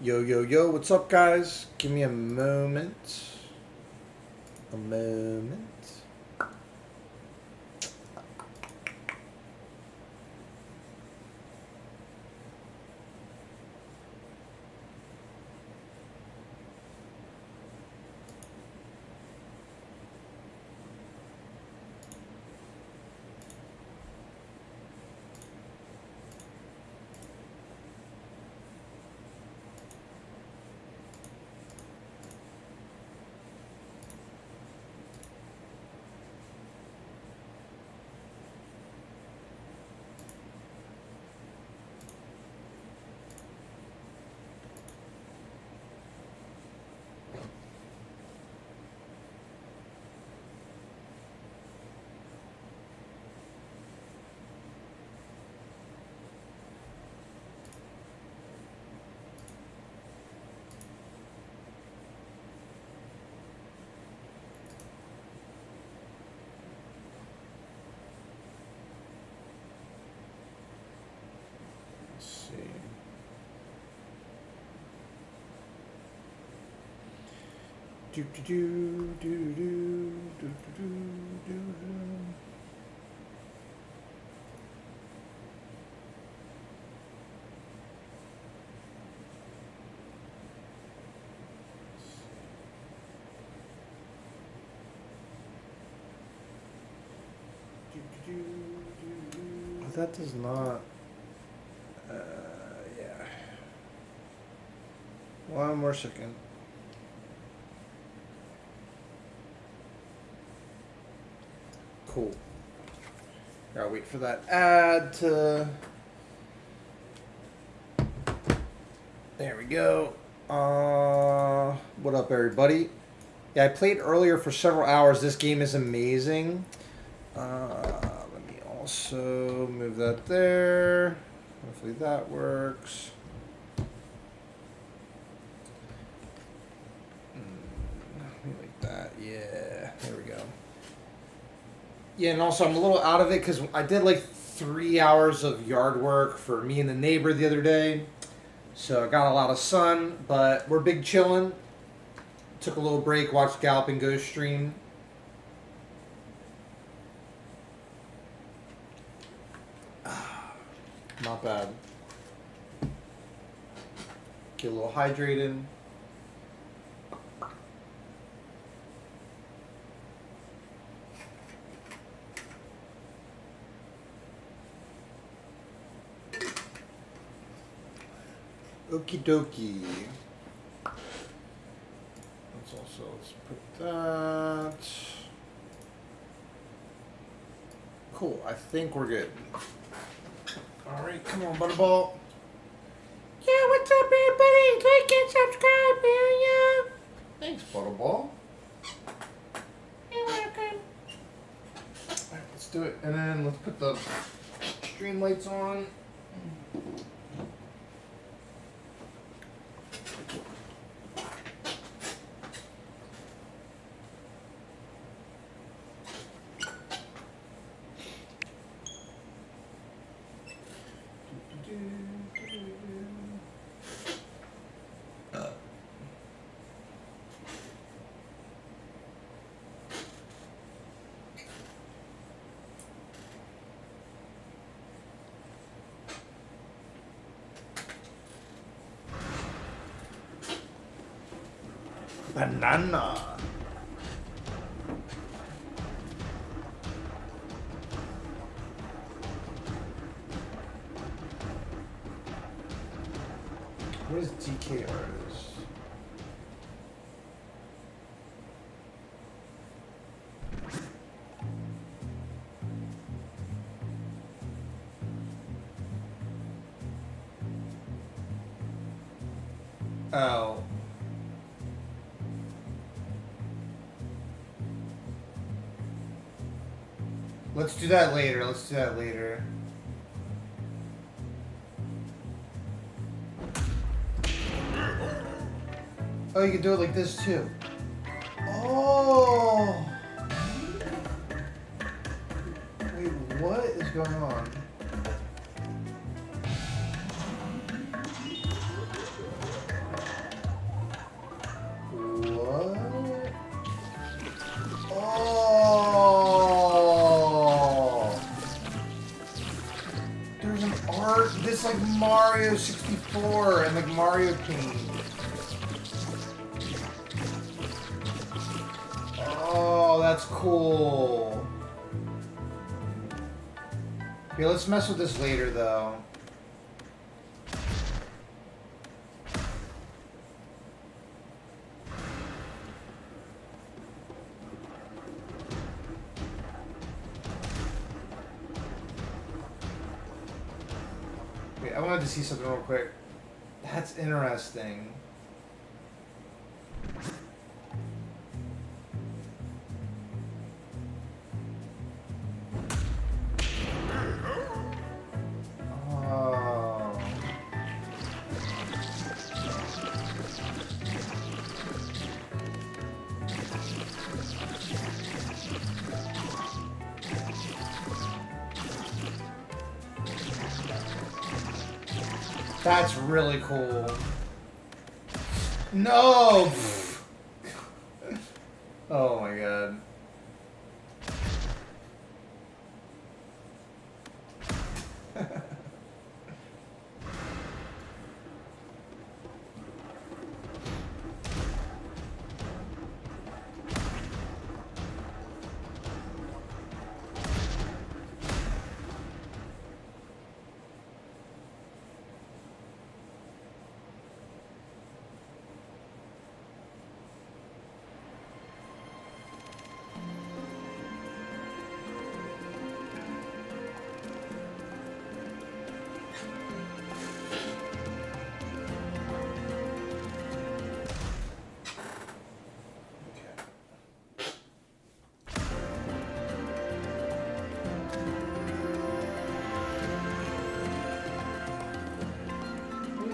Yo, yo, yo, what's up, guys? Give me a moment. A moment. Let's see. Do do do do do do do do do. Oh, that does not. Yeah. One more second. Cool. Gotta wait for that ad to. There we go. What up, everybody? Yeah, I played earlier for several hours. This game is amazing. Let me also move that there. Hopefully that works. Let me like that. Yeah, there we go. Yeah, and also I'm a little out of it because I did like 3 hours of yard work for me and the neighbor the other day. So I got a lot of sun, but we're big chilling. Took a little break, watched Galloping Ghost stream. Not bad. Get a little hydrated. Okie dokie. Let's put that. Cool, I think we're good. Alright, come on, Butterball. Yeah, what's up, everybody? Like and subscribe, yeah. Thanks, Butterball. You're welcome. Alright, let's do it. And then let's put the stream lights on. Banana. What is DK artist? Oh. Let's do that later. Let's do that later. Oh, you can do it like this too. Oh. Wait, what is going on? Mario 64 and like Mario King. Oh, that's cool. Okay, let's mess with this later though. I wanted to see something real quick. That's interesting. Oh. That's really cool. No! Oh my god.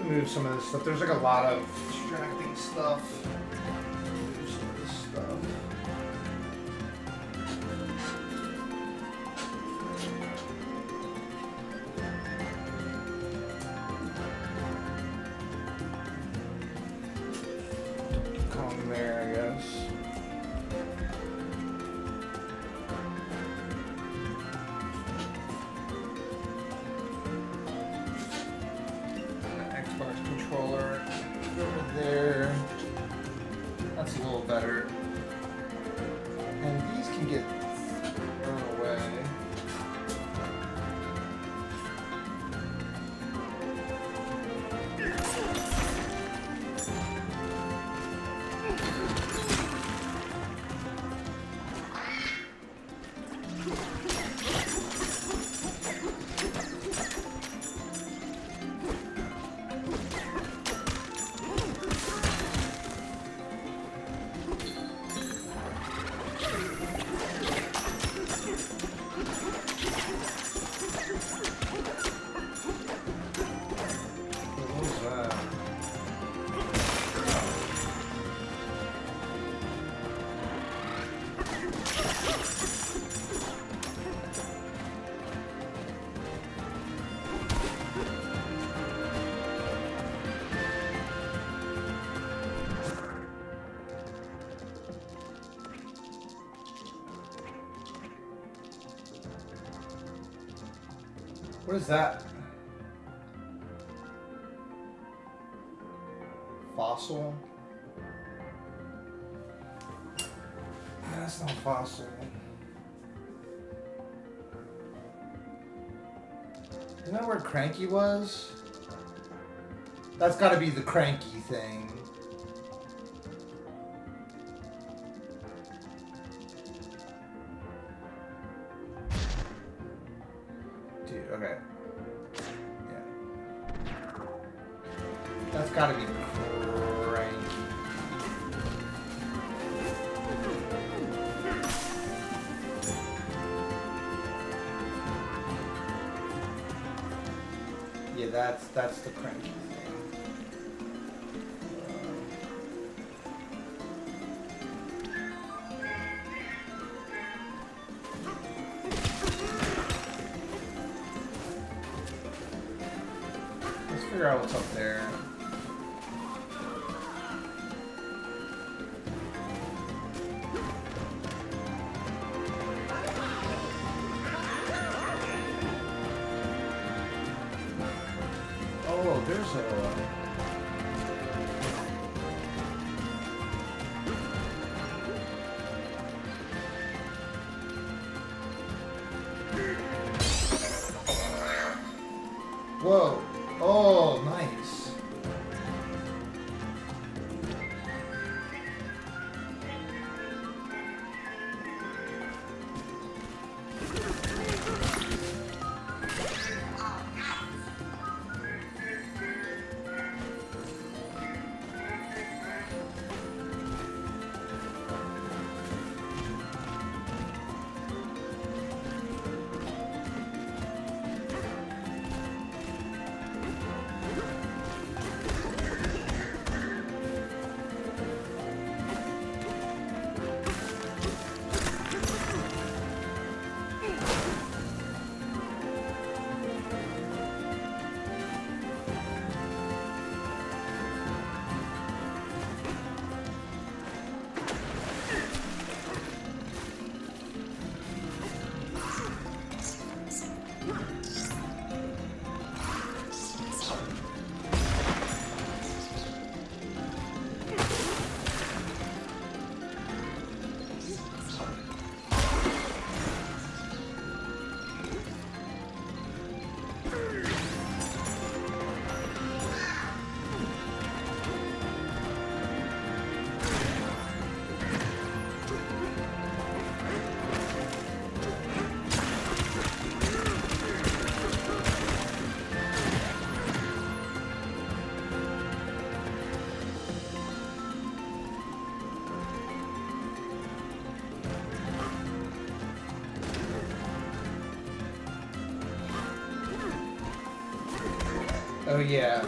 Move some of this stuff. There's like a lot of distracting stuff. Move some of this stuff. Come there, I guess. Controller over there. That's a little better. And these can get thrown away. What is that? Fossil? That's not fossil. Isn't that where Cranky was? That's gotta be the Cranky thing. Dude, okay. Yeah. That's gotta be Cranky. Yeah, that's the Cranky thing. Let's figure out what's up there. So, whoa. Oh, nice. Oh, yeah.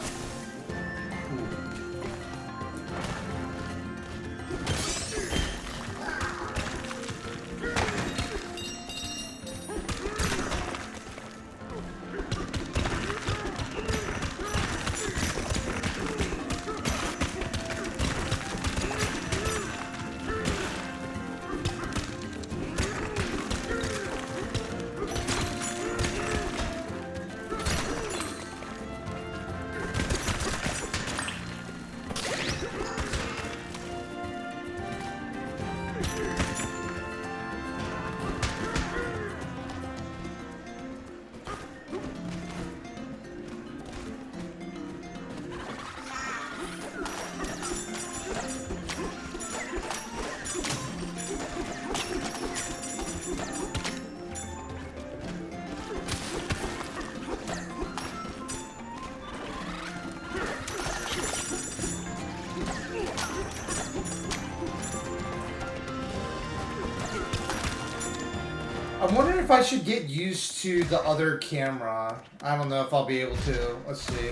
I'm wondering if I should get used to the other camera. I don't know if I'll be able to. Let's see.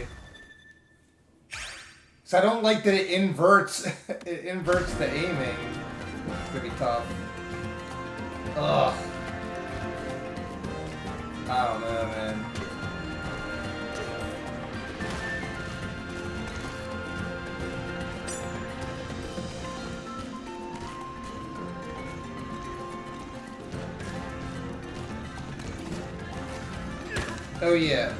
So I don't like that it inverts. It inverts the aiming. It's gonna be tough. Ugh. I don't know, man. Oh yeah.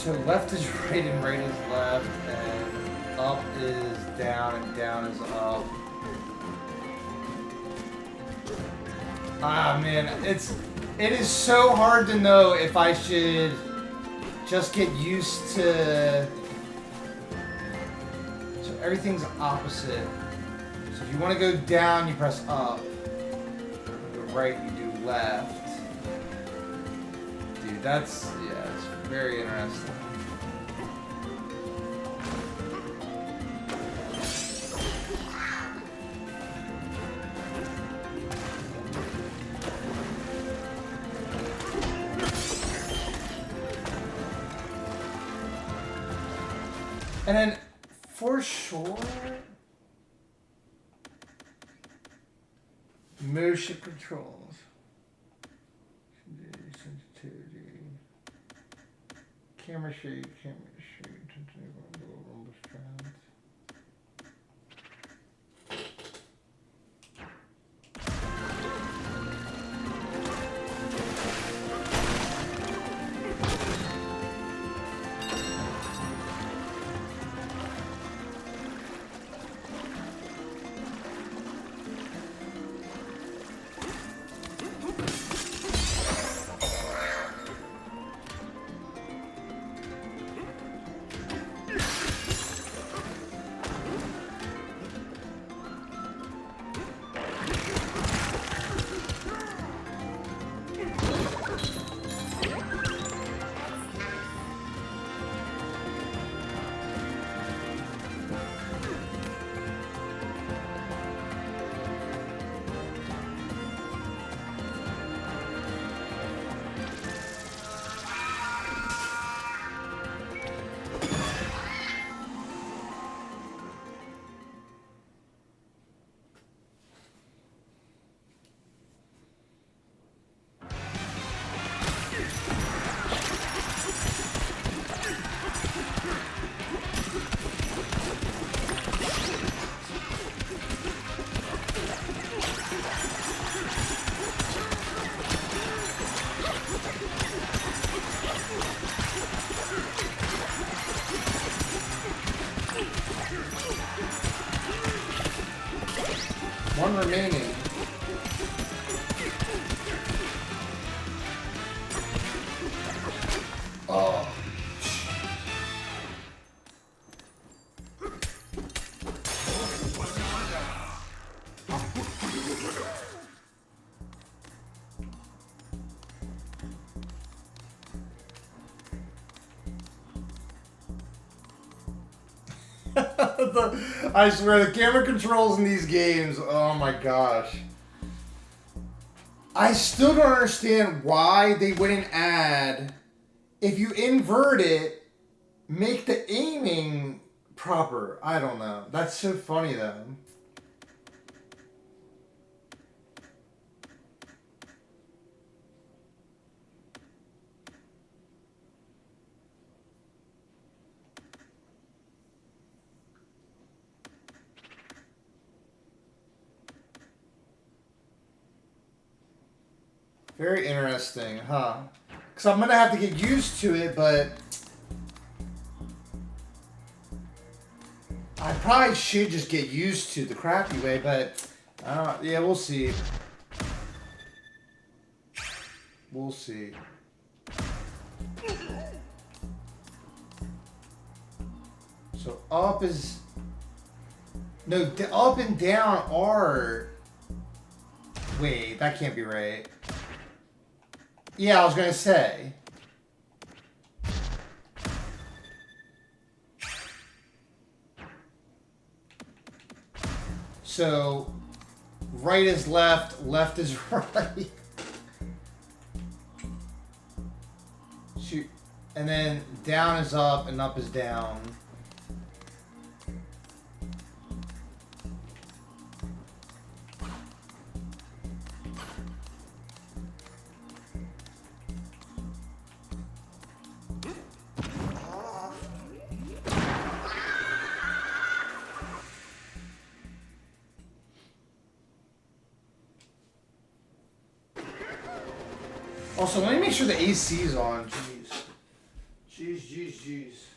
So left is right and right is left, and up is down and down is up. Ah man, it is so hard to know if I should just get used to. So everything's opposite. So if you want to go down, you press up. Go right, you do left. Dude, that's it's very interesting. And then, for sure, motion controls, sensitivity, camera shade, rumble strands. One remaining. Oh. I swear, the camera controls in these games, oh my gosh. I still don't understand why they wouldn't add, if you invert it, make the aiming proper. I don't know. That's so funny though. Very interesting, huh? Because I'm going to have to get used to it, but I probably should just get used to the crappy way, but yeah, we'll see. We'll see. So up is... No, up and down are... Wait, that can't be right. Yeah, I was going to say. So, right is left, left is right. Shoot. And then down is up and up is down. Also, let me make sure the AC is on. Jeez. Jeez, jeez, jeez. jeez.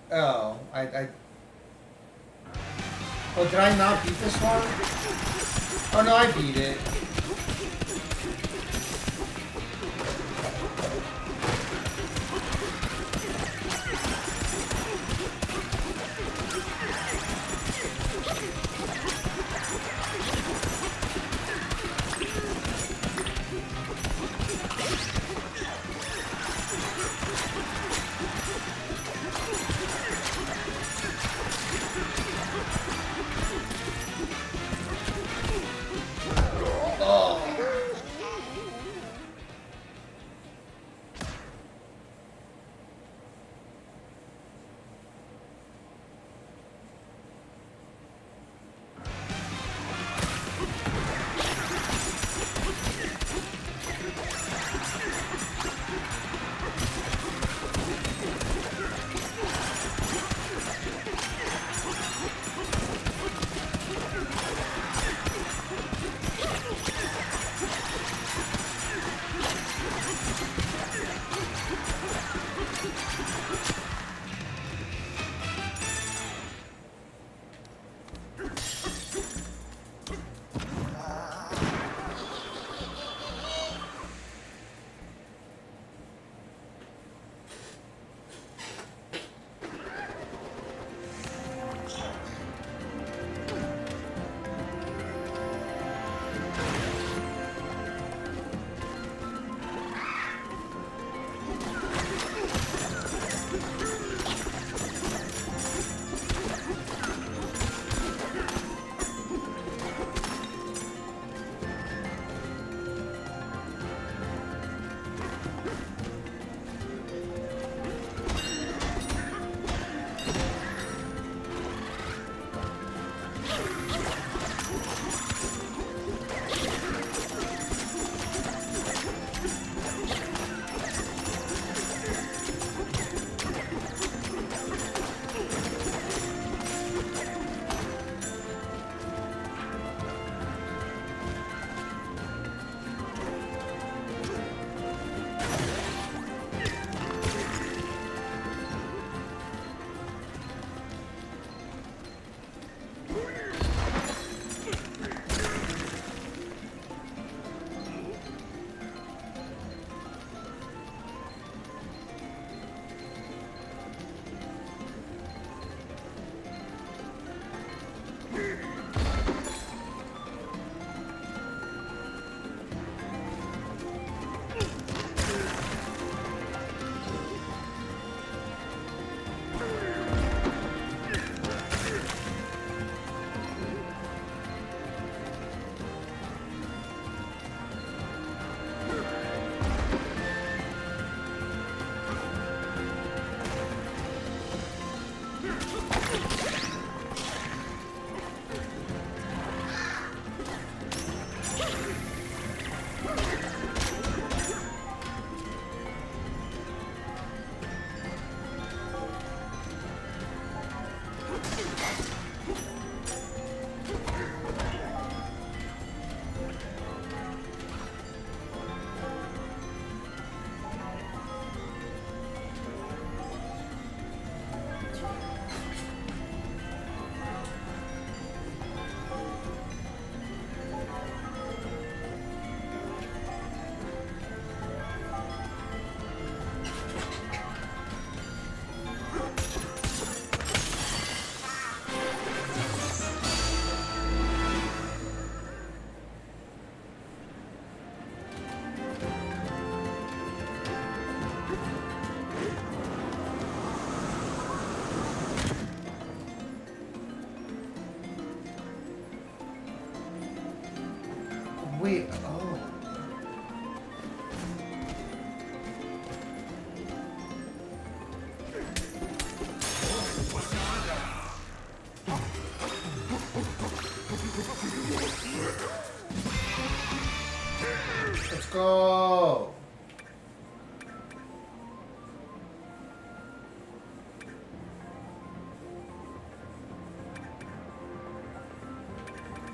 Oh, oh, did I not beat this one? Oh no, I beat it.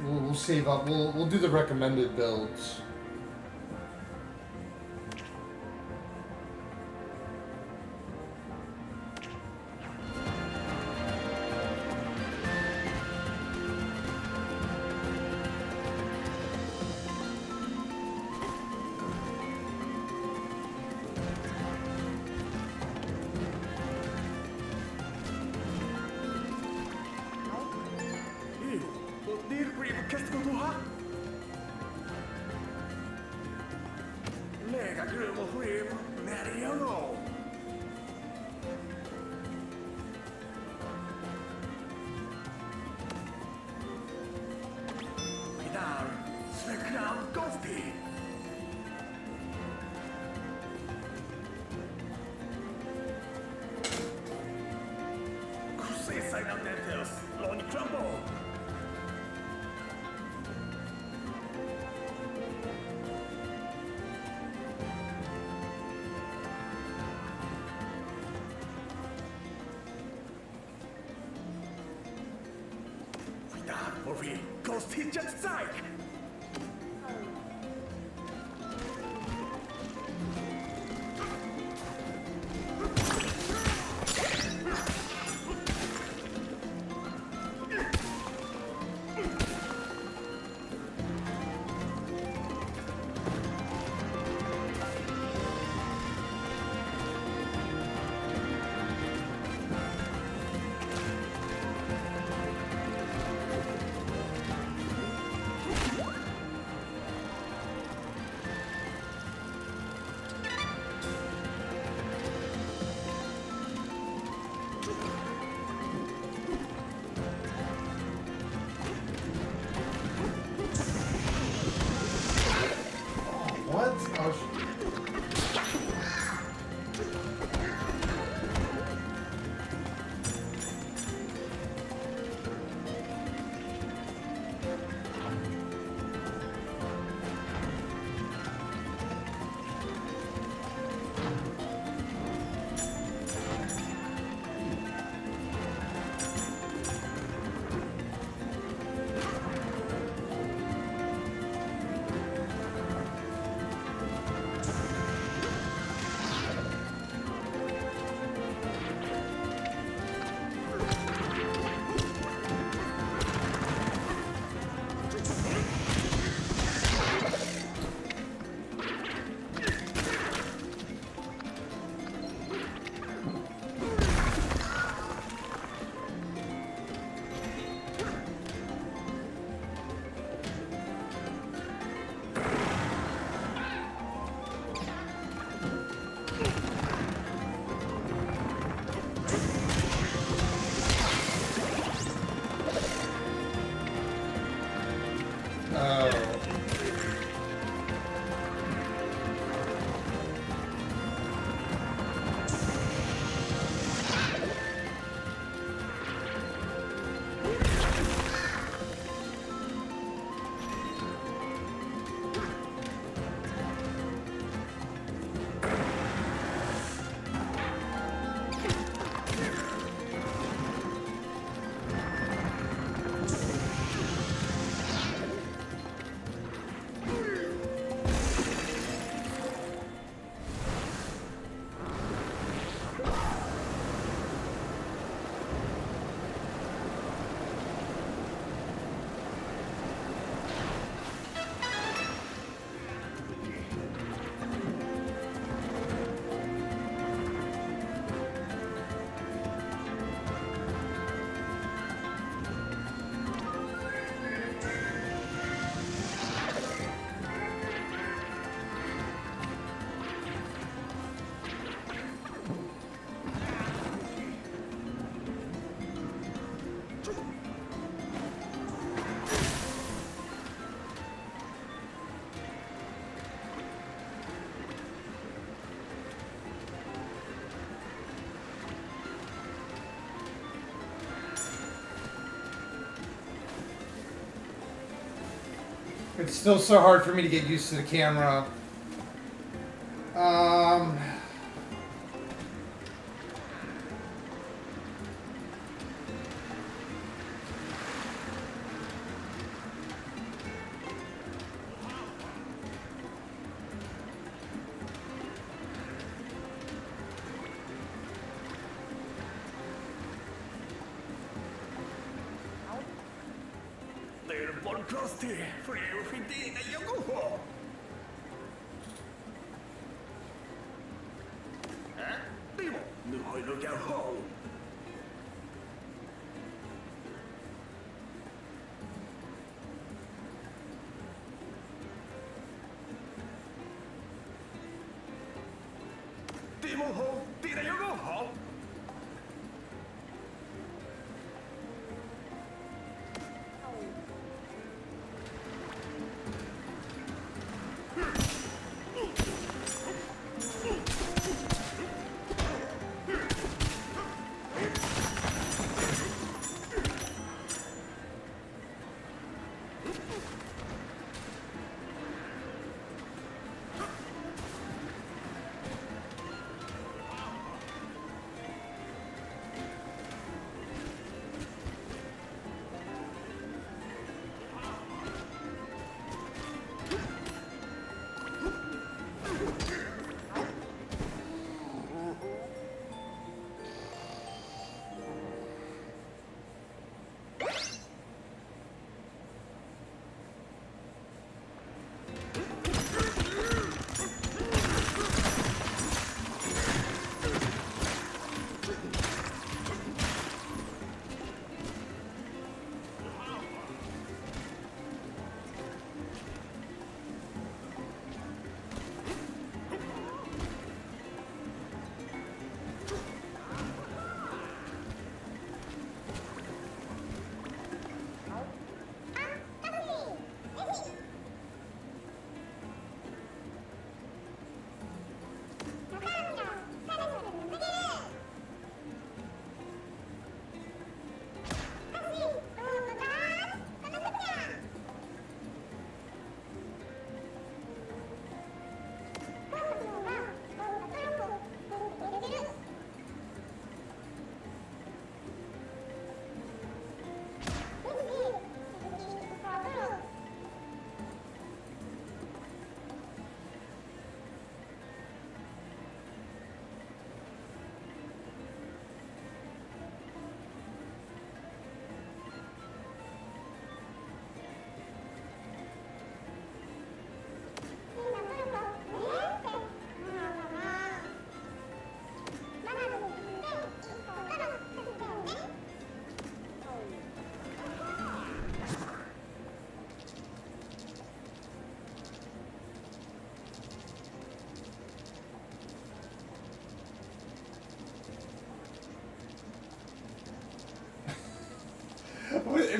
We'll save up. We'll do the recommended builds. What? It's still so hard for me to get used to the camera. close till för er skit i det jag går på. Timo, nu har jag luckat hål. Timo, hål, till det jag går på.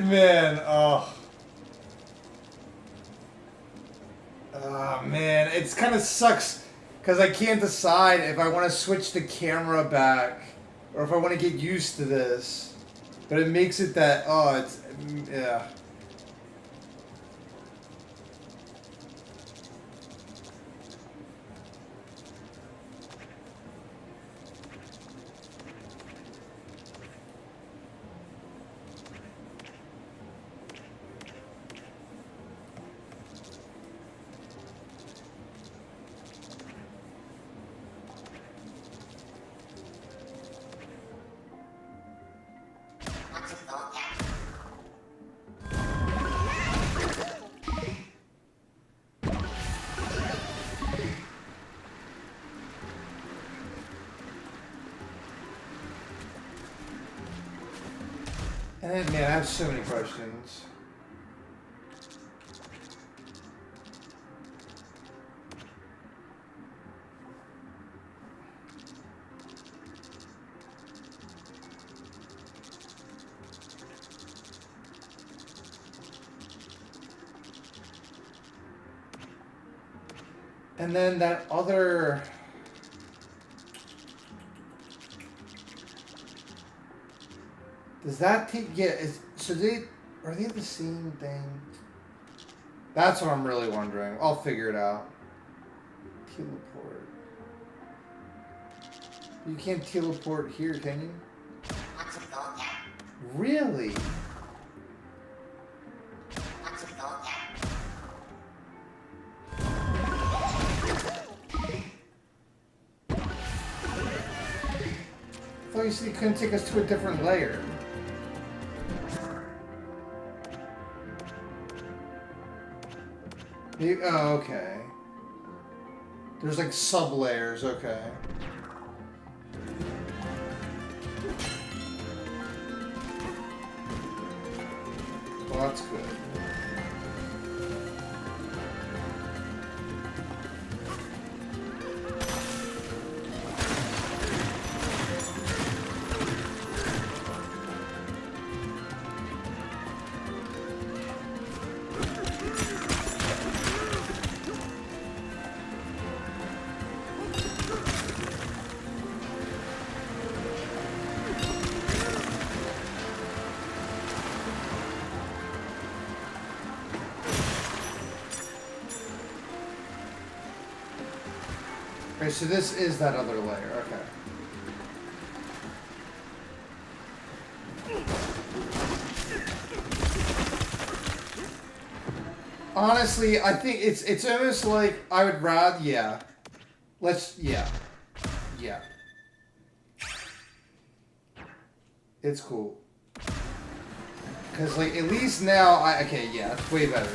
Man, oh. Oh, man, it's kind of sucks because I can't decide if I want to switch the camera back or if I want to get used to this. But it makes it that, oh, it's, yeah. And man, I have so many questions. And then that other... Does that take... Yeah, so are they the same thing? That's what I'm really wondering. I'll figure it out. Teleport. You can't teleport here, can you? Really? I thought you said you couldn't take us to a different layer. Oh, okay. There's like sub-layers, okay. Well, that's good. Okay, so this is that other layer, okay. Honestly, I think it's almost like I would rather, yeah. Yeah. It's cool. Cause like at least now okay, yeah, it's way better.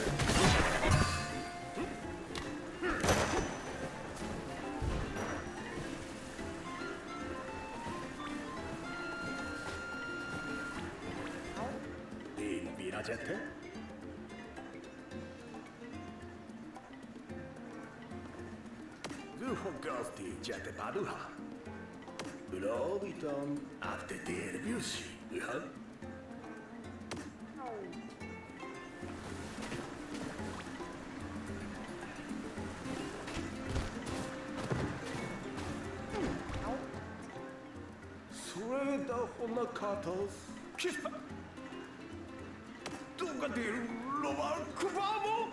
Du hoppas det jättebaduha. Bra utan att det är busy. Ja. Sreda honna katas. Kispa. Du kan det lovar kvamo.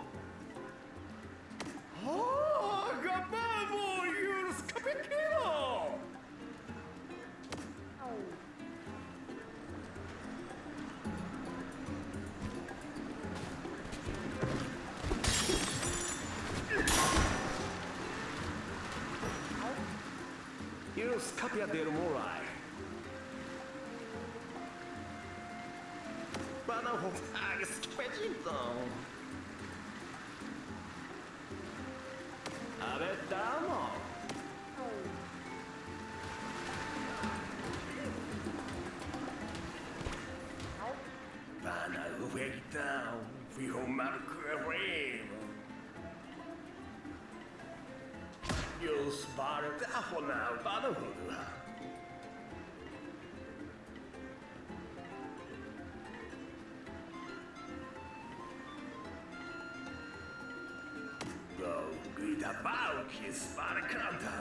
Ah, gababo, you're skapekino. You're scapia del morai. Bananza, skapecino. Avvedamo! Vanna uveita, vi homarkurrev. Just bara därför vanna hurra. Grita Balkis para canta.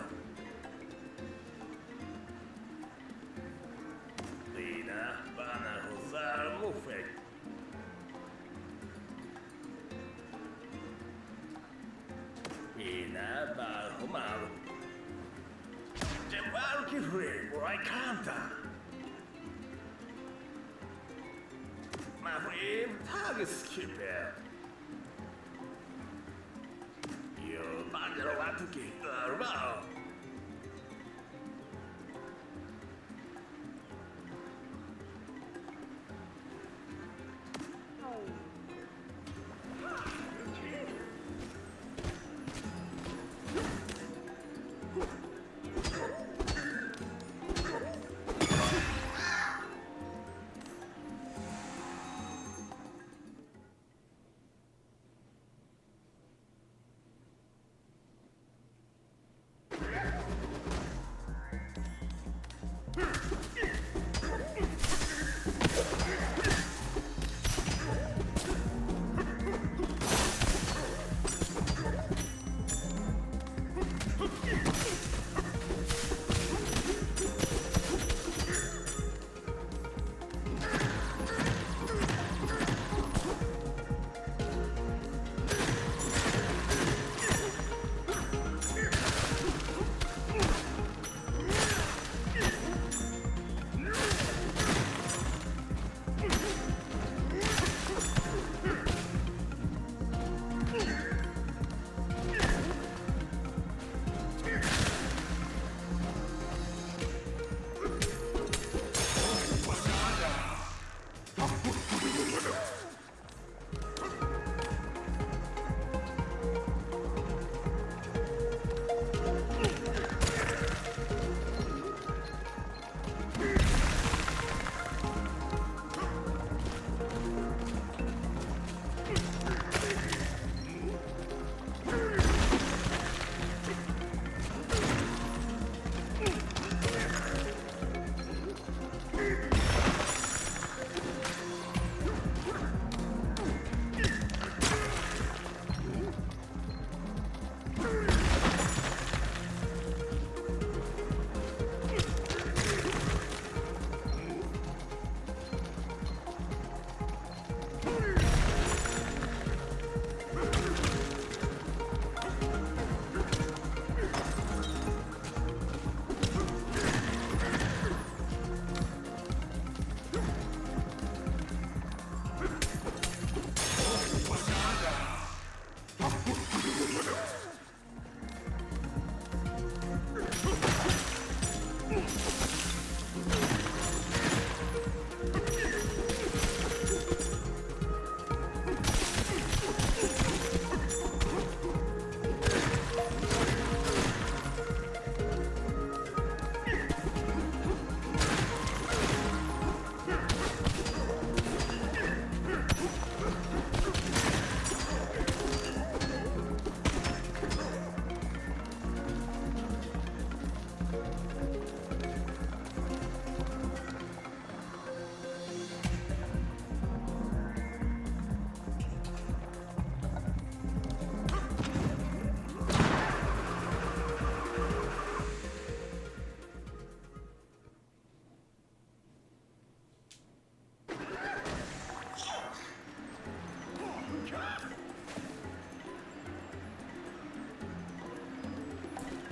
Lina Bana Hosar Mufek. Ina Bar Homar. Jebalki Free, where I canta. My friend, Tagesskipper. Bandero Atuki, Rao.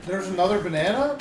There's another banana?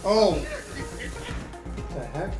Oh! The heck?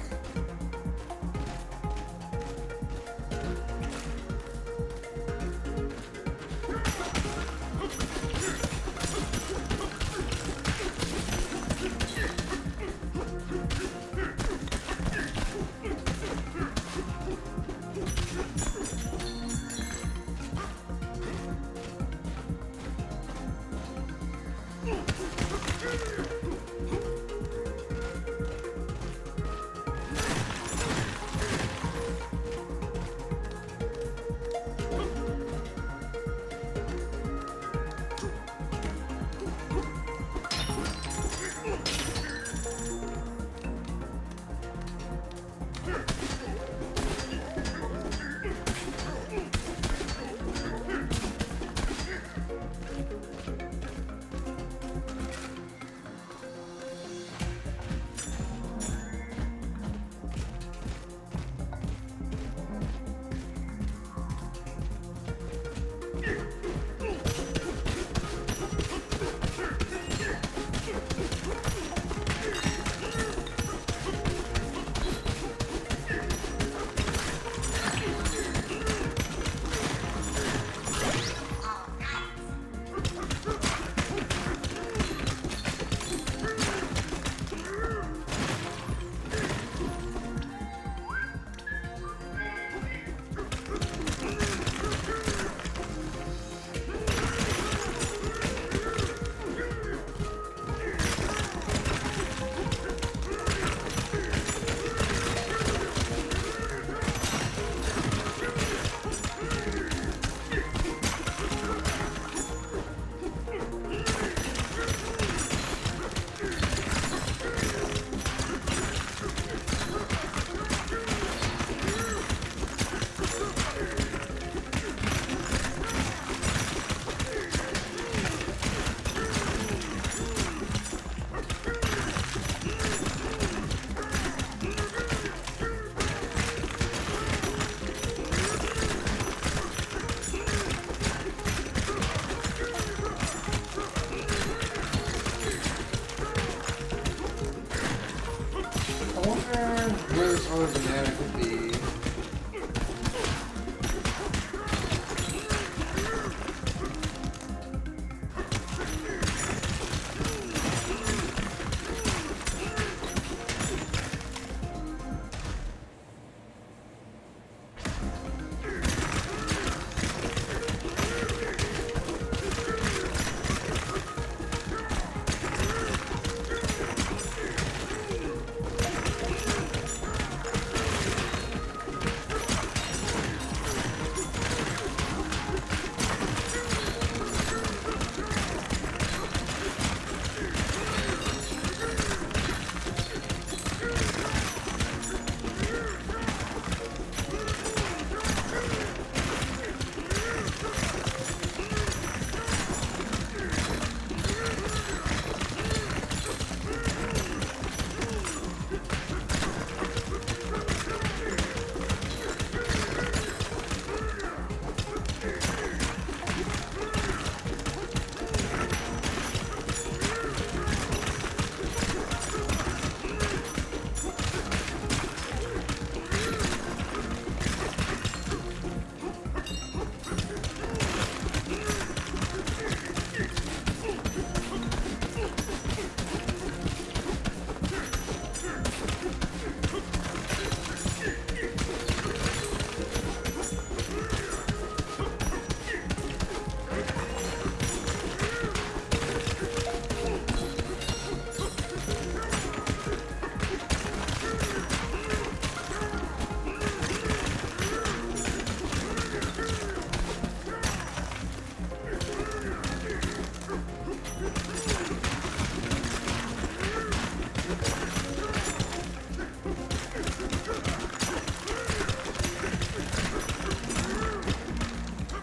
Oh, the banana could be.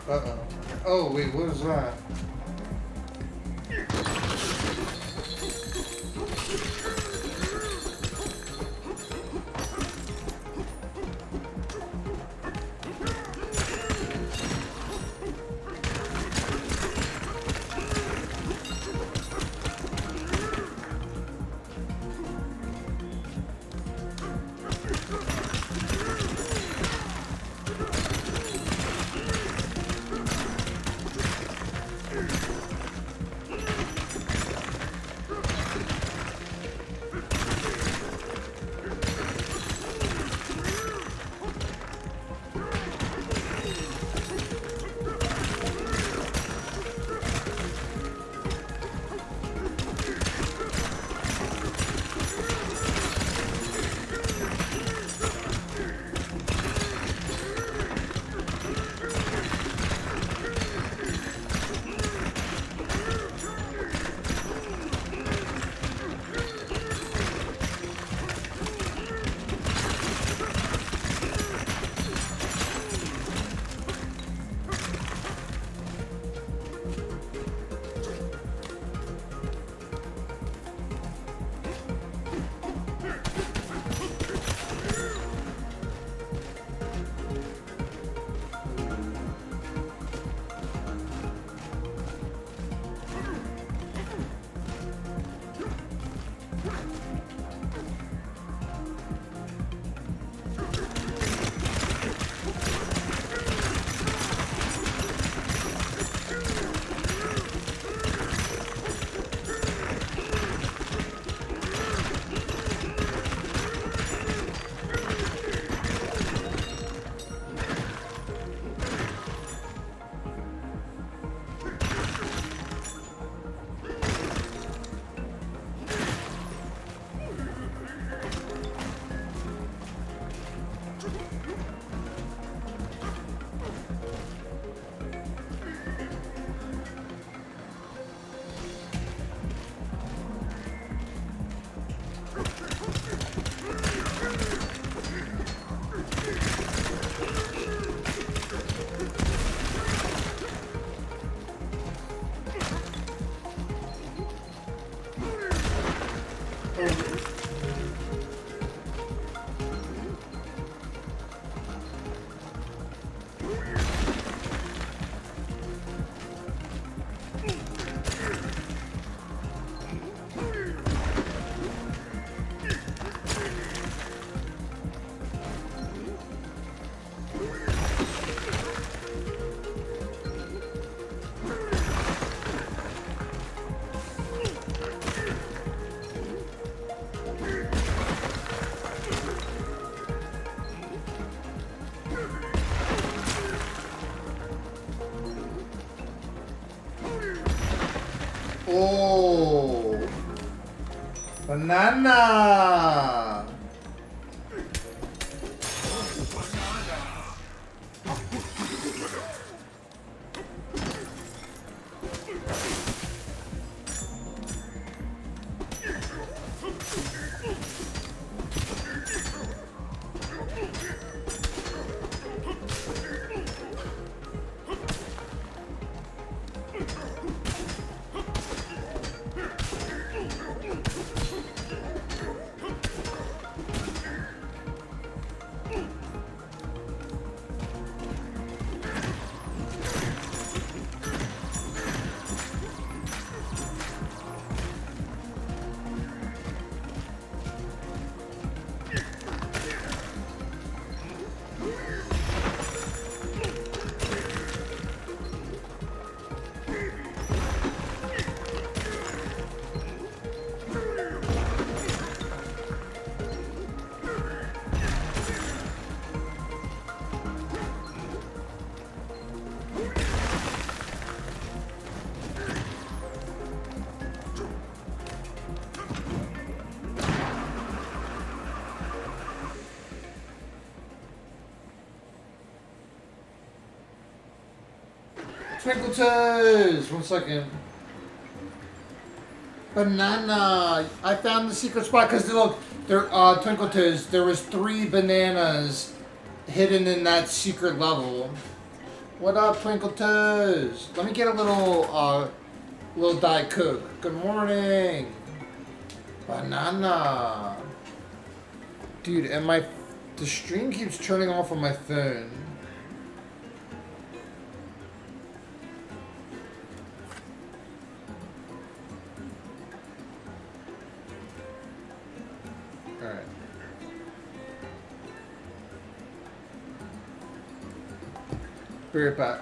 Uh-oh. Oh, wait, what is that? Oh. Banana. Twinkle Toes! 1 second. Banana! I found the secret spot because look, there, Twinkle Toes, there was 3 bananas hidden in that secret level. What up, Twinkle Toes? Let me get a little Diet Coke. Good morning. Banana. Dude, and the stream keeps turning off on my phone. Alright. Be right back.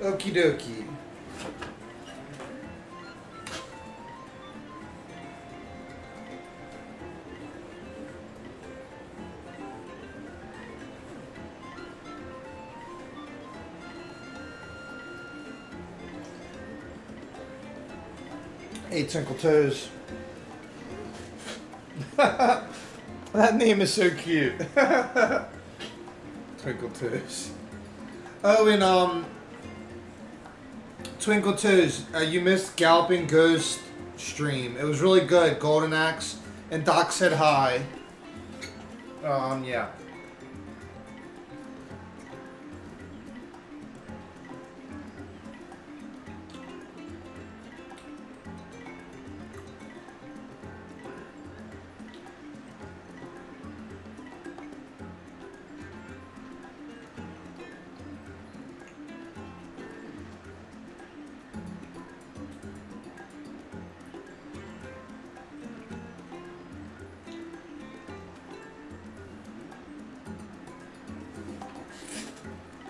Okie dokie. Hey, Twinkle Toes. That name is so cute. Twinkle Toes. Oh, and Twinkle Toes, you missed Galloping Ghost stream. It was really good. Golden Axe and Doc said hi. Yeah.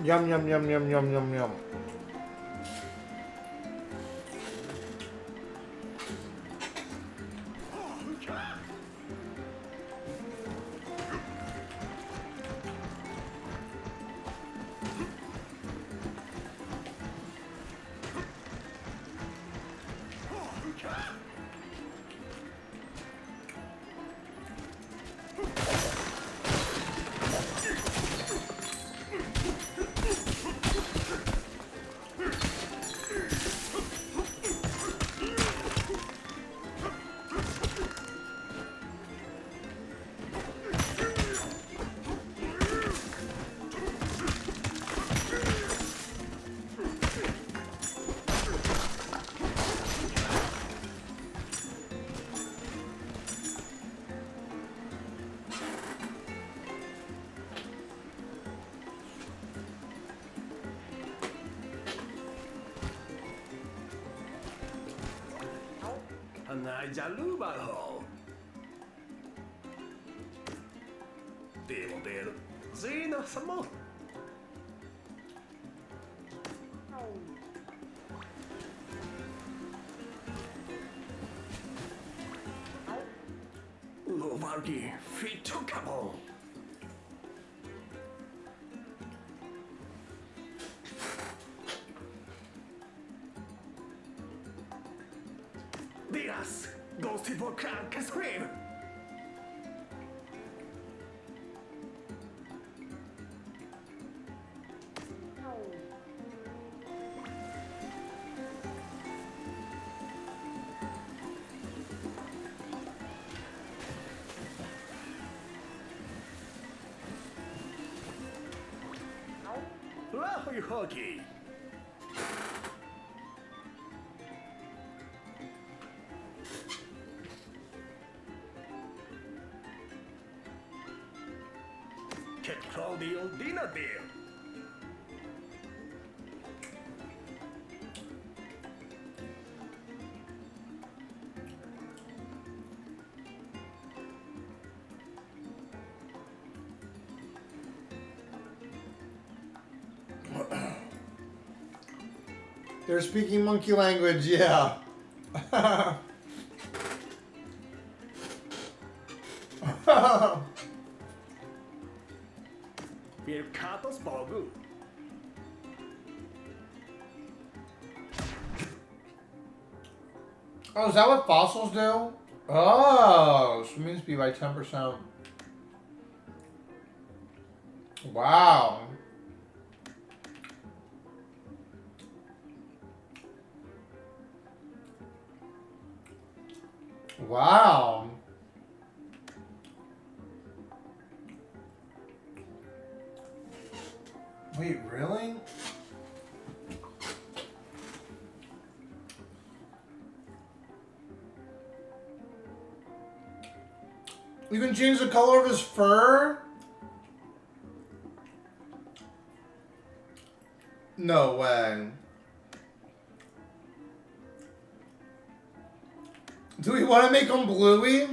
Yum, yum, yum, yum, yum, yum, yum. Najalubaho. Del Zeno Samo. Lovargi Fitokabo. Dias, Ghosted Volcan can scream. Rahoy Hockey. Ket Claudio Dina Deal. They're speaking monkey language, yeah. Virkatos Bogu. Oh, is that what fossils do? Oh, swimming speed by 10%. Wow. Wow. Wait, really? You can change the color of his fur? No way. Do we want to make him bluey?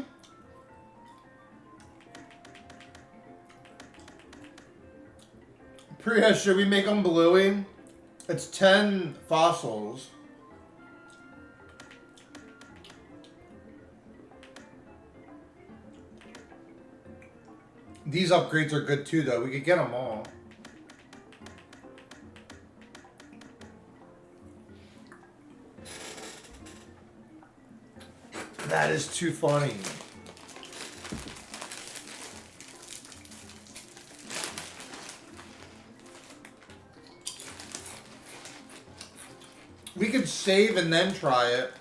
Priya, should we make him bluey? It's 10 fossils. These upgrades are good too, though. We could get them all. That is too funny. We could save and then try it.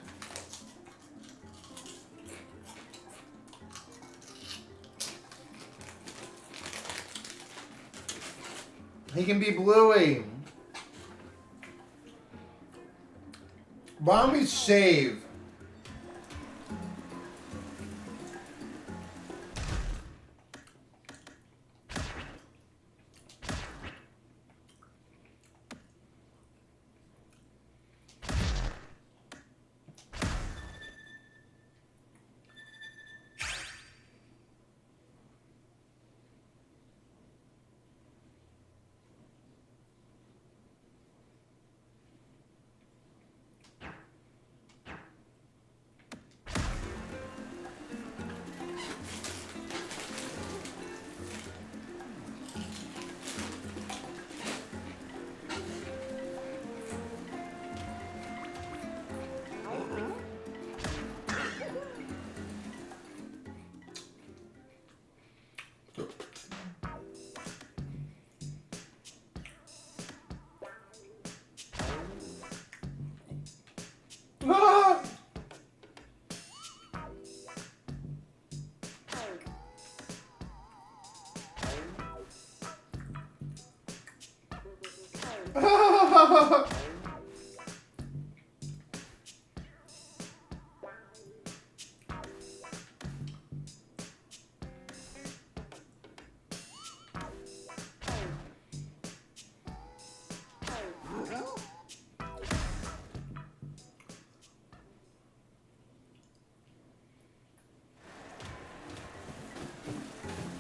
He can be Bluey. Why don't we save?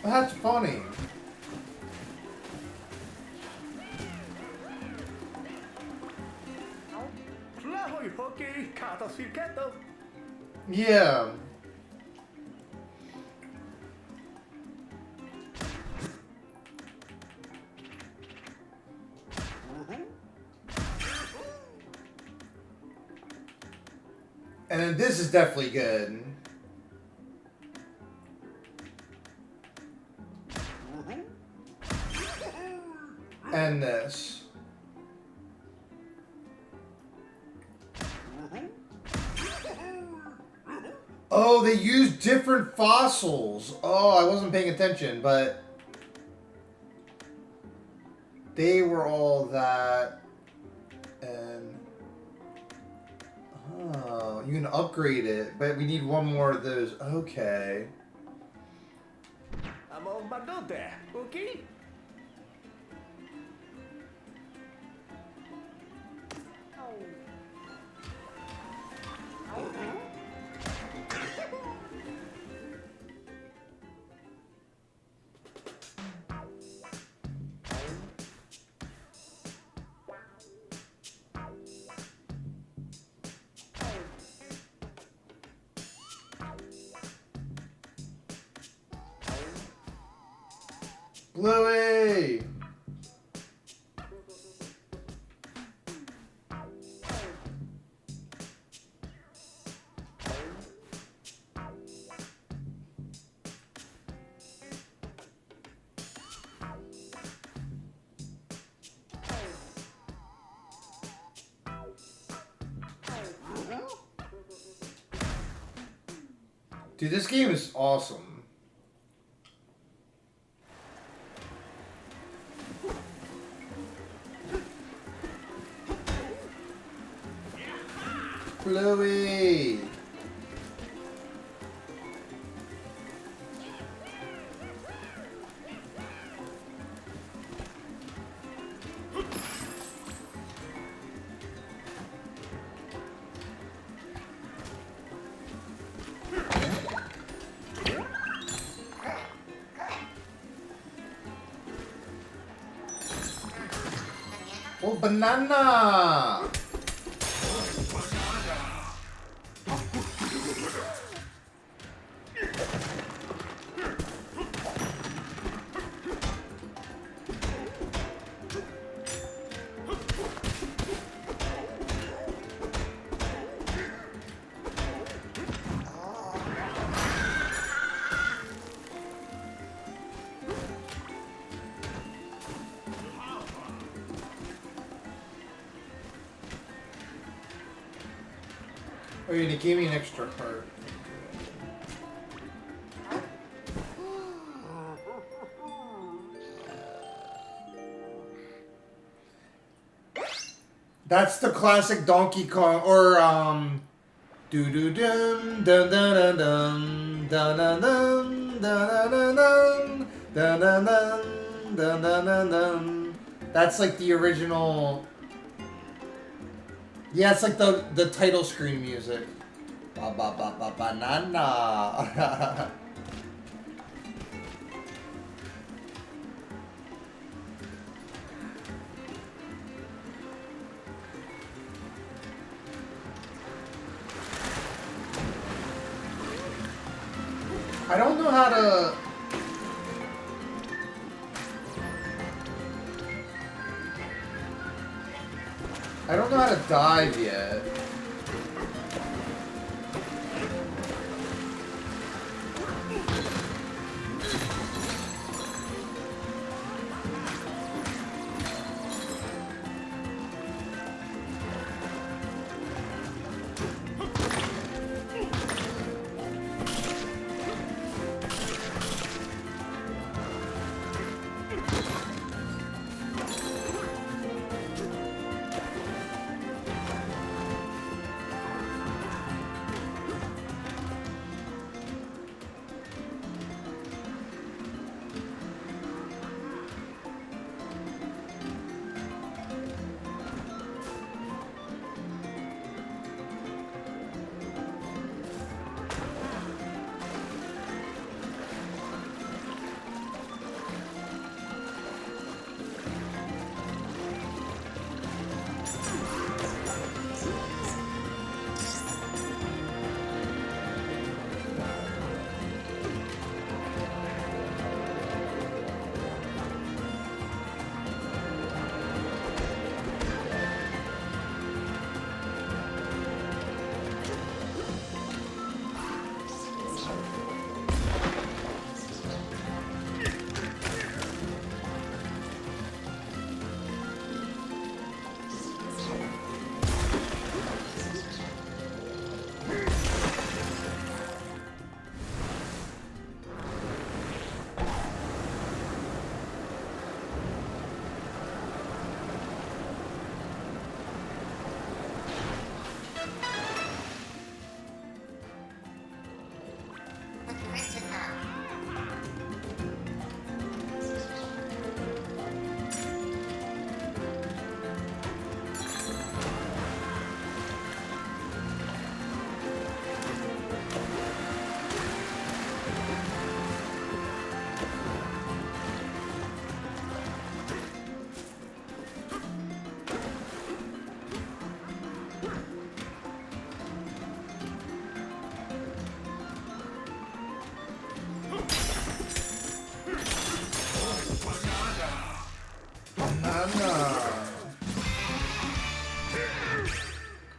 That's funny. Flahoy hockey, katas firketo. Yeah. And then this is definitely good. And this. Oh, they use different fossils. Oh, I wasn't paying attention, but they were all that. And oh, you can upgrade it, but we need one more of those. Okay. I'm on Badote, okay? Bluey! Dude, this game is awesome. Bluey! Oh, banana! Oh, and it gave me an extra heart. That's the classic Donkey Kong, or doo doo dum dun dun dun dun dun dun dun dun dun dun dun dun dun dun dun. That's like the original. Yeah, it's like the title screen music. Ba ba ba ba banana. I don't know how to. I don't know how to dive yet.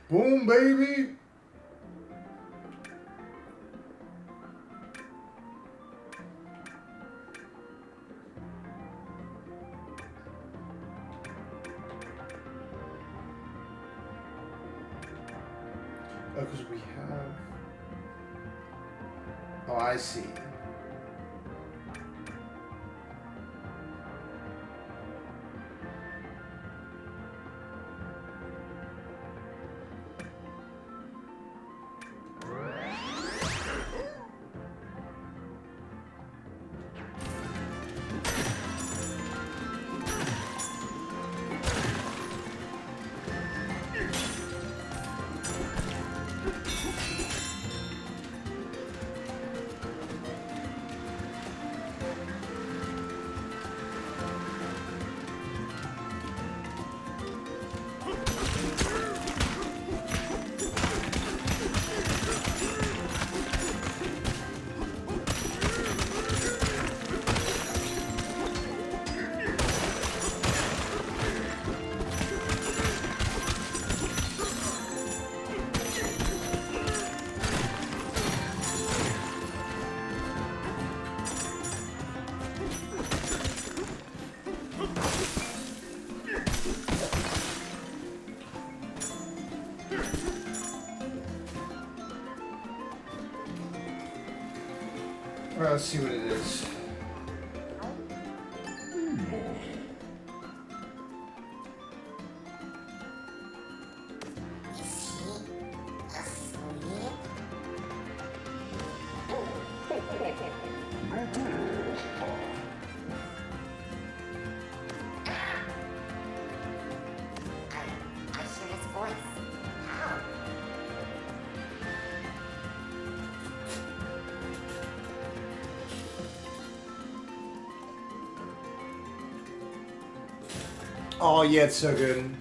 Boom, baby. Oh, because we have... Oh, I see. Alright, let's see what it is. Oh yeah, it's so good.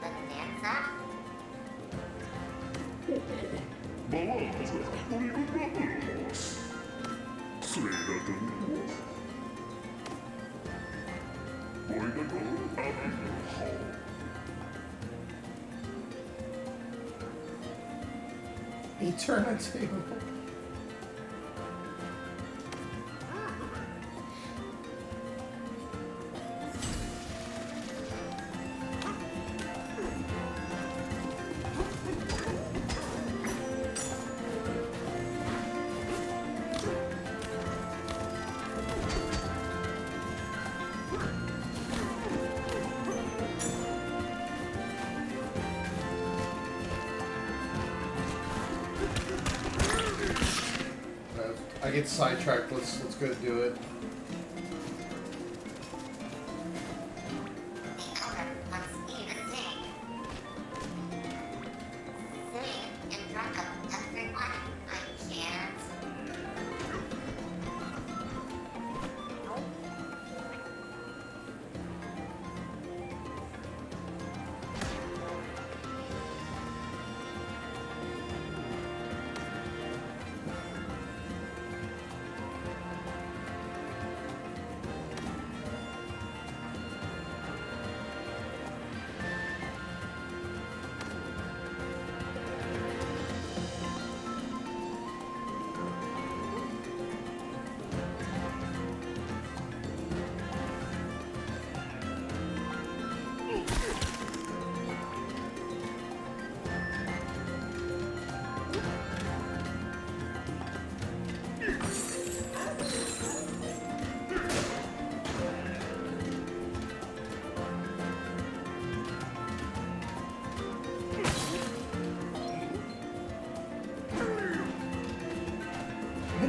Bananza, Eternity. I get sidetracked. Let's go do it.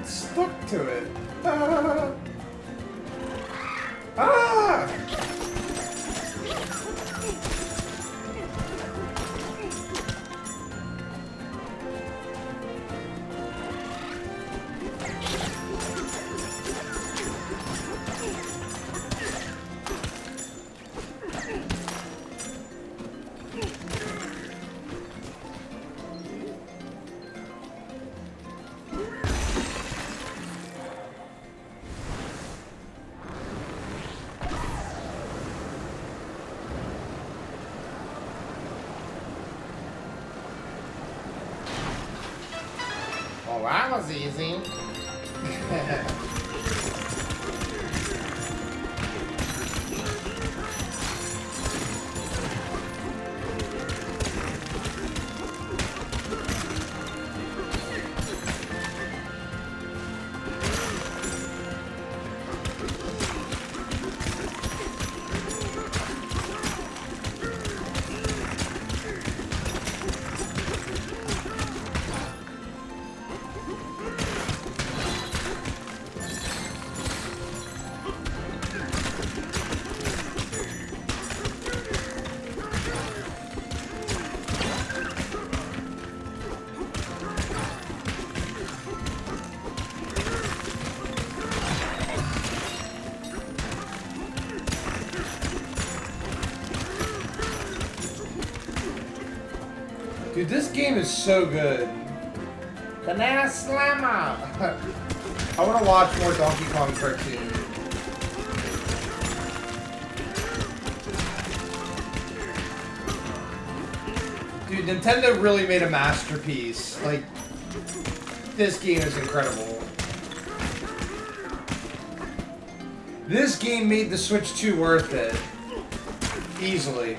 It stuck to it. Ah! Well, that was easy. Dude, this game is so good. Banana Slammer! I want to watch more Donkey Kong cartoons. Dude, Nintendo really made a masterpiece. Like, this game is incredible. This game made the Switch 2 worth it. Easily.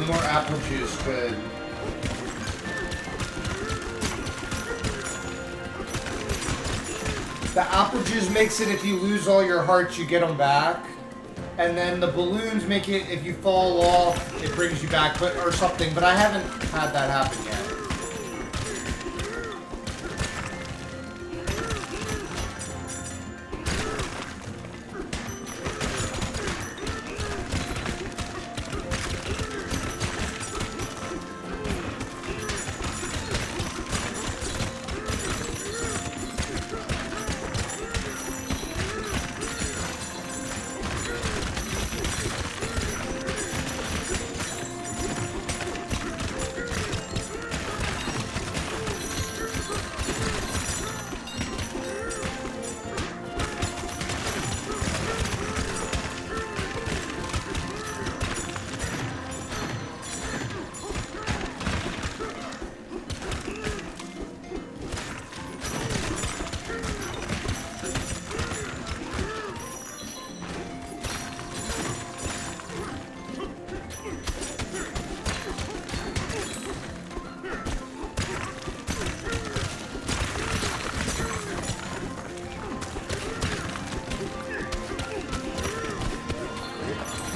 More apple juice, good. The apple juice makes it if you lose all your hearts, you get them back. And then the balloons make it if you fall off, it brings you back, but or something. But I haven't had that happen yet.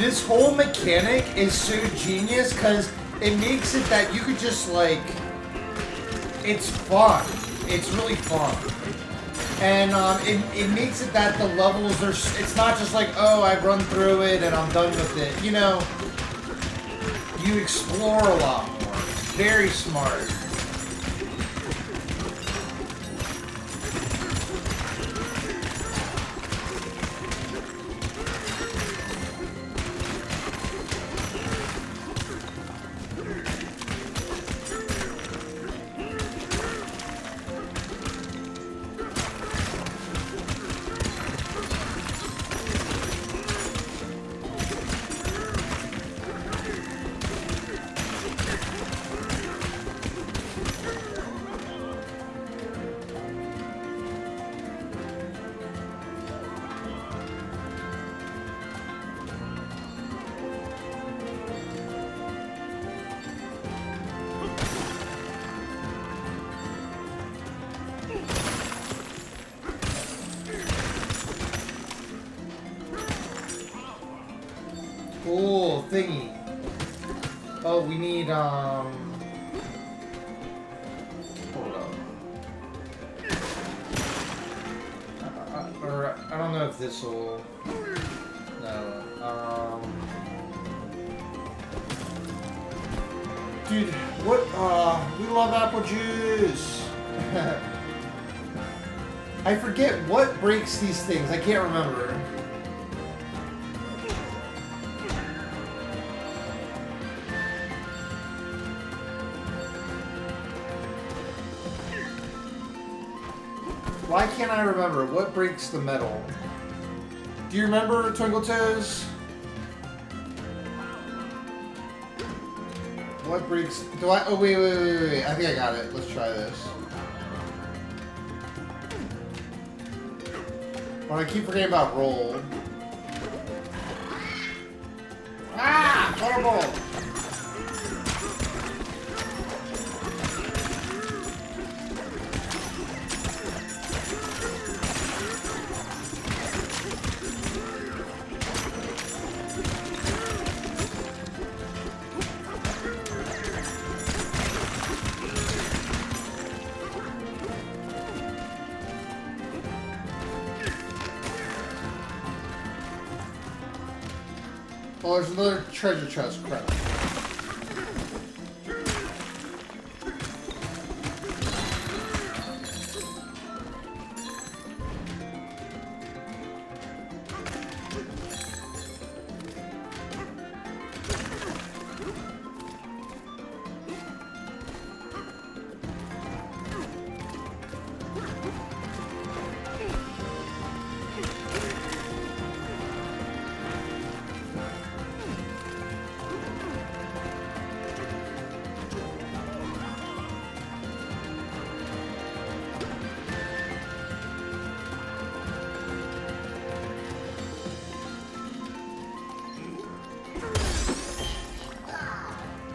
This whole mechanic is so genius because it makes it that you could just like, it's fun. It's really fun. And it makes it that the levels are, it's not just like, oh, I've run through it and I'm done with it. You know, you explore a lot more. It's very smart. Cool thingy. Oh, we need, hold up. Or, I don't know if this will, no, dude, what, we love apple juice. I forget what breaks these things, I can't remember. Why can't I remember? What breaks the metal? Do you remember, Twinkle Toes? What breaks... Do I... Oh, wait. I think I got it. Let's try this. Oh, I keep forgetting about roll. Ah! Horrible! Oh, there's another treasure chest. Crap.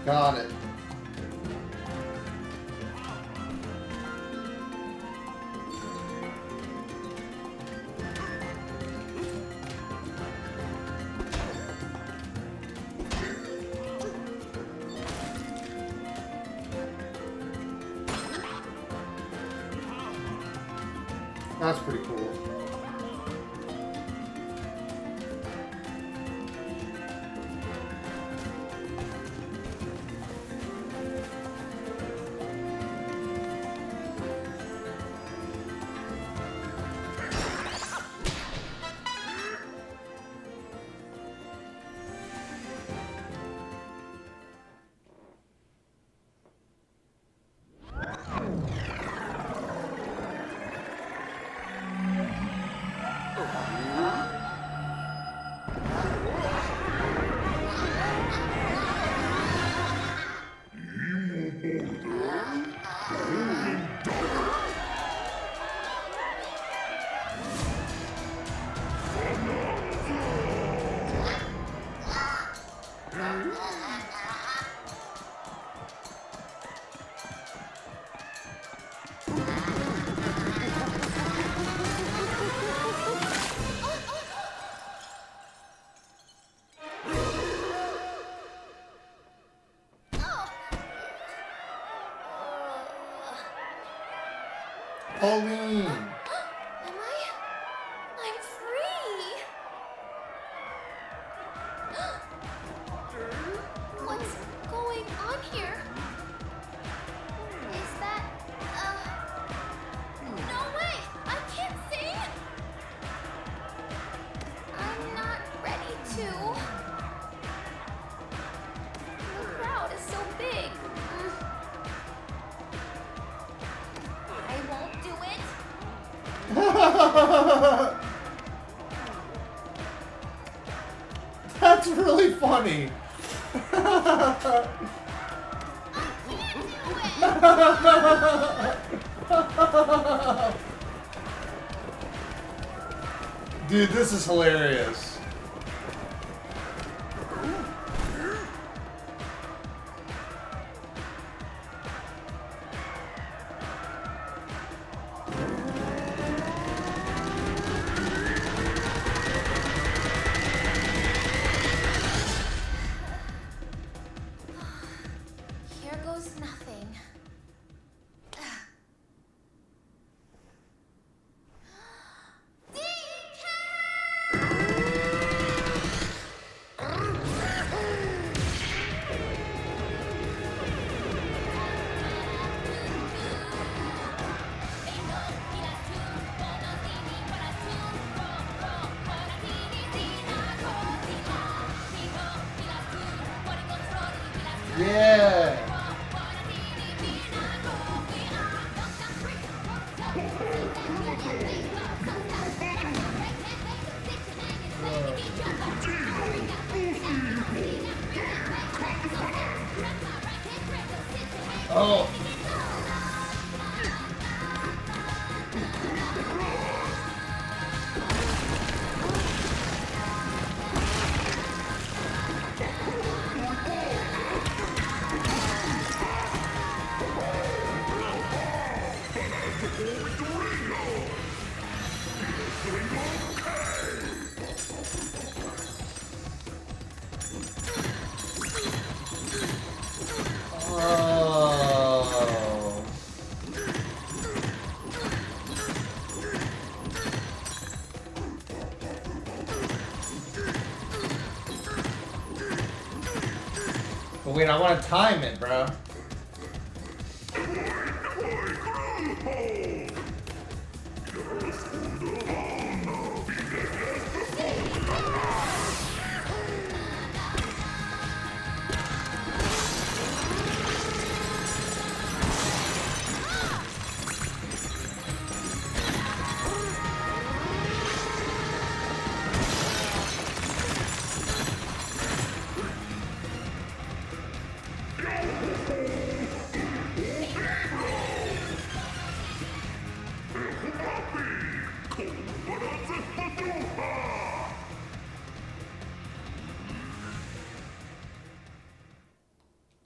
Got it. That's pretty cool. Pauline. Am I? I'm free. What's going on here? Is that no way! I can't sing! I'm not ready to. The crowd is so big. I won't do it. That's really funny. Dude, this is hilarious. Here goes nothing. Yeah. Oh. Oh. But wait, I want to time it, bro.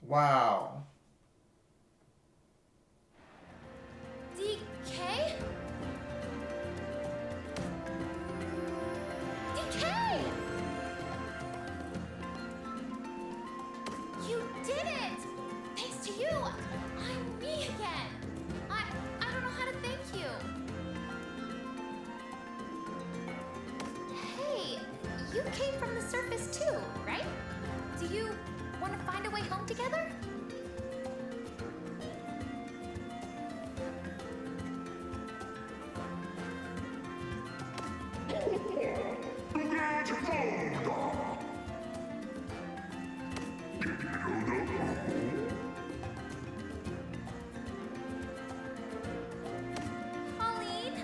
Wow. DK? DK! You did it! Thanks to you, I'm me again. I don't know how to thank you. Hey, you came from the surface too, right? Do you want to find a way home together? Pauline?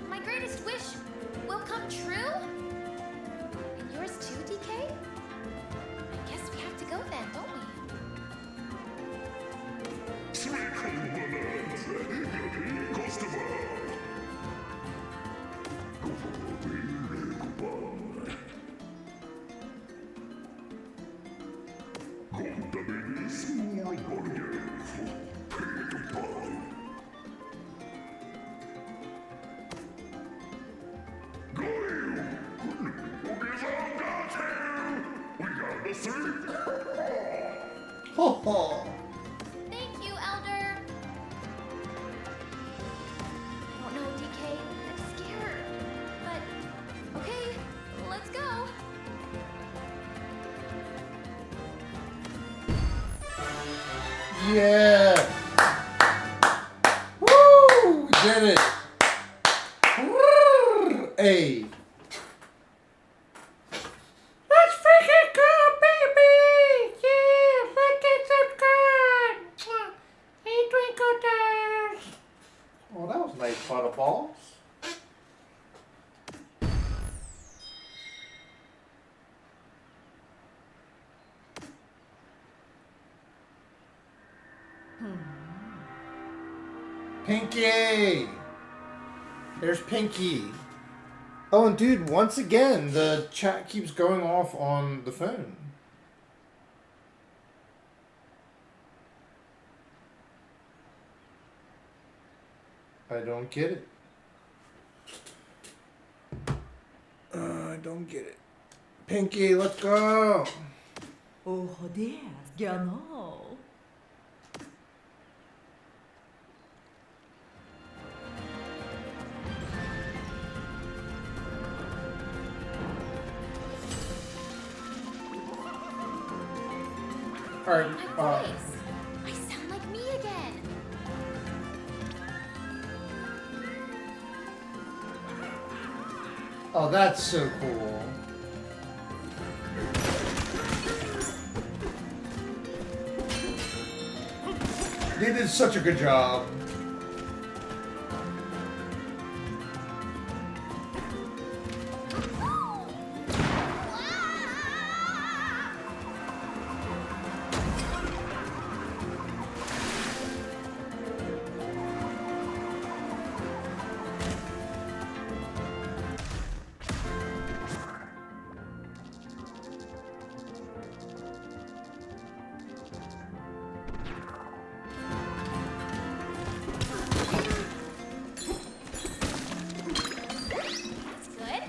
My greatest wish will come true? And yours too, DK? I guess we have to go then, don't we? Ho ho! Thank you, Elder. I don't know, DK. I'm scared. But, okay, let's go. Yeah! Woo! We did it! Hey! Let's freaking go, baby! Yeah! Let's get subscribed! Hey, Twinkle Stars! Oh, that was nice, Butterballs. Pinky! There's Pinky. Oh, and dude, once again, the chat keeps going off on the phone. I don't get it. I don't get it. Pinky, let's go! Oh, joder, ya no. Alright, My voice. I sound like me again. oh, that's so cool. They did such a good job. That's good.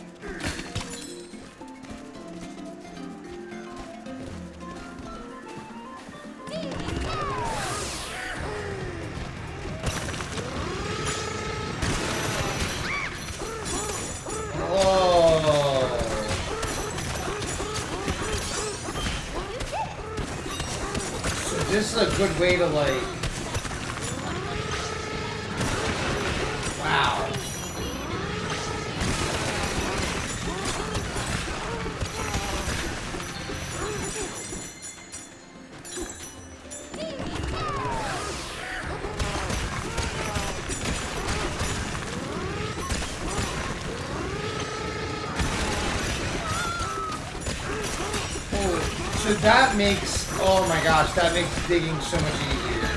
Oh. So this is a good way to like. Wow. So that makes, oh my gosh, that makes digging so much easier.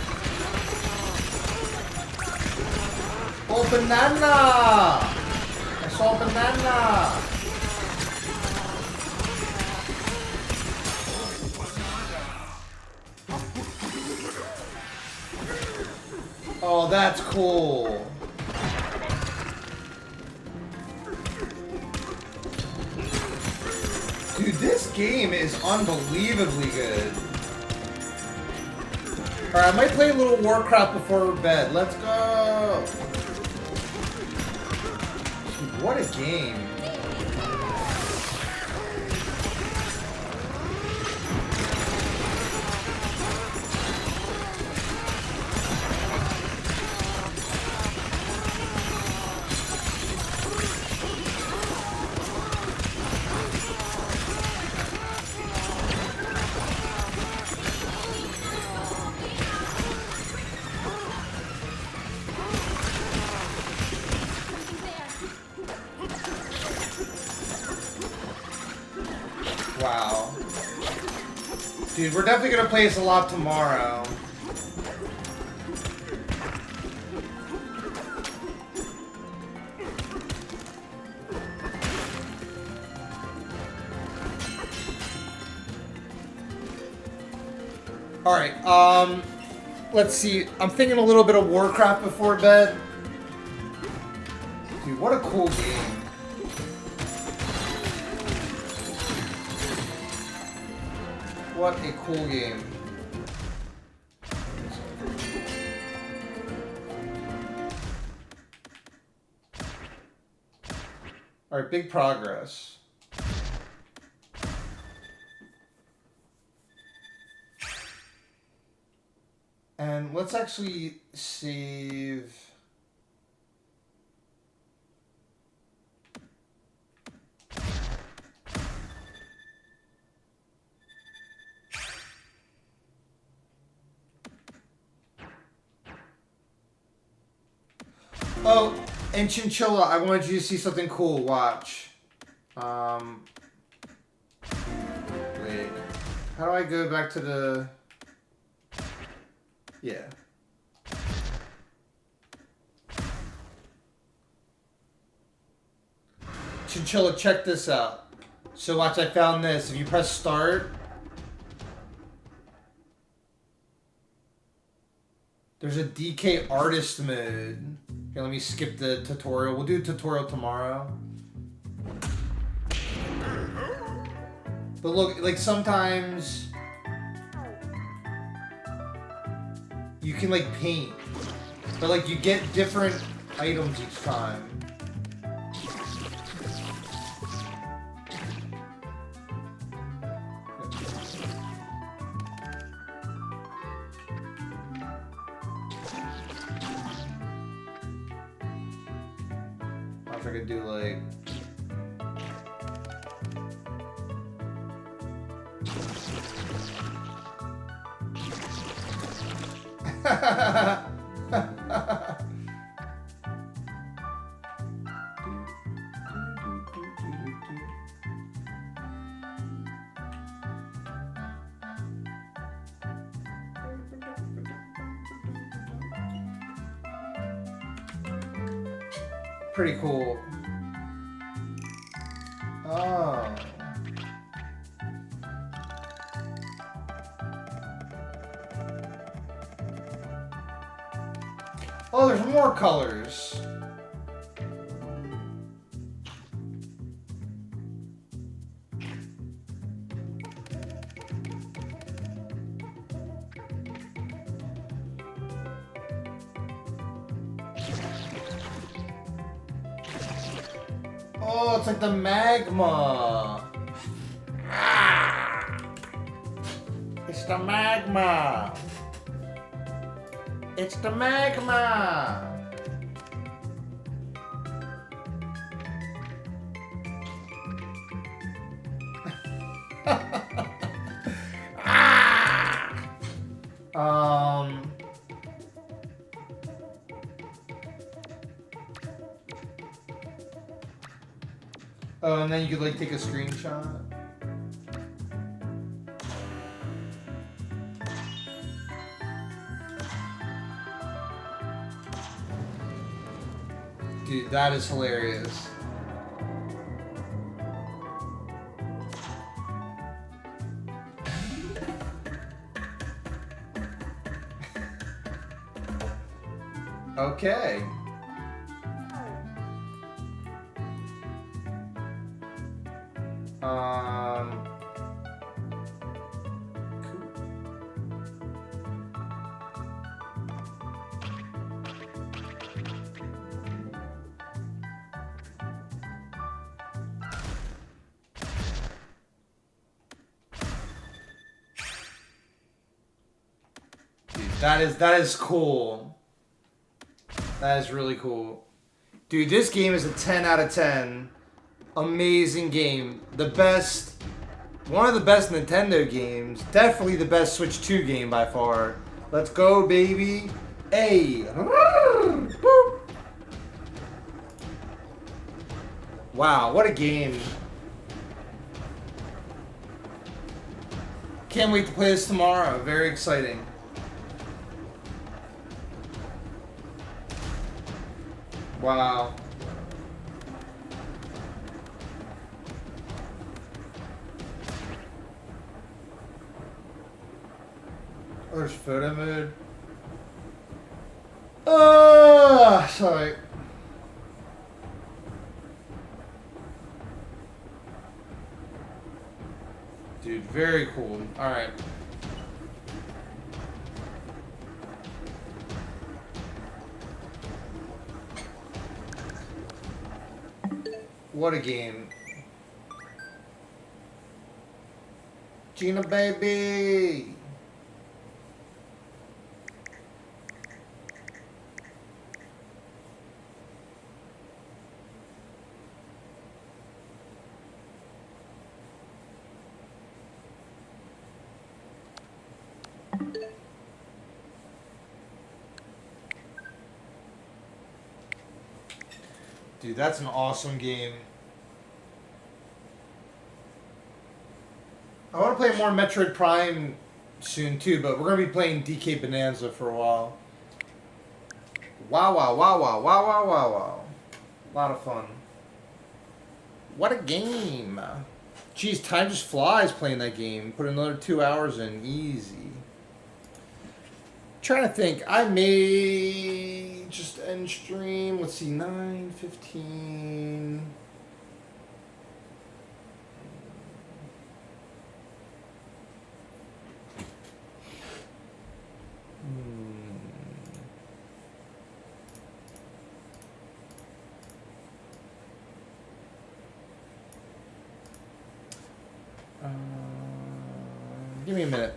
Oh, banana! I saw a banana! Oh, that's cool. Dude, this game is unbelievably good. Alright, I might play a little Warcraft before bed. Let's go! Dude, what a game. Dude, we're definitely gonna play this a lot tomorrow. Alright, let's see. I'm thinking a little bit of Warcraft before bed. Dude, what a cool game. What a cool game. Alright, big progress. And let's actually save... Oh, and Chinchilla, I wanted you to see something cool. Watch. Wait. How do I go back to the... Yeah. Chinchilla, check this out. So watch, I found this. If you press start... There's a DK artist mode. Here, let me skip the tutorial. We'll do a tutorial tomorrow. But look, like sometimes you can like paint, but like you get different items each time. If I could do like... Pretty cool. Oh. Oh, there's more colors. Oh, it's like the magma. Ah! It's the magma. It's the magma. Ah! Oh, and then you could like take a screenshot. Dude, that is hilarious. Okay. Cool. Dude, that is cool. That is really cool. Dude, this game is a 10 out of 10. Amazing game. The best, one of the best Nintendo games. Definitely the best Switch 2 game by far. Let's go, baby. Hey. Boop. Wow, what a game. Can't wait to play this tomorrow. Very exciting. Wow. Oh, there's photo mode. Sorry. Dude, very cool. Alright. What a game. Gina baby! Dude, that's an awesome game. I want to play more Metroid Prime soon too, but we're going to be playing DK Bananza for a while. Wow, wow, wow, wow, wow, wow, wow, wow. A lot of fun. What a game. Jeez, time just flies playing that game. Put another 2 hours in. Easy. Trying to think. I may just end stream. Let's see, 9:15. Give me a minute.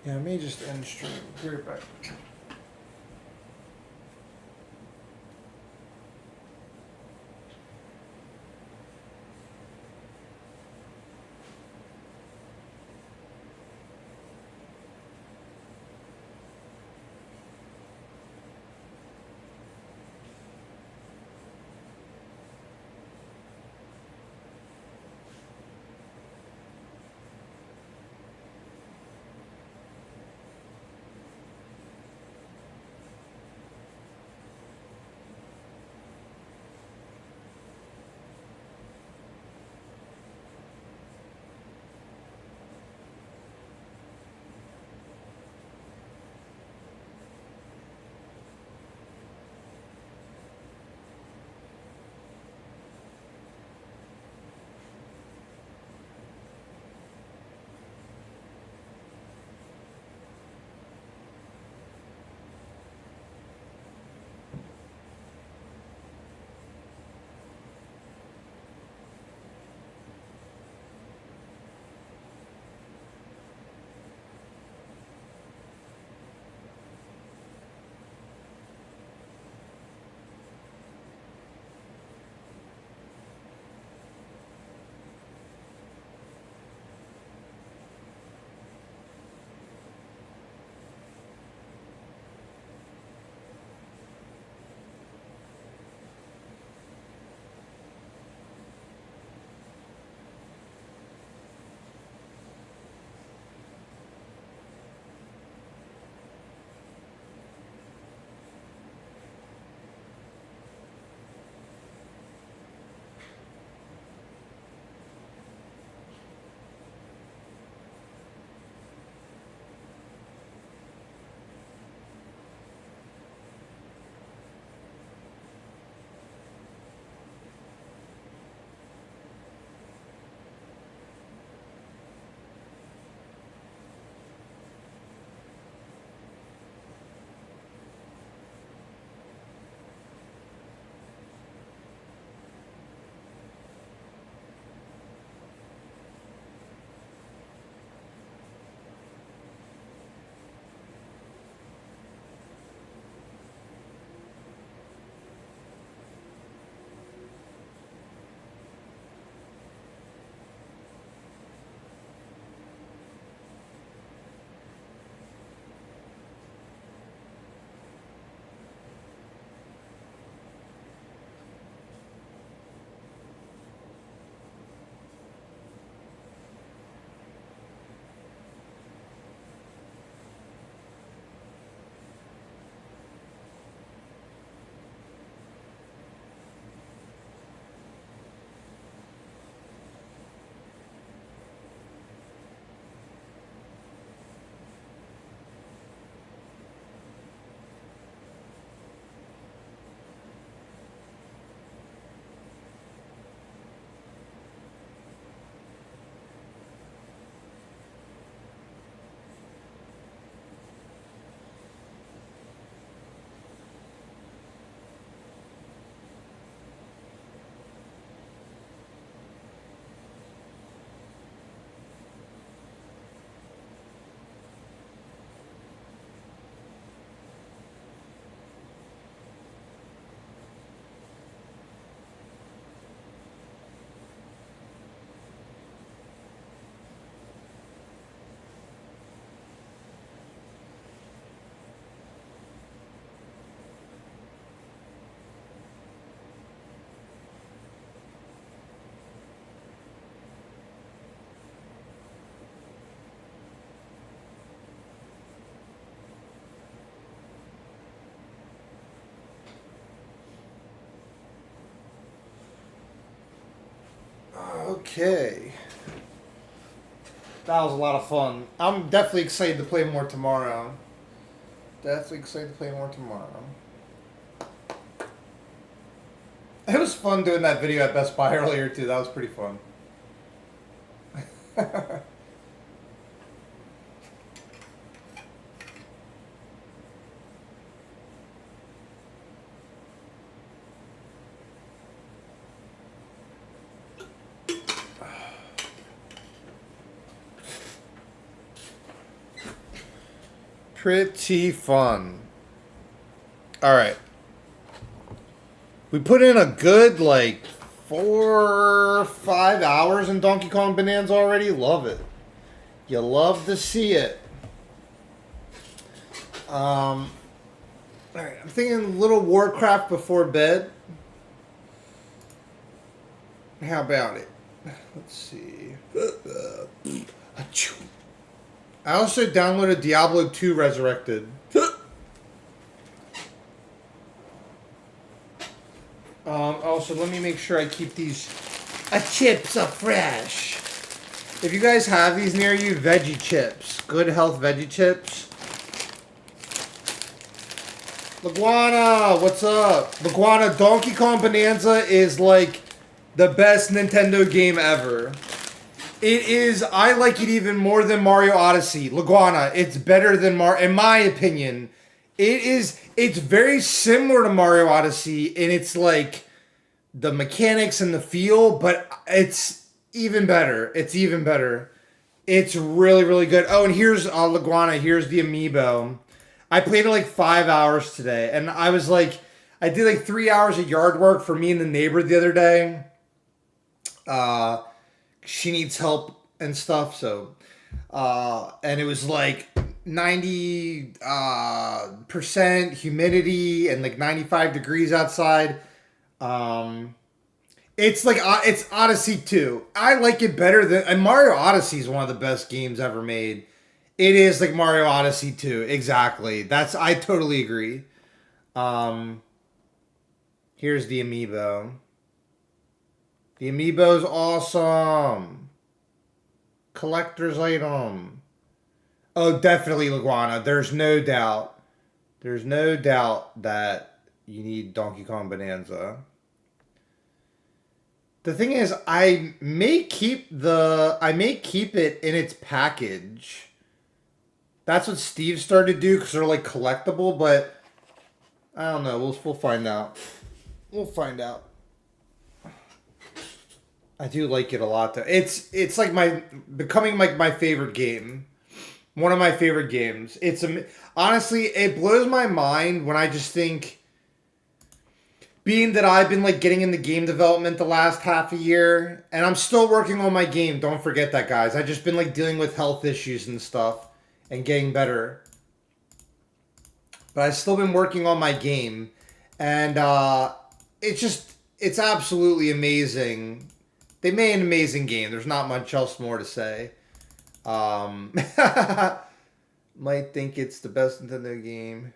Yeah, I may just end stream. Be right back. Okay. That was a lot of fun. I'm definitely excited to play more tomorrow. Definitely excited to play more tomorrow. It was fun doing that video at Best Buy earlier too. That was pretty fun. Pretty fun. All right. We put in a good, like, 4 or 5 hours in Donkey Kong Bonanza already. Love it. You love to see it. All right. I'm thinking a little Warcraft before bed. How about it? Let's see. I also downloaded Diablo 2 Resurrected. Also, let me make sure I keep these chips up fresh. If you guys have these near you, veggie chips. Good health veggie chips. Laguana, what's up? Laguana, Donkey Kong Bonanza is like the best Nintendo game ever. It is, I like it even more than Mario Odyssey. Laguana, it's better than Mario, in my opinion. It's very similar to Mario Odyssey, and it's like the mechanics and the feel, but it's even better. It's even better. It's really, really good. Oh, and here's Laguana, here's the amiibo. I played it like 5 hours today, and I was like, I did like 3 hours of yard work for me and the neighbor the other day. She needs help and stuff, so and it was like 90% humidity and like 95 degrees outside. It's like it's Odyssey 2. I like it better than, and Mario Odyssey is one of the best games ever made. It is like Mario Odyssey 2, exactly. I totally agree. Here's the amiibo. The amiibo's awesome. Collector's item. Oh, definitely Laguana. There's no doubt. There's no doubt that you need Donkey Kong Bonanza. The thing is, I may keep it in its package. That's what Steve started to do because they're like collectible, but I don't know. We'll find out. We'll find out. I do like it a lot though. It's like becoming like my favorite game. One of my favorite games. Honestly, it blows my mind when I just think, being that I've been like getting into game development the last half a year, and I'm still working on my game. Don't forget that, guys. I've just been like dealing with health issues and stuff and getting better. But I've still been working on my game, and it's absolutely amazing. They made an amazing game. There's not much else more to say. Might think it's the best Nintendo game.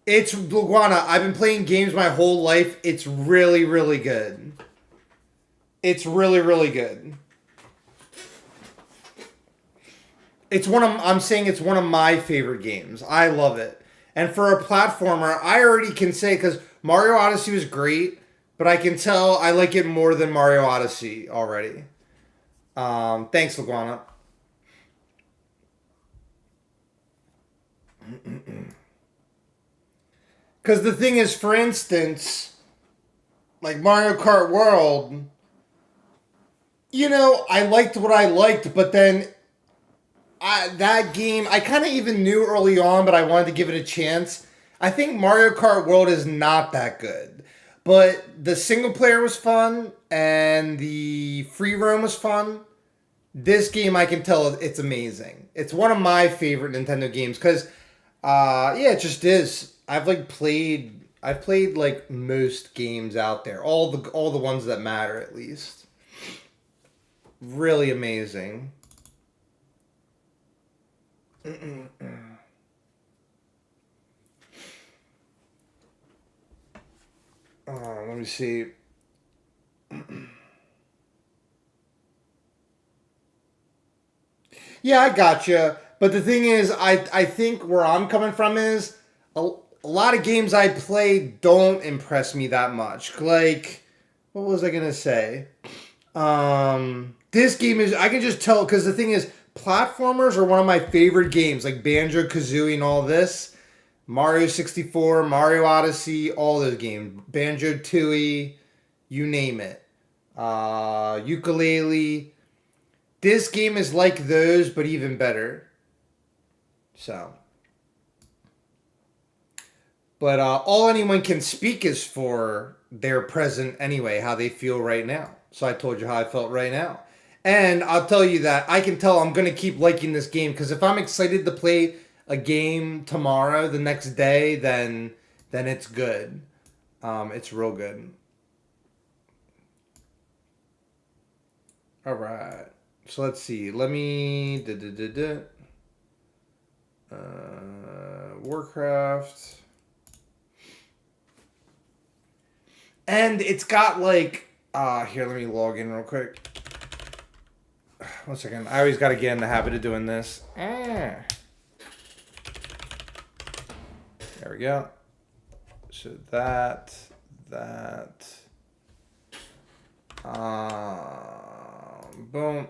It's Laguana. I've been playing games my whole life. It's really, really good. It's really, really good. I'm saying it's one of my favorite games. I love it. And for a platformer, I already can say, because Mario Odyssey was great, but I can tell I like it more than Mario Odyssey already. Thanks, Laguana. Because the thing is, for instance, like Mario Kart World, I liked what I liked, but then that game, I kind of even knew early on, but I wanted to give it a chance. I think Mario Kart World is not that good. But the single player was fun, and the free roam was fun. This game, I can tell it's amazing. It's one of my favorite Nintendo games, because, it just is. I've played like most games out there. All the ones that matter, at least. Really amazing. Let me see. Yeah, I gotcha. But the thing is, I think where I'm coming from is a lot of games I play don't impress me that much. Like, what was I gonna say? This game is, I can just tell, because the thing is, platformers are one of my favorite games, like Banjo Kazooie and all this. Mario 64, Mario Odyssey, all those games. Banjo Tooie, you name it. Ukulele. This game is like those, but even better. So. But all anyone can speak is for their present anyway, how they feel right now. So I told you how I felt right now. And I'll tell you that I can tell I'm going to keep liking this game, because if I'm excited to play a game tomorrow, the next day, then it's good. It's real good. All right. So let's see. Let me... Warcraft. And it's got like... here, let me log in real quick. 1 second. I always got to get in the habit of doing this. There we go. So that... boom.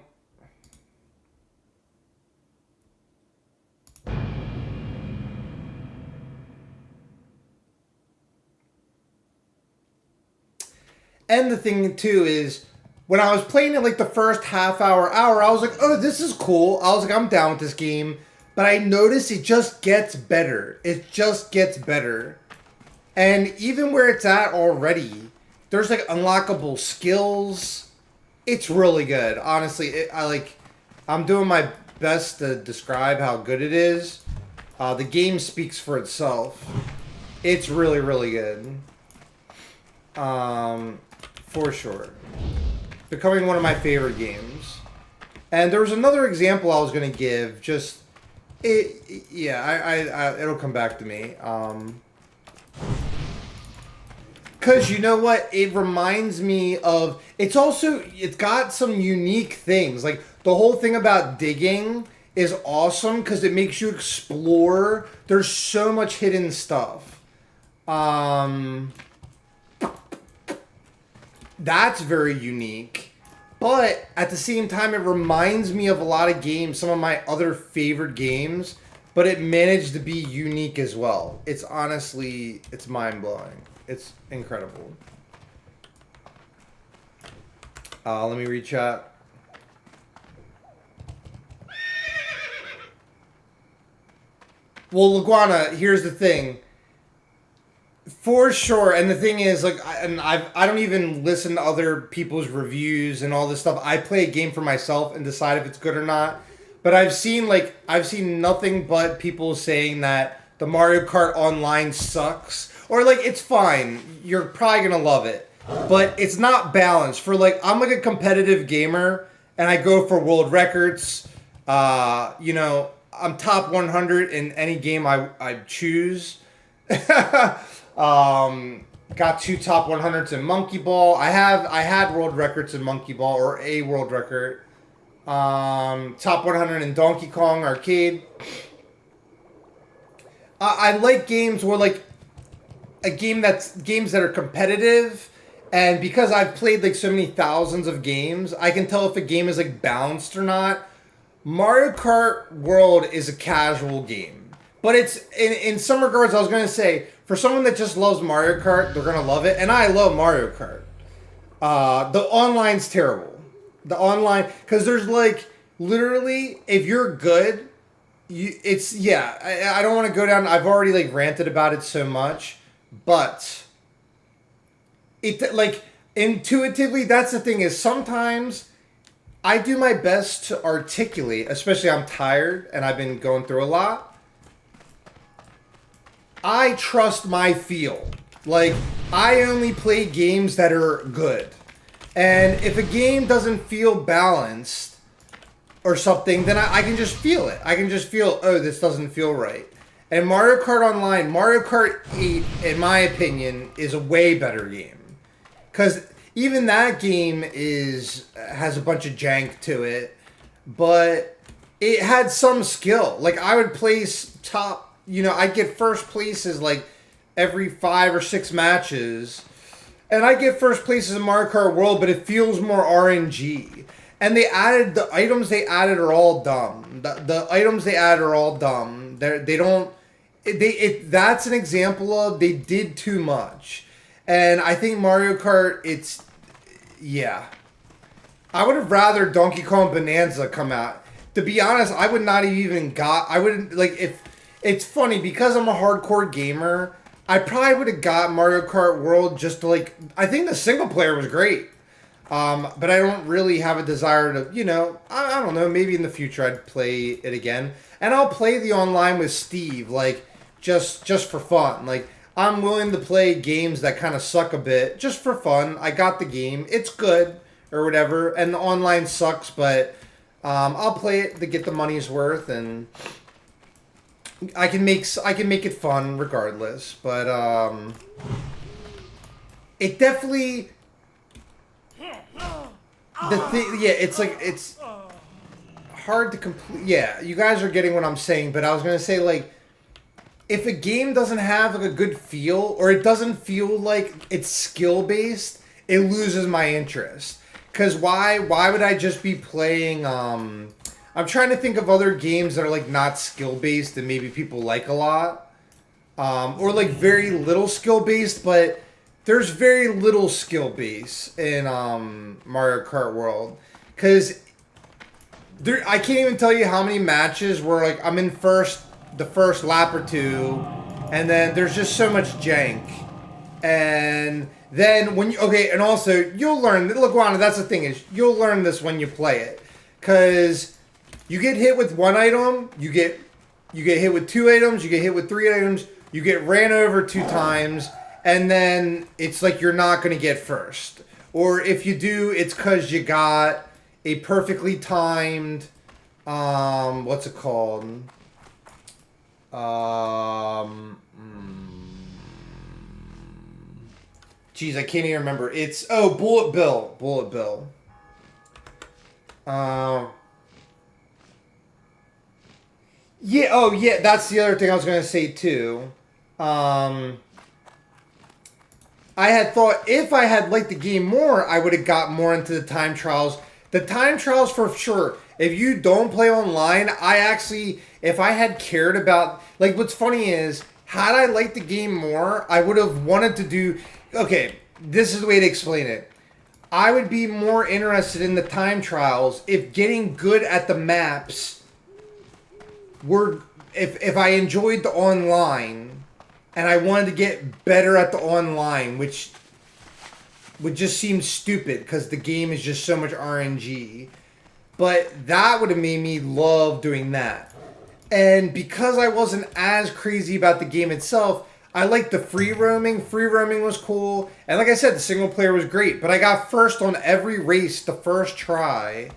And the thing too is, when I was playing it like the first half hour, I was like, oh, this is cool. I was like, I'm down with this game. But I noticed it just gets better. It just gets better. And even where it's at already, there's like unlockable skills. It's really good. Honestly, I'm doing my best to describe how good it is. The game speaks for itself. It's really, really good. For sure. Becoming one of my favorite games. And there was another example I was going to give. Just, it'll come back to me. Because you know what? It reminds me of... It's got some unique things. Like, the whole thing about digging is awesome because it makes you explore. There's so much hidden stuff. That's very unique. But at the same time, it reminds me of a lot of games, some of my other favorite games. But it managed to be unique as well. It's honestly, it's mind-blowing. It's incredible. Let me reach out. Well, Laguana, here's the thing. For sure, and the thing is, like, I don't even listen to other people's reviews and all this stuff. I play a game for myself and decide if it's good or not. But I've seen nothing but people saying that the Mario Kart Online sucks. Or, like, it's fine. You're probably gonna love it. But it's not balanced. For, like, I'm like a competitive gamer, and I go for world records. You know, I'm top 100 in any game I choose. Got 2 top 100s in Monkey Ball. I had world records in Monkey Ball, or a world record. Top 100 in Donkey Kong Arcade. I like games where, like, games that are competitive, and because I've played like so many thousands of games, I can tell if a game is like balanced or not. Mario Kart World is a casual game, but it's in some regards. I was gonna say, for someone that just loves Mario Kart, they're gonna love it, and I love Mario Kart. The online's terrible. The online, because there's like literally, if you're good, I don't want to go down. I've already like ranted about it so much, but it, like, intuitively, that's the thing, is sometimes I do my best to articulate, especially I'm tired and I've been going through a lot. I trust my feel. Like, I only play games that are good. And if a game doesn't feel balanced or something, then I can just feel it. I can just feel, oh, this doesn't feel right. And Mario Kart Online, Mario Kart 8, in my opinion, is a way better game. Because even that game has a bunch of jank to it, but it had some skill. Like I would place top, I'd get first places like every 5 or 6 matches, and I get first places in Mario Kart World, but it feels more RNG. And the items they added are all dumb. The items they added are all dumb. That's an example of they did too much. And I think Mario Kart, I would have rather Donkey Kong Bonanza come out. To be honest, I would not have even if it's funny because I'm a hardcore gamer, I probably would have got Mario Kart World just to I think the single player was great. But I don't really have a desire to, I don't know, maybe in the future I'd play it again. And I'll play the online with Steve, just for fun. I'm willing to play games that kind of suck a bit, just for fun. I got the game. It's good, or whatever. And the online sucks, but I'll play it to get the money's worth, and I can make it fun regardless. But it definitely... it's hard to complete. Yeah, you guys are getting what I'm saying, but I was gonna say if a game doesn't have a good feel, or it doesn't feel like it's skill based, it loses my interest. Cause why would I just be playing? I'm trying to think of other games that are not skill based and maybe people like a lot, or very little skill based, but. There's very little skill base in Mario Kart World, because I can't even tell you how many matches where I'm in the first lap or two, and then there's just so much jank, and then and also you'll learn. Look, Wanda, that's the thing is you'll learn this when you play it, because you get hit with one item, you get hit with 2 items, you get hit with 3 items, you get ran over 2 times. And then it's you're not going to get first. Or if you do, it's because you got a perfectly timed, what's it called? Geez, I can't even remember. It's, Bullet Bill. Bullet Bill. Yeah, that's the other thing I was going to say too. I had thought if I had liked the game more, I would have got more into the time trials. The time trials for sure. If you don't play online, if I had cared about, what's funny is, had I liked the game more, I would have wanted to do, okay, this is the way to explain it. I would be more interested in the time trials if getting good at the maps if I enjoyed the online, and I wanted to get better at the online, which would just seem stupid because the game is just so much RNG. But that would have made me love doing that. And because I wasn't as crazy about the game itself, I liked the free roaming. Free roaming was cool. And like I said, the single player was great. But I got first on every race the first try.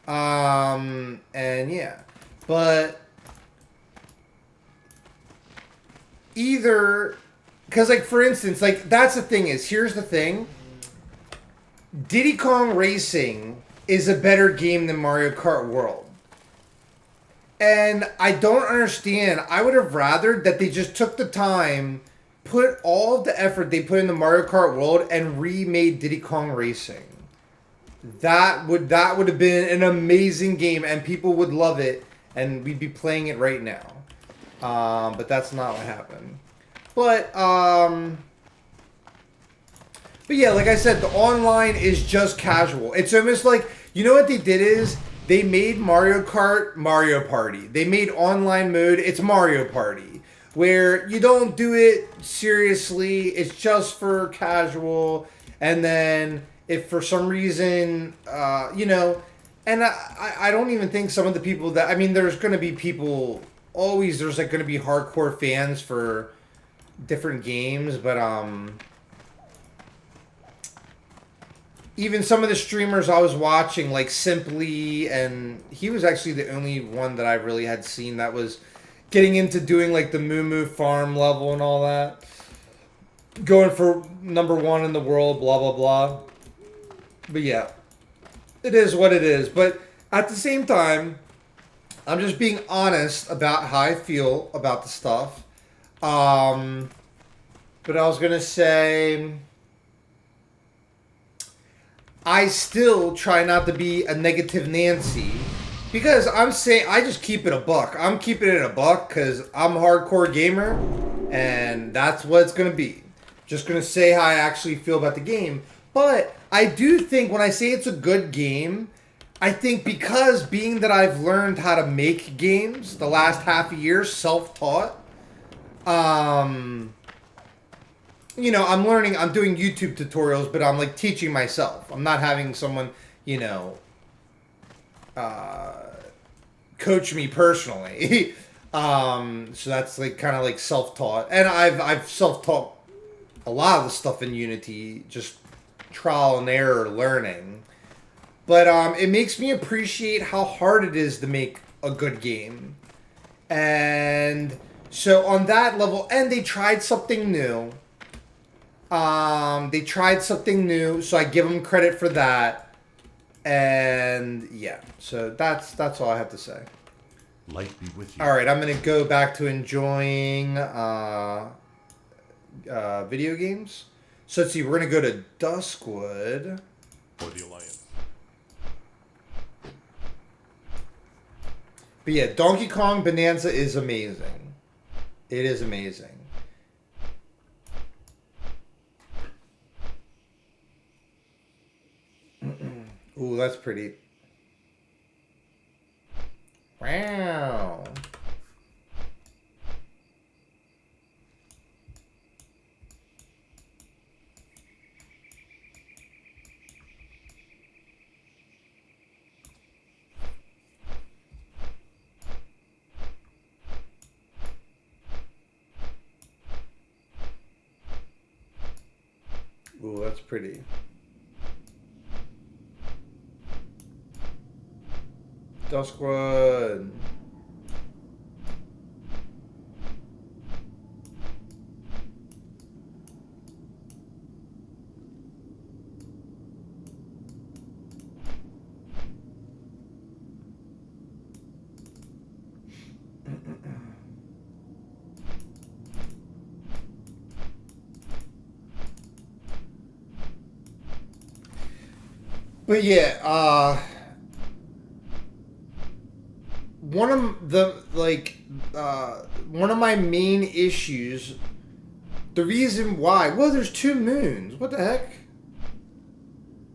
And yeah. But... either, because for instance, that's the thing is, here's the thing, Diddy Kong Racing is a better game than Mario Kart World, and I don't understand. I would have rather that they just took the time, put all of the effort they put into Mario Kart World and remade Diddy Kong Racing. That would have been an amazing game, and people would love it, and we'd be playing it right now. But that's not what happened. But yeah, like I said, the online is just casual. It's almost you know what they did is, they made Mario Kart Mario Party. They made online mode, it's Mario Party. Where you don't do it seriously, it's just for casual. And then, if for some reason, and I don't even think some of the people that, there's going to be people... always there's going to be hardcore fans for different games, but even some of the streamers I was watching, Simply, and he was actually the only one that I really had seen that was getting into doing the Moo Moo farm level and all that, going for #1 in the world, blah blah blah. But yeah, it is what it is. But at the same time, I'm just being honest about how I feel about the stuff. But I was gonna say, I still try not to be a negative Nancy. Because I'm saying, I just keep it a buck. I'm keeping it a buck because I'm a hardcore gamer. And that's what it's going to be. Just going to say how I actually feel about the game. But I do think when I say it's a good game, I think because being that I've learned how to make games the last half a year, self-taught, you know, I'm learning, I'm doing YouTube tutorials, but I'm like teaching myself. I'm not having someone, you know, coach me personally. So that's like kind of like self-taught. And I've self-taught a lot of the stuff in Unity, just trial and error learning. But it makes me appreciate how hard it is to make a good game. And so on that level, and they tried something new. They tried something new, so I give them credit for that. And yeah, so that's all I have to say. Light be with you. All right, I'm gonna go back to enjoying video games. So let's see, we're gonna go to Duskwood. For the Alliance. But yeah, Donkey Kong Bonanza is amazing. It is amazing. Ooh, that's pretty. Wow. Ooh, that's pretty. Duskwood. But yeah, one of the one of my main issues, the reason why, well, there's 2 moons. What the heck?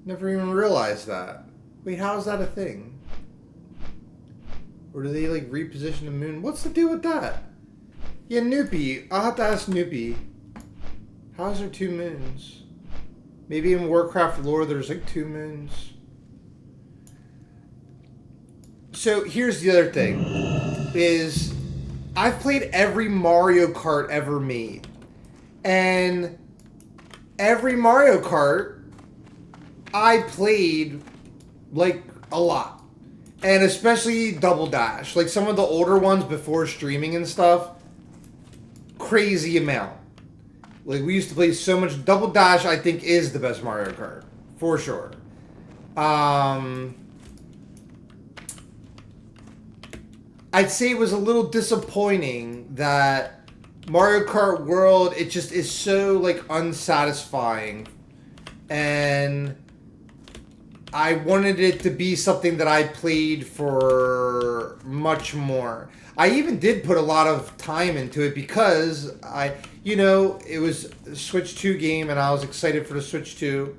Never even realized that. Wait, how is that a thing? Or do they like reposition the moon? What's the deal with that? Yeah, Noopy. I'll have to ask Noopy. How's there 2 moons? Maybe in Warcraft lore there's like 2 moons. So here's the other thing. Is I've played every Mario Kart ever made. And every Mario Kart I played like a lot. And especially Double Dash. Like some of the older ones before streaming and stuff. Crazy amount. Like, we used to play so much. Double Dash, I think, is the best Mario Kart. For sure. I'd say it was a little disappointing that Mario Kart World, it just is so, like, unsatisfying. And I wanted it to be something that I played for much more. I even did put a lot of time into it because it was a Switch 2 game and I was excited for the Switch 2.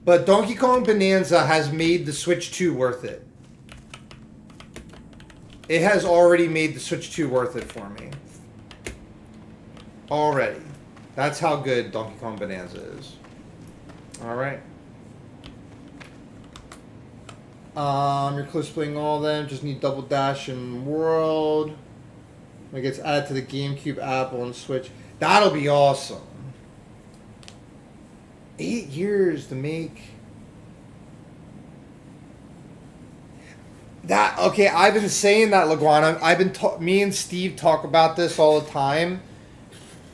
But Donkey Kong Bonanza has made the Switch 2 worth it. It has already made the Switch 2 worth it for me. Already. That's how good Donkey Kong Bonanza is. Alright. You're close to playing all of them. Just need Double Dash and World. When it gets added to the GameCube, Apple, and Switch. That'll be awesome. 8 years to make that. Okay, I've been saying that, Leguana. Me and Steve talk about this all the time.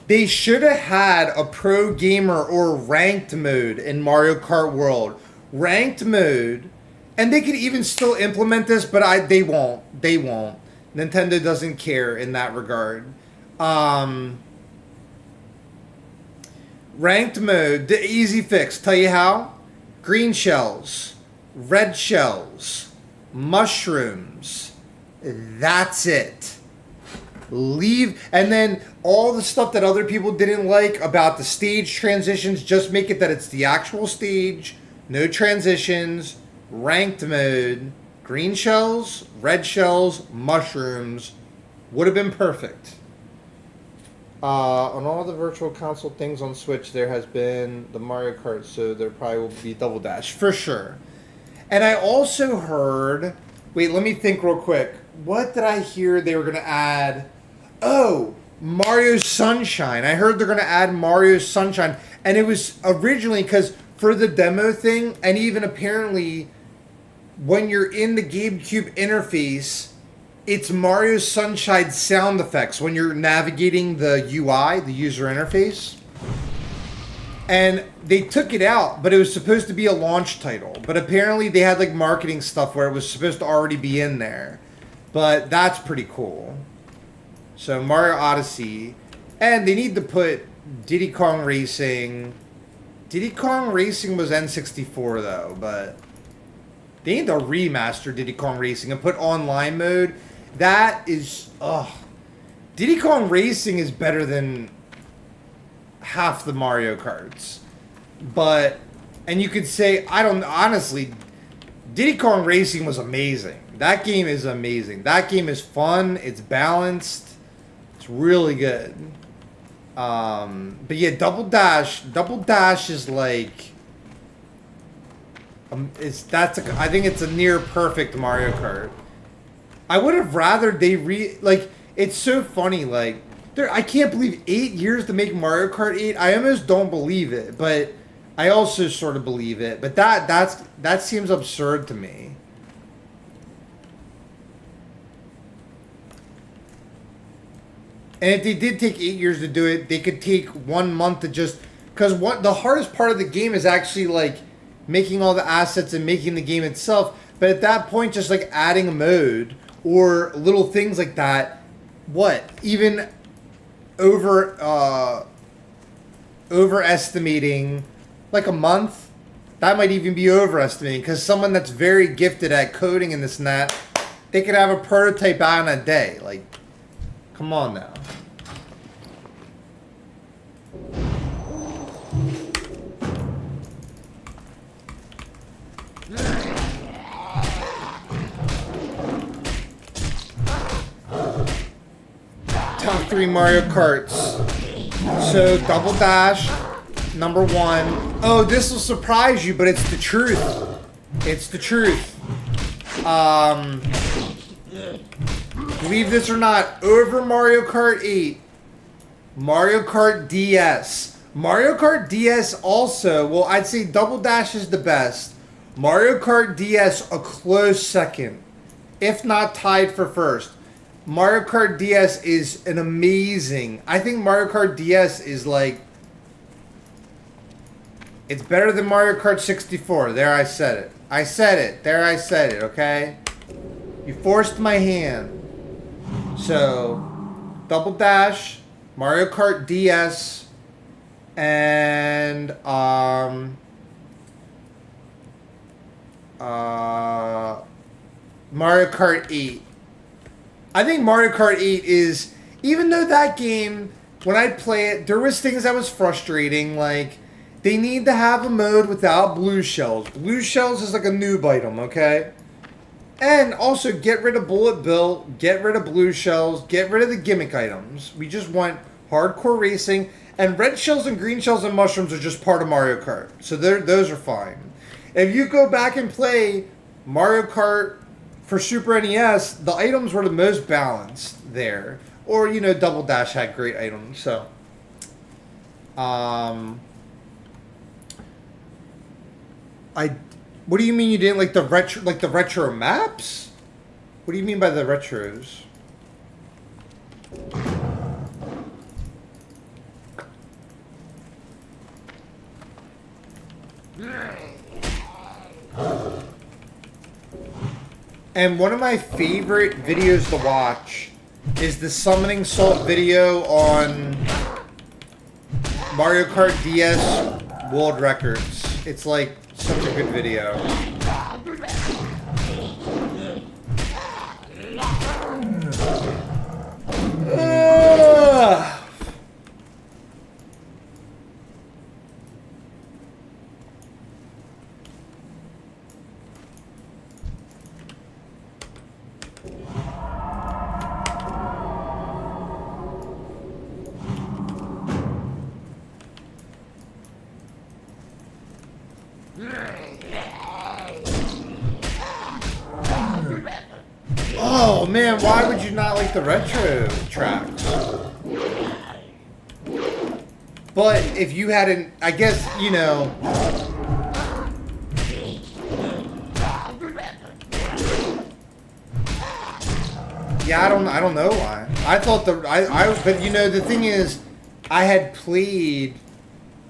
They should have had a pro gamer or ranked mode in Mario Kart World, ranked mode, and they could even still implement this, but they won't. They won't. Nintendo doesn't care in that regard. Ranked mode, the easy fix. Tell you how? Green shells, red shells, mushrooms. That's it. Leave, and then all the stuff that other people didn't like about the stage transitions, just make it that it's the actual stage, no transitions, ranked mode, green shells, red shells, mushrooms. Would have been perfect. On all the virtual console things on Switch, there has been the Mario Kart, so there probably will be Double Dash, for sure. And I also heard... Wait, let me think real quick. What did I hear they were going to add? Oh, Mario Sunshine. I heard they're going to add Mario Sunshine. And it was originally because for the demo thing, and even apparently when you're in the GameCube interface, it's Mario Sunshine sound effects when you're navigating the UI, the user interface. And they took it out, but it was supposed to be a launch title. But apparently they had like marketing stuff where it was supposed to already be in there. But that's pretty cool. So Mario Odyssey. And they need to put Diddy Kong Racing. Diddy Kong Racing was N64 though, but they need to remaster Diddy Kong Racing and put online mode. That is, Diddy Kong Racing is better than half the Mario Karts. But, and you could say, honestly, Diddy Kong Racing was amazing. That game is amazing. That game is fun. It's balanced. It's really good. But yeah, Double Dash is like, I think it's a near perfect Mario Kart. I would have rather it's so funny, like, I can't believe 8 years to make Mario Kart 8. I almost don't believe it, but I also sort of believe it. But that seems absurd to me. And if they did take 8 years to do it, they could take 1 month to just... Because the hardest part of the game is actually, like, making all the assets and making the game itself. But at that point, just, like, adding a mode or little things like that, even overestimating, like, a month? That might even be overestimating, because someone that's very gifted at coding and this and that, they could have a prototype out in a day. Like, come on now. Top 3 Mario Karts. So, Double Dash, number 1. Oh, this will surprise you, but it's the truth. It's the truth. Believe this or not, over Mario Kart 8, Mario Kart DS. Mario Kart DS also, well, I'd say Double Dash is the best. Mario Kart DS a close second, if not tied for first. Mario Kart DS is an amazing... I think Mario Kart DS is like... It's better than Mario Kart 64. There, I said it. I said it. There, I said it, okay? You forced my hand. So, Double Dash, Mario Kart DS, and Mario Kart 8. I think Mario Kart 8 is, even though that game, when I play it, there was things that was frustrating, like, they need to have a mode without blue shells. Blue shells is like a noob item, okay? And also, get rid of Bullet Bill, get rid of blue shells, get rid of the gimmick items. We just want hardcore racing, and red shells and green shells and mushrooms are just part of Mario Kart. So those are fine. If you go back and play Mario Kart for Super NES, the items were the most balanced there. Or, you know, Double Dash had great items, so... What do you mean you didn't like the retro maps? What do you mean by the retros? And one of my favorite videos to watch is the Summoning Salt video on Mario Kart DS World Records. It's like such a good video. Oh man, why would you not like the retro tracks? But if you hadn't, I guess, you know. Yeah, I don't know why. I thought but you know, the thing is, I had played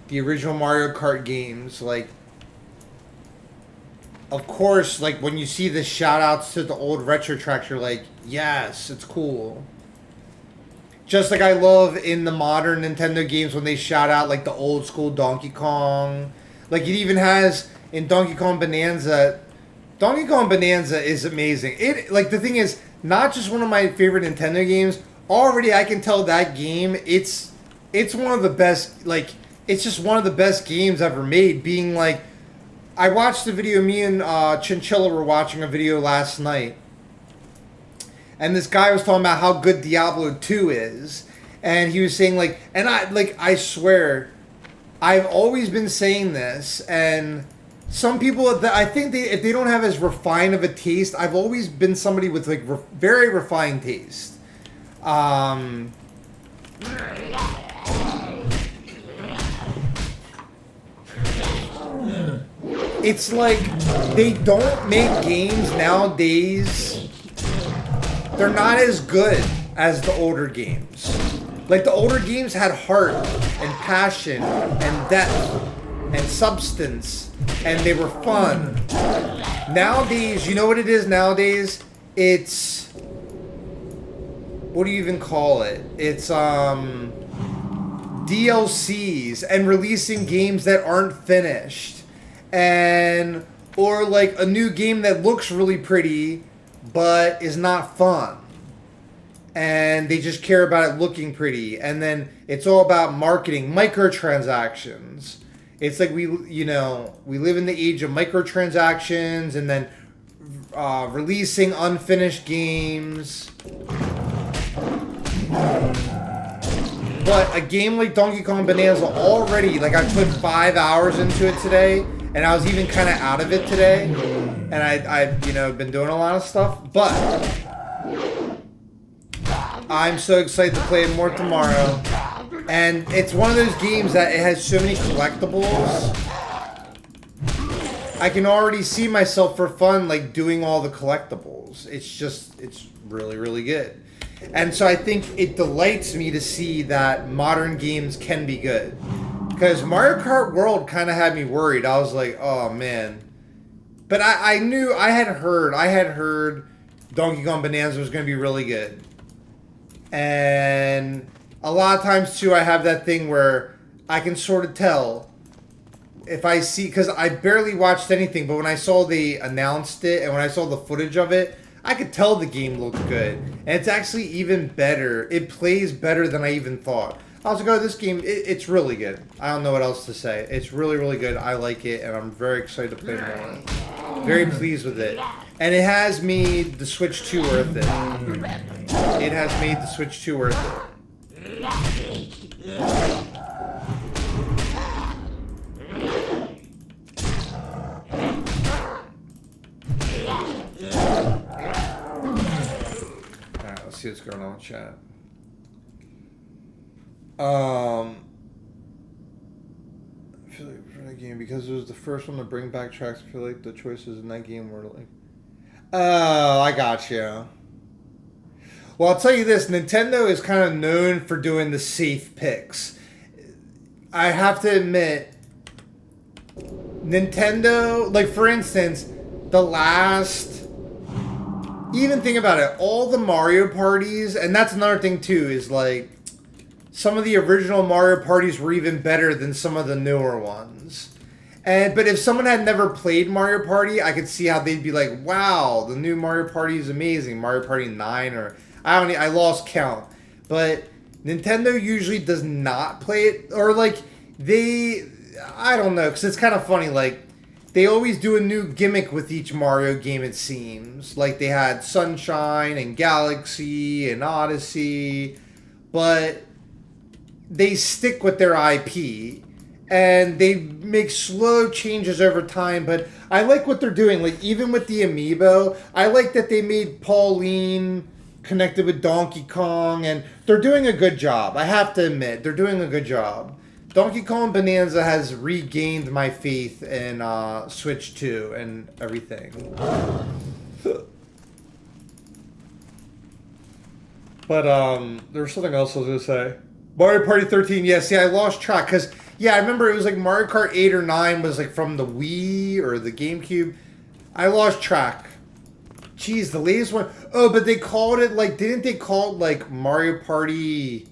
the original Mario Kart games, like, of course, like, when you see the shout-outs to the old retro tracks, you're like, yes, it's cool. Just like I love in the modern Nintendo games when they shout out, like, the old school Donkey Kong. Like, it even has, in Donkey Kong Bonanza is amazing. It, like, the thing is, not just one of my favorite Nintendo games, already I can tell that game, it's one of the best, like, it's just one of the best games ever made, being, like, I watched the video, me and Chinchilla were watching a video last night. And this guy was talking about how good Diablo 2 is. And he was saying, like, and I swear, I've always been saying this. And some people, I think if they don't have as refined of a taste, I've always been somebody with, like, very refined taste. It's like they don't make games nowadays. They're not as good as the older games. Like, the older games had heart and passion and depth and substance, and they were fun. Nowadays, you know what it is nowadays? It's, what do you even call it? It's DLCs and releasing games that aren't finished. And or like a new game that looks really pretty but is not fun, and they just care about it looking pretty. And then it's all about marketing, microtransactions. It's like we live in the age of microtransactions, and then releasing unfinished games. But a game like Donkey Kong Bonanza already, like, I put 5 hours into it today. And I was even kind of out of it today. And I been doing a lot of stuff. But I'm so excited to play it more tomorrow. And it's one of those games that it has so many collectibles. I can already see myself for fun, like, doing all the collectibles. It's really, really good. And so I think it delights me to see that modern games can be good. Because Mario Kart World kind of had me worried. I was like, oh man. But I knew, I had heard Donkey Kong Bonanza was going to be really good. And a lot of times too, I have that thing where I can sort of tell if I see, because I barely watched anything, but when I saw they announced it and when I saw the footage of it, I could tell the game looked good. And it's actually even better. It plays better than I even thought. I was like, oh, this game, it's really good. I don't know what else to say. It's really, really good. I like it, and I'm very excited to play more. Very pleased with it. And it has made the Switch 2 worth it. It has made the Switch 2 worth it. Alright, let's see what's going on in chat. I feel like for that game, because it was the first one to bring back tracks, I feel like the choices in that game were like... Oh, I got you. Well, I'll tell you this, Nintendo is kind of known for doing the safe picks. I have to admit, Nintendo, like for instance, the last, even think about it, all the Mario parties, and that's another thing too, is like, some of the original Mario parties were even better than some of the newer ones. But if someone had never played Mario Party, I could see how they'd be like, wow, the new Mario Party is amazing. Mario Party 9 or, I lost count. But Nintendo usually does not play it, or like, I don't know, because it's kind of funny, like, they always do a new gimmick with each Mario game, it seems. Like, they had Sunshine and Galaxy and Odyssey, but they stick with their IP. And they make slow changes over time, but I like what they're doing. Like, even with the Amiibo, I like that they made Pauline connected with Donkey Kong, and they're doing a good job. I have to admit, they're doing a good job. Donkey Kong Bonanza has regained my faith in Switch 2 and everything. But, there was something else I was going to say. Mario Party 13, yeah, see, I lost track, because... Yeah, I remember it was like Mario Kart 8 or 9 was like from the Wii or the GameCube. I lost track. Jeez, the latest one. Oh, but they called it like, didn't they call it like Mario Party?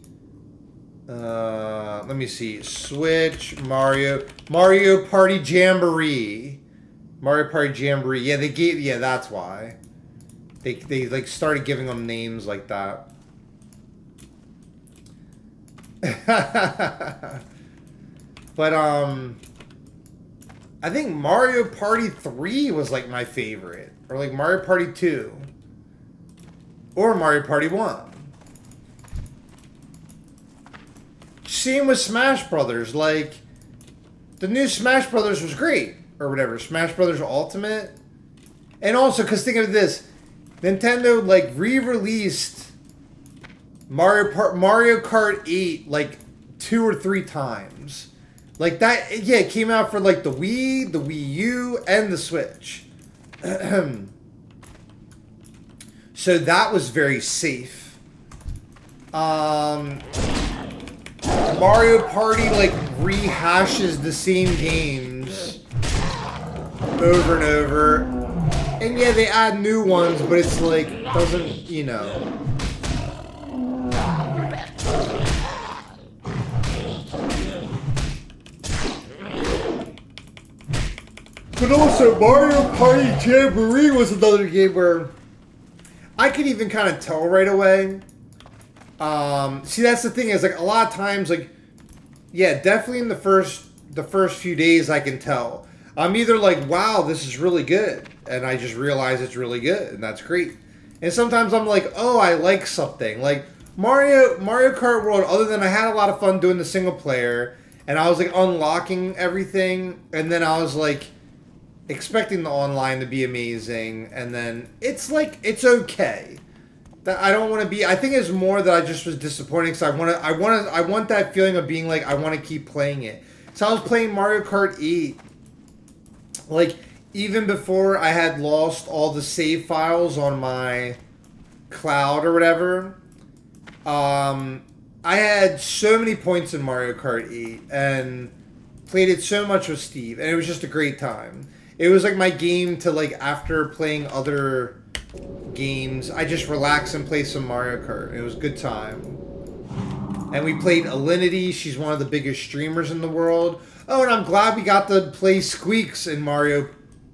Let me see. Switch, Mario Party Jamboree. Mario Party Jamboree. Yeah, they gave, yeah, that's why. They like started giving them names like that. But, I think Mario Party 3 was, like, my favorite. Or, like, Mario Party 2. Or Mario Party 1. Same with Smash Brothers. Like, the new Smash Brothers was great. Or whatever. Smash Brothers Ultimate. And also, because think of this. Nintendo, like, re-released Mario Kart 8, like, 2 or 3 times. Like that, yeah, it came out for like the Wii, the Wii U, and the Switch. So that was very safe. Mario Party like rehashes the same games over and over. And yeah, they add new ones, but it's like, doesn't, you know. But also, Mario Party Jamboree was another game where I could even kind of tell right away. See, that's the thing is, like, a lot of times, like, yeah, definitely in the first few days I can tell. I'm either like, wow, this is really good, and I just realize it's really good, and that's great. And sometimes I'm like, oh, I like something. Like, Mario Kart World, other than I had a lot of fun doing the single player, and I was, like, unlocking everything, and then I was, like, expecting the online to be amazing, and then it's like, it's okay. That I don't want to be, I think it's more that I just was disappointed because I want that feeling of being like, I want to keep playing it. So I was playing Mario Kart 8, like, even before I had lost all the save files on my cloud or whatever. I had so many points in Mario Kart 8 and played it so much with Steve, and it was just a great time. It was like my game to, like, after playing other games, I just relax and play some Mario Kart. It was a good time. And we played Alinity. She's one of the biggest streamers in the world. Oh, and I'm glad we got to play Squeaks in Mario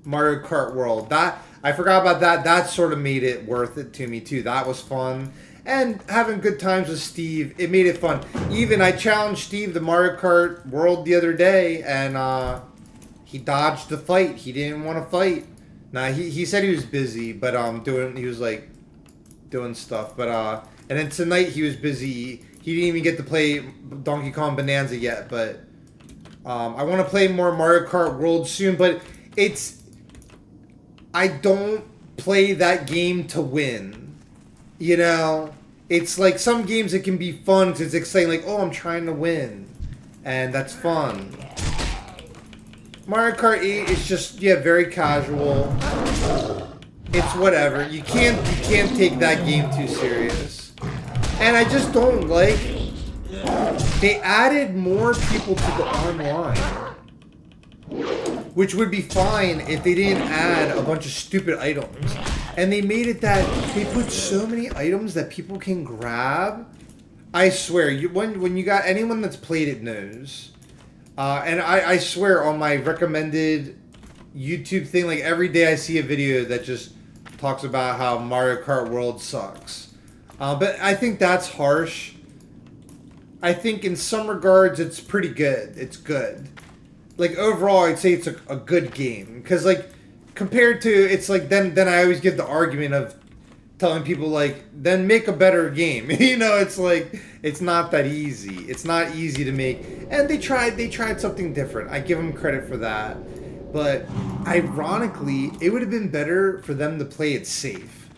Kart World. That, I forgot about that. That sort of made it worth it to me, too. That was fun. And having good times with Steve, it made it fun. Even I challenged Steve to Mario Kart World the other day, and he dodged the fight. He didn't want to fight. Nah, he said he was busy, but he was like doing stuff. But and then tonight he was busy. He didn't even get to play Donkey Kong Bonanza yet. But I want to play more Mario Kart World soon. But I don't play that game to win. You know, it's like some games it can be fun because it's exciting. Like, oh, I'm trying to win, and that's fun. Mario Kart 8 is just, yeah, very casual. It's whatever. You can't take that game too serious. And I just don't like, they added more people to the online. which would be fine if they didn't add a bunch of stupid items. And they made it that they put so many items that people can grab. I swear, when you got anyone that's played it knows. And I swear on my recommended YouTube thing, like every day I see a video that just talks about how Mario Kart World sucks. But I think that's harsh. I think in some regards it's pretty good. It's good. Like overall, I'd say it's a good game. Because like compared to, it's like then I always give the argument of telling people like, then make a better game. You know, it's like it's not that easy. It's not easy to make. And they tried something different. I give them credit for that. But ironically, it would have been better for them to play it safe.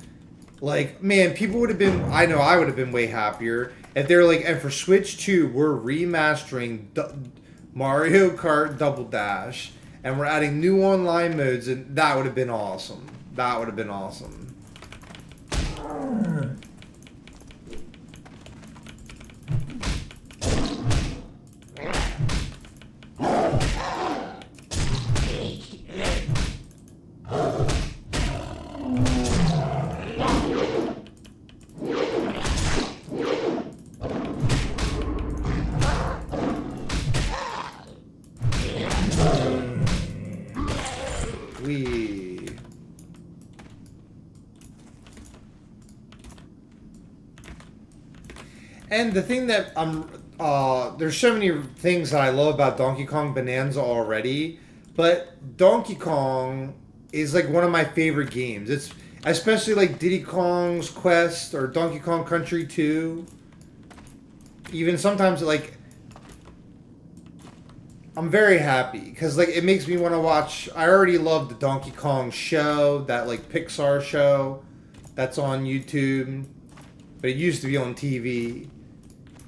Like, man, people would have been, I know I would have been way happier if they were like, and for Switch 2, we're remastering Mario Kart Double Dash, and we're adding new online modes, and that would have been awesome. That would have been awesome. And the thing that there's so many things that I love about Donkey Kong Bonanza already, but Donkey Kong is like one of my favorite games. It's especially like Diddy Kong's Quest or Donkey Kong Country 2. Even sometimes like I'm very happy because like it makes me want to watch. I already love the Donkey Kong show, that like Pixar show that's on YouTube, but it used to be on TV.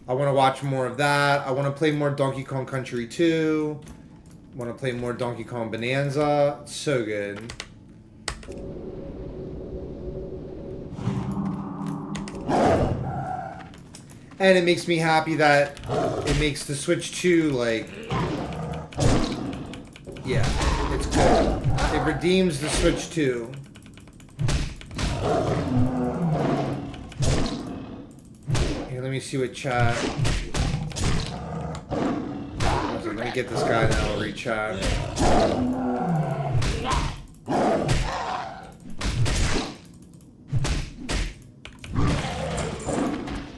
I want to watch more of that. I want to play more Donkey Kong Country 2. I want to play more Donkey Kong Bonanza. It's so good. And it makes me happy that it makes the Switch 2 like, yeah, it's good. It redeems the Switch 2. Let me see what chat. Let me get this guy now. I'll read chat.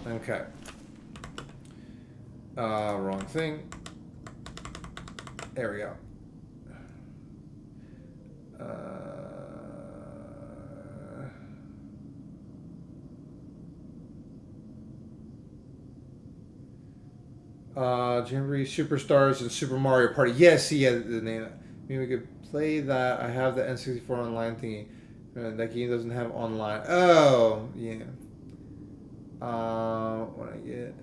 Okay. Wrong thing. There we go. Jamboree Superstars and Super Mario Party. Yes, yeah, the name. Maybe we could play that. I have the N64 online thingy. That game doesn't have online. Oh, yeah. What I get, you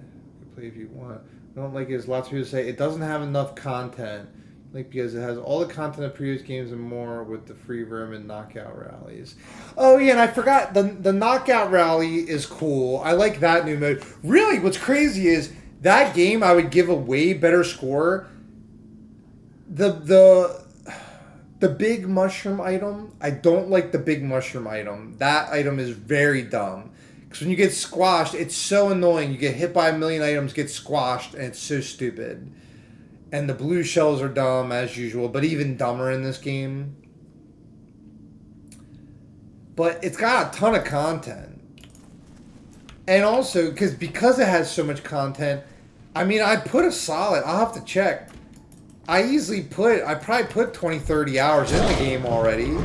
can play if you want. I don't like it is lots of people say it doesn't have enough content. Like because it has all the content of previous games and more with the free roam and knockout rallies. Oh yeah, and I forgot the knockout rally is cool. I like that new mode. Really, what's crazy is that game I would give a way better score. The big mushroom item, I don't like the big mushroom item. That item is very dumb. Because when you get squashed, it's so annoying. You get hit by a million items, get squashed, and it's so stupid. And the blue shells are dumb, as usual, but even dumber in this game. But it's got a ton of content. And also, because it has so much content, I mean, I put a solid, I'll have to check. I probably put 20, 30 hours in the game already.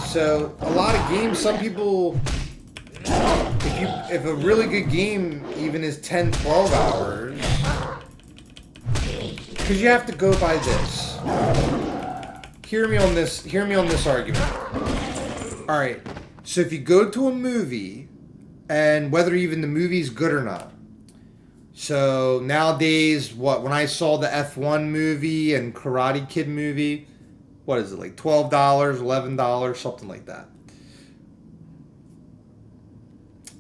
So, a lot of games, some people, if a really good game even is 10, 12 hours, because you have to go by this. Hear me on this argument. Alright, so if you go to a movie, and whether even the movie's good or not. So nowadays, when I saw the F1 movie and Karate Kid movie, what is it, like $12, $11, something like that.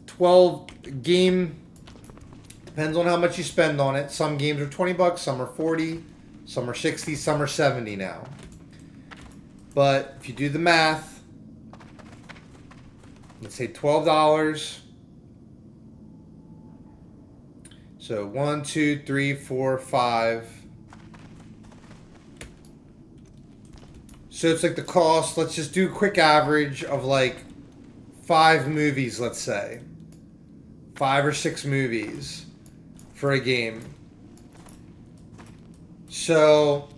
12 game Depends on how much you spend on it. Some games are $20, some are 40, some are 60, some are 70 now. But if you do the math, let's say $12. So 1, 2, 3, 4, 5. So it's like the cost, let's just do a quick average of like 5 movies, let's say. 5 or 6 movies for a game. So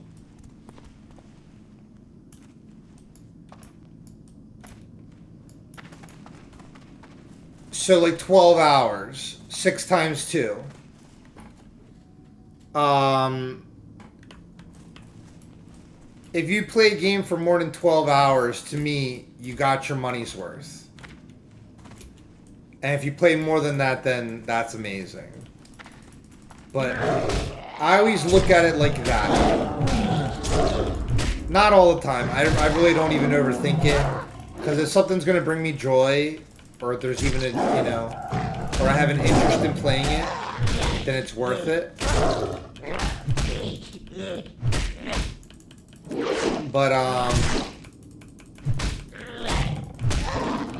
like 12 hours, 6 times 2. If you play a game for more than 12 hours, to me, you got your money's worth. And if you play more than that, then that's amazing. But I always look at it like that. Not all the time. I really don't even overthink it. Because if something's going to bring me joy, or if there's even a, you know, or I have an interest in playing it, then it's worth it. But,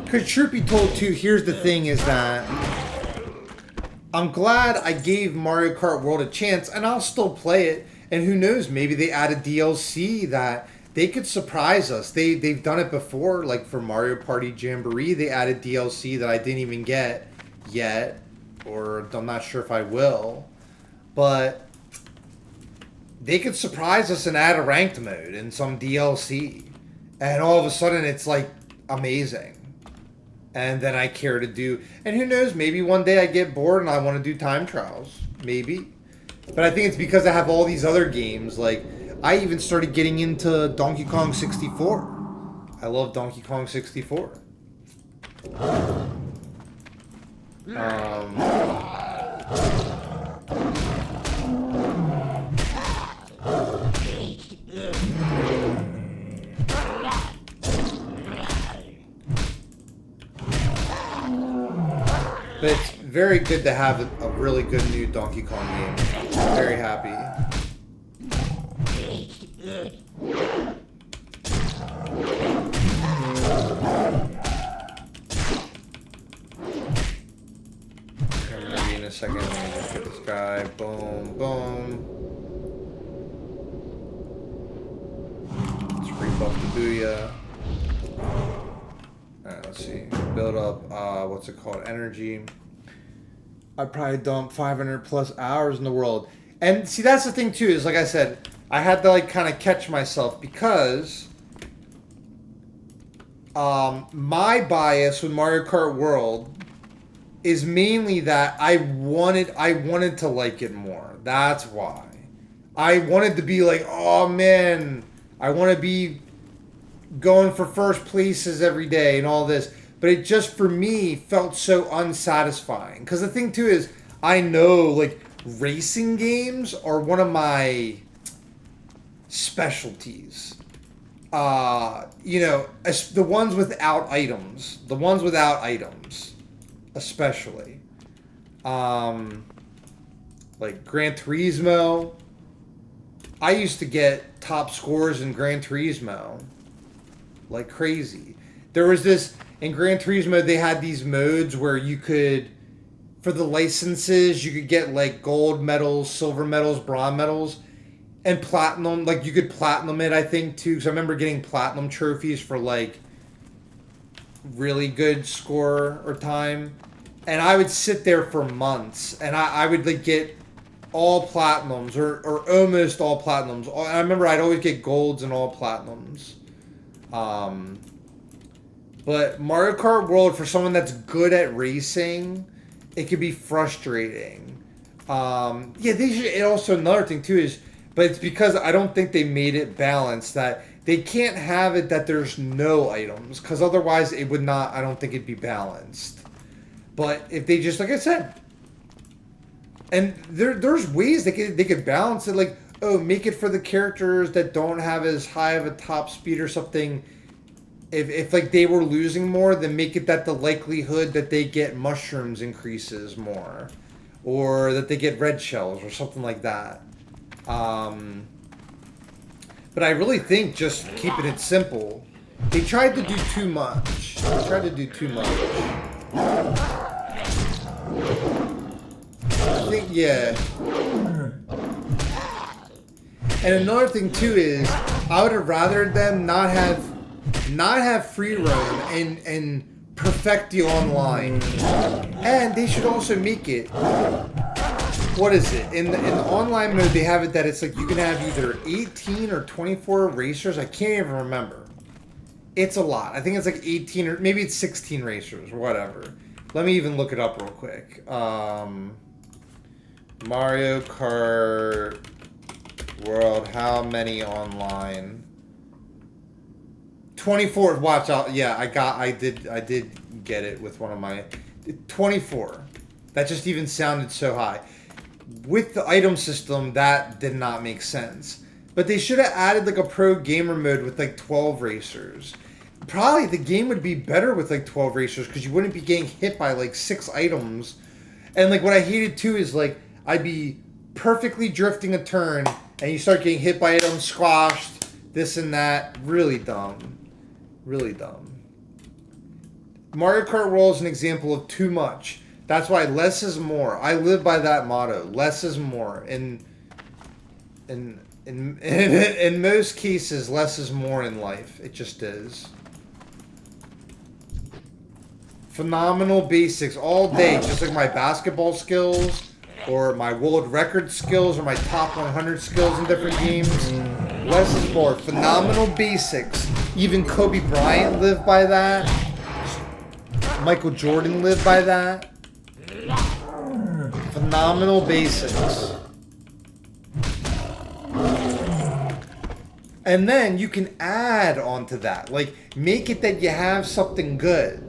because truth be told, too, here's the thing is that I'm glad I gave Mario Kart World a chance, and I'll still play it. And who knows, maybe they add a DLC that they could surprise us. They've done it before, like for Mario Party Jamboree, they added DLC that I didn't even get yet, or I'm not sure if I will. But they could surprise us and add a ranked mode in some DLC. And all of a sudden it's like amazing. And then I care to do... And who knows, maybe one day I get bored and I want to do time trials. Maybe. But I think it's because I have all these other games. Like, I even started getting into Donkey Kong 64. I love Donkey Kong 64. But it's very good to have a really good new Donkey Kong game. Very happy. Maybe in a second, let me just get this guy. Boom, boom. Let's rebuff the Booyah. Alright, let's see. Build up, what's it called? Energy. I probably dumped 500 plus hours in the world. And see, that's the thing too, is like I said, I had to like kind of catch myself because my bias with Mario Kart World is mainly that I wanted to like it more. That's why. I wanted to be like, oh man, I want to be going for first places every day and all this. But it just, for me, felt so unsatisfying. Because the thing, too, is I know, like, racing games are one of my specialties. You know, the ones without items. The ones without items, especially. Like Gran Turismo. I used to get top scores in Gran Turismo. Like crazy. There was this... In Gran Turismo, they had these modes where you could, for the licenses, you could get like gold medals, silver medals, bronze medals, and platinum. Like you could platinum it, I think, too. Because I remember getting platinum trophies for like really good score or time. And I would sit there for months, and I would like get all platinums or almost all platinums. I remember I'd always get golds and all platinums. But Mario Kart World, for someone that's good at racing, it could be frustrating. Yeah, they should, and also another thing too is, but it's because I don't think they made it balanced, that they can't have it that there's no items, because otherwise it would not, I don't think it'd be balanced. But if they just, like I said, and there's ways they could balance it, like, oh, make it for the characters that don't have as high of a top speed or something. If like they were losing more, then make it that the likelihood that they get mushrooms increases more. or that they get red shells or something like that. But I really think just keeping it simple. They tried to do too much. I think, yeah. And another thing too is, I would have rather them not have free roam and perfect the online. And they should also make it. What is it? In the online mode, they have it that it's like you can have either 18 or 24 racers. I can't even remember. It's a lot. I think it's like 18 or maybe it's 16 racers or whatever. Let me even look it up real quick. Mario Kart World, how many online? 24. Watch out. Yeah, I did get it with one of my 24. That just even sounded so high. With the item system, that did not make sense. But they should have added like a pro gamer mode with like 12 racers. Probably the game would be better with like 12 racers because you wouldn't be getting hit by like 6 items. And like what I hated too is like I'd be perfectly drifting a turn and you start getting hit by items, squashed, this and that. Really dumb. Really dumb. Mario Kart World is an example of too much. That's why less is more. I live by that motto. Less is more. In most cases, less is more in life. It just is. Phenomenal basics all day, just like my basketball skills, or my world record skills, or my top 100 skills in different games. Less is more. Phenomenal basics. Even Kobe Bryant lived by that. Michael Jordan lived by that. Phenomenal basics. And then you can add on to that. Like, make it that you have something good.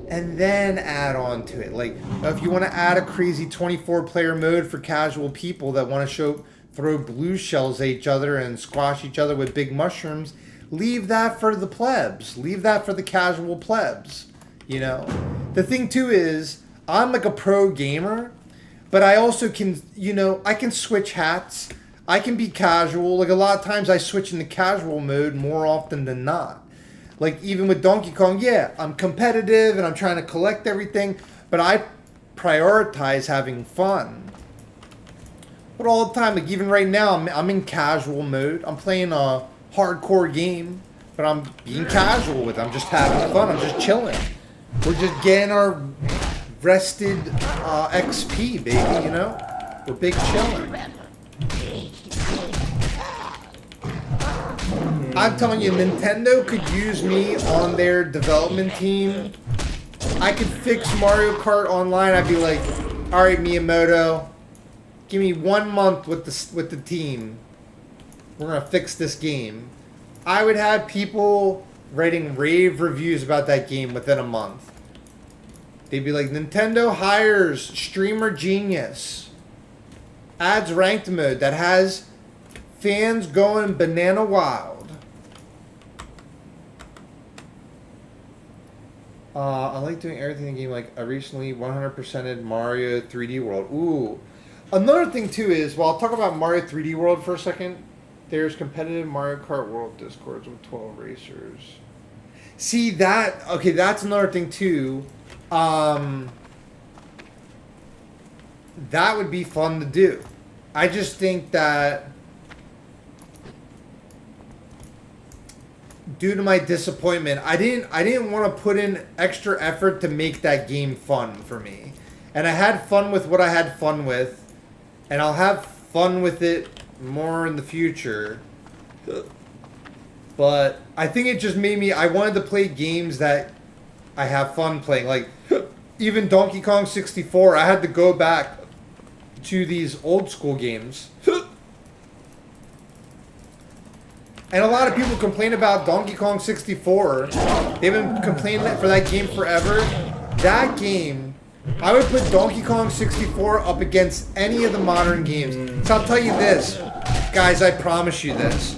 And then add on to it. Like, if you want to add a crazy 24-player mode for casual people that want to throw blue shells at each other and squash each other with big mushrooms, leave that for the plebs. Leave that for the casual plebs. You know? The thing, too, is I'm like a pro gamer, but I also can, you know, I can switch hats. I can be casual. Like, a lot of times I switch into casual mode more often than not. Like, even with Donkey Kong, yeah, I'm competitive and I'm trying to collect everything, but I prioritize having fun. But all the time, like, even right now, I'm in casual mode. I'm playing a hardcore game, but I'm being casual with it. I'm just having fun. I'm just chilling. We're just getting our rested XP, baby, you know? We're big chilling. I'm telling you, Nintendo could use me on their development team. I could fix Mario Kart Online. I'd be like, all right, Miyamoto, give me 1 month with the team. We're gonna fix this game. I would have people writing rave reviews about that game within a month. They'd be like, Nintendo hires streamer genius, adds ranked mode that has fans going banana wild. I like doing everything in the game. Like, I recently 100%ed Mario 3D World. Ooh. Another thing, too, is, well, I'll talk about Mario 3D World for a second. There's competitive Mario Kart World Discords with 12 racers. See, that... Okay, that's another thing, too. That would be fun to do. I just think that... Due to my disappointment, I didn't want to put in extra effort to make that game fun for me. And I had fun with what I had fun with. And I'll have fun with it more in the future. But I think it just made me... I wanted to play games that I have fun playing. Like, even Donkey Kong 64, I had to go back to these old school games. And a lot of people complain about Donkey Kong 64. They've been complaining for that game forever. That game, I would put Donkey Kong 64 up against any of the modern games. So I'll tell you this, guys, I promise you this.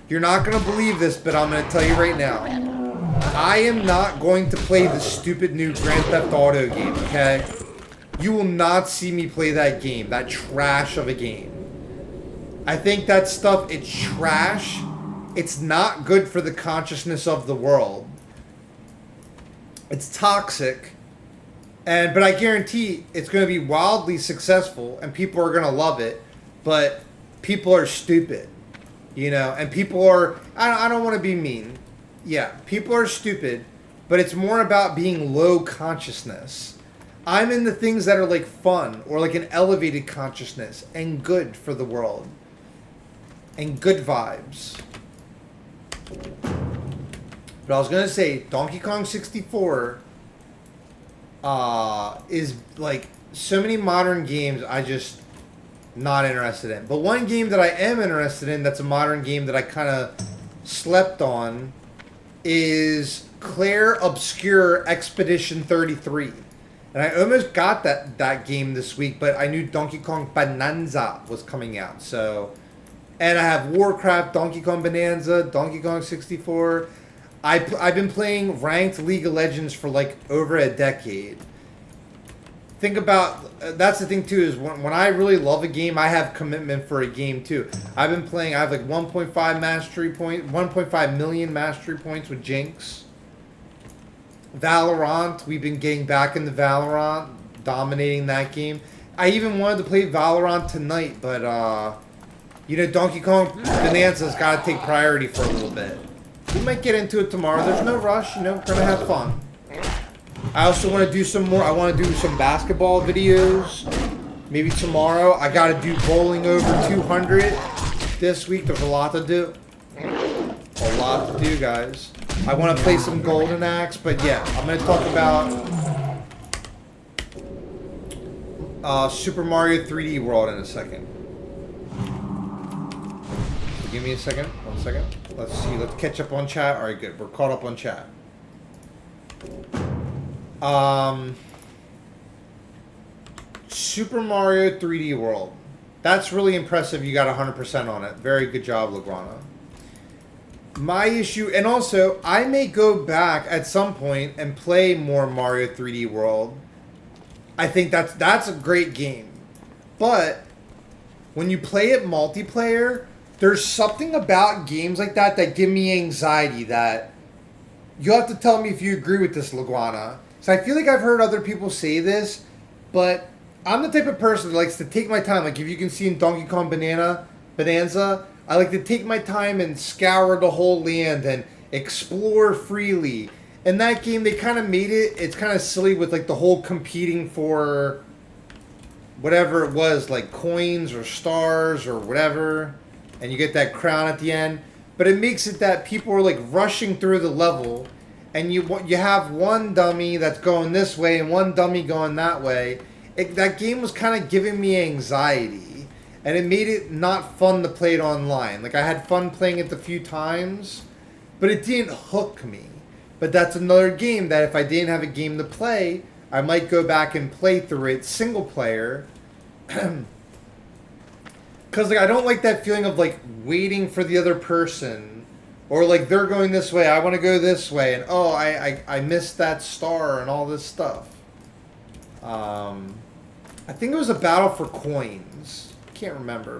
You're not going to believe this, but I'm going to tell you right now. I am not going to play the stupid new Grand Theft Auto game, okay? you will not see me play that game. That trash of a game. I think that stuff, it's trash. It's not good for the consciousness of the world. It's toxic. But I guarantee it's going to be wildly successful and people are going to love it. But people are stupid. You know, and people are, I don't want to be mean. Yeah, people are stupid, but it's more about being low consciousness. I'm in the things that are like fun or like an elevated consciousness and good for the world. And good vibes. But I was going to say, Donkey Kong 64 is like so many modern games I just not interested in. But one game that I am interested in that's a modern game that I kind of slept on is Claire Obscure Expedition 33. And I almost got that game this week, but I knew Donkey Kong Bananza was coming out. So, and I have Warcraft, Donkey Kong Bananza, Donkey Kong 64. I've been playing ranked League of Legends for like over a decade. Think about, that's the thing too, is when I really love a game, I have commitment for a game too. I've been playing, I have like 1.5 million mastery points with Jinx. Valorant, we've been getting back into Valorant, dominating that game. I even wanted to play Valorant tonight, but you know, Donkey Kong Bananza's got to take priority for a little bit. We might get into it tomorrow. There's no rush, you know, we're gonna have fun. I also want to do some more. I want to do some basketball videos. Maybe tomorrow. I got to do bowling over 200 this week. There's a lot to do. A lot to do, guys. I want to play some Golden Axe, but yeah, I'm going to talk about Super Mario 3D World in a second. So give me a second. 1 second. Let's see. Let's catch up on chat. All right, good. We're caught up on chat. Super Mario 3D World. That's really impressive. You got 100% on it. Very good job, Leguana. My issue, and also, I may go back at some point and play more Mario 3D World. I think that's a great game. But when you play it multiplayer, there's something about games like that that give me anxiety that you'll have to tell me if you agree with this, Leguana. So I feel like I've heard other people say this, but I'm the type of person that likes to take my time. Like if you can see in Donkey Kong Bananza, I like to take my time and scour the whole land and explore freely. In that game, they kind of made it, it's kind of silly with like the whole competing for whatever it was, like coins or stars or whatever, and you get that crown at the end. But it makes it that people are like rushing through the level, and you have one dummy that's going this way and one dummy going that way. That game was kind of giving me anxiety, and it made it not fun to play it online. Like I had fun playing it a few times, but it didn't hook me. But that's another game that if I didn't have a game to play, I might go back and play through it single player. Because like I don't like that feeling of like waiting for the other person. Or like they're going this way, I want to go this way, and oh, I missed that star and all this stuff. I think it was a battle for coins. Can't remember,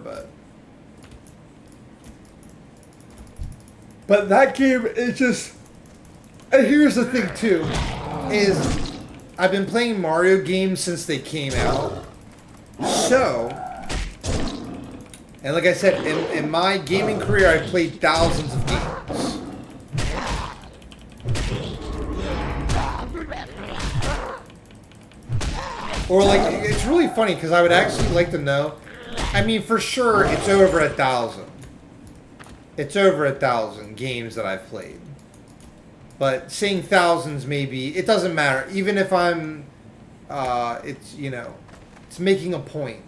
but that game is just. And here's the thing too, is I've been playing Mario games since they came out. So. And like I said, in my gaming career, I've played thousands of games. Or like, it's really funny because I would actually like to know. I mean, for sure, it's over 1,000. It's over 1,000 games that I've played. But saying thousands maybe, it doesn't matter. Even if I'm, it's, you know, it's making a point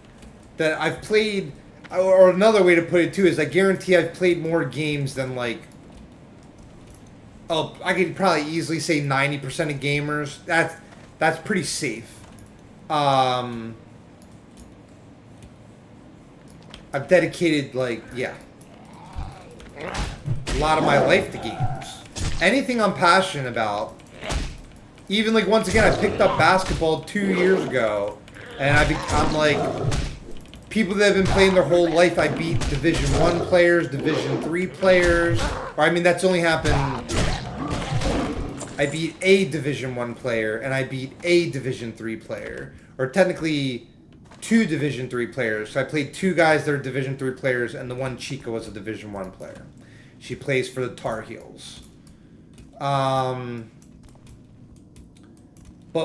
that I've played. Or another way to put it too is I guarantee I've played more games than like, oh, I could probably easily say 90% of gamers. That's pretty safe. I've dedicated like, yeah, a lot of my life to games. Anything I'm passionate about. Even like once again, I picked up basketball 2 years ago. And I'm like, people that have been playing their whole life, I beat Division 1 players, Division 3 players. Or, I mean, that's only happened... I beat a Division 1 player, and I beat a Division 3 player. Or technically, 2 Division 3 players. So I played 2 guys that are Division 3 players, and the one Chica was a Division 1 player. She plays for the Tar Heels. But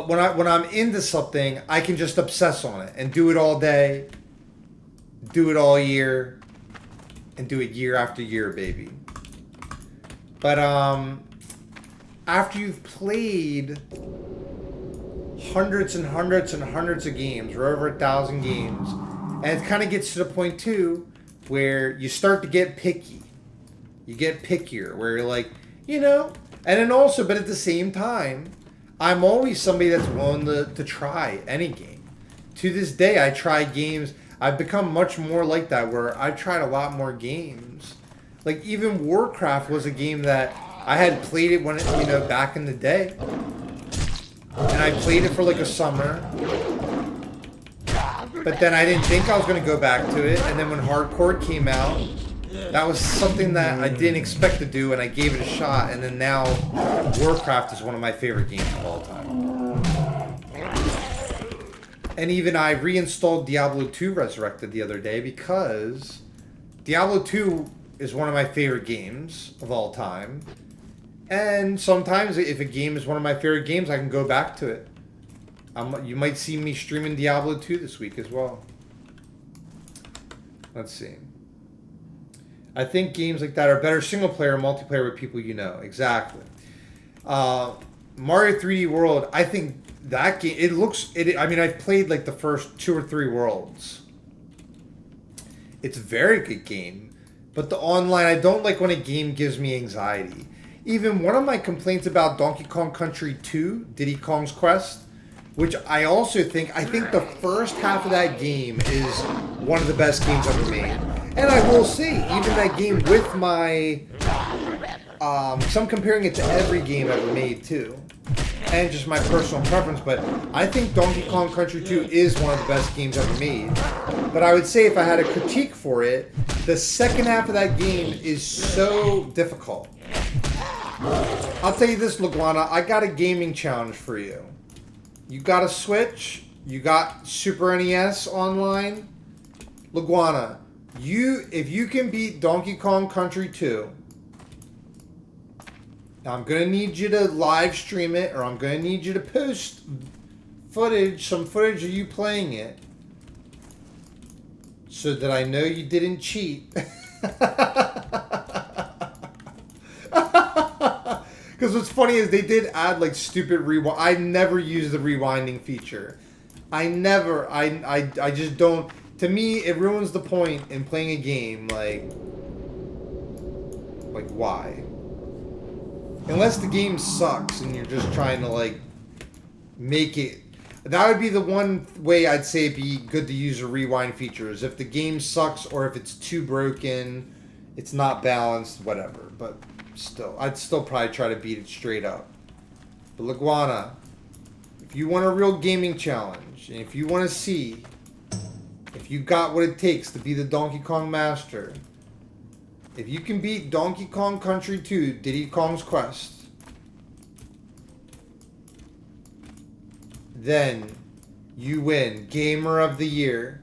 when I'm into something, I can just obsess on it and do it all day, do it all year, and do it year after year, baby. But after you've played hundreds and hundreds and hundreds of games, or over 1,000 games, and it kind of gets to the point too where you start to get picky. You get pickier, where you're like, you know, and then also, but at the same time, I'm always somebody that's willing to try any game. To this day, I try games. I've become much more like that, where I've tried a lot more games. Like, even Warcraft was a game that I had played it when it, you know, back in the day. And I played it for like a summer. But then I didn't think I was going to go back to it. And then when Hardcore came out, that was something that I didn't expect to do, and I gave it a shot, and then now Warcraft is one of my favorite games of all time. And even I reinstalled Diablo 2 Resurrected the other day because Diablo 2 is one of my favorite games of all time. And sometimes if a game is one of my favorite games, I can go back to it. You might see me streaming Diablo 2 this week as well. Let's see. I think games like that are better single player or multiplayer with people you know. Exactly. Mario 3D World, I think that game, I mean, I've played like the first 2 or 3 worlds. It's a very good game. But the online, I don't like when a game gives me anxiety. Even one of my complaints about Donkey Kong Country 2, Diddy Kong's Quest, which I think the first half of that game is one of the best games ever made. And I will say, even that game with my... so I'm comparing it to every game ever made, too. And just my personal preference, but I think Donkey Kong Country 2 is one of the best games ever made. But I would say if I had a critique for it, the second half of that game is so difficult. I'll tell you this, Leguana, I got a gaming challenge for you. You got a Switch, you got Super NES online. Leguana, if you can beat Donkey Kong Country 2, I'm going to need you to live stream it, or I'm going to need you to post some footage of you playing it, so that I know you didn't cheat. Because what's funny is they did add like stupid rewind. I never use the rewinding feature. I just don't. To me, it ruins the point in playing a game. Like why? Unless the game sucks and you're just trying to like make it. That would be the one way I'd say it'd be good to use a rewind feature, is if the game sucks or if it's too broken, it's not balanced, whatever. But still, I'd still probably try to beat it straight up. But Leguana, if you want a real gaming challenge, and if you want to see if you got what it takes to be the Donkey Kong master, if you can beat Donkey Kong Country 2, Diddy Kong's Quest, then you win Gamer of the Year.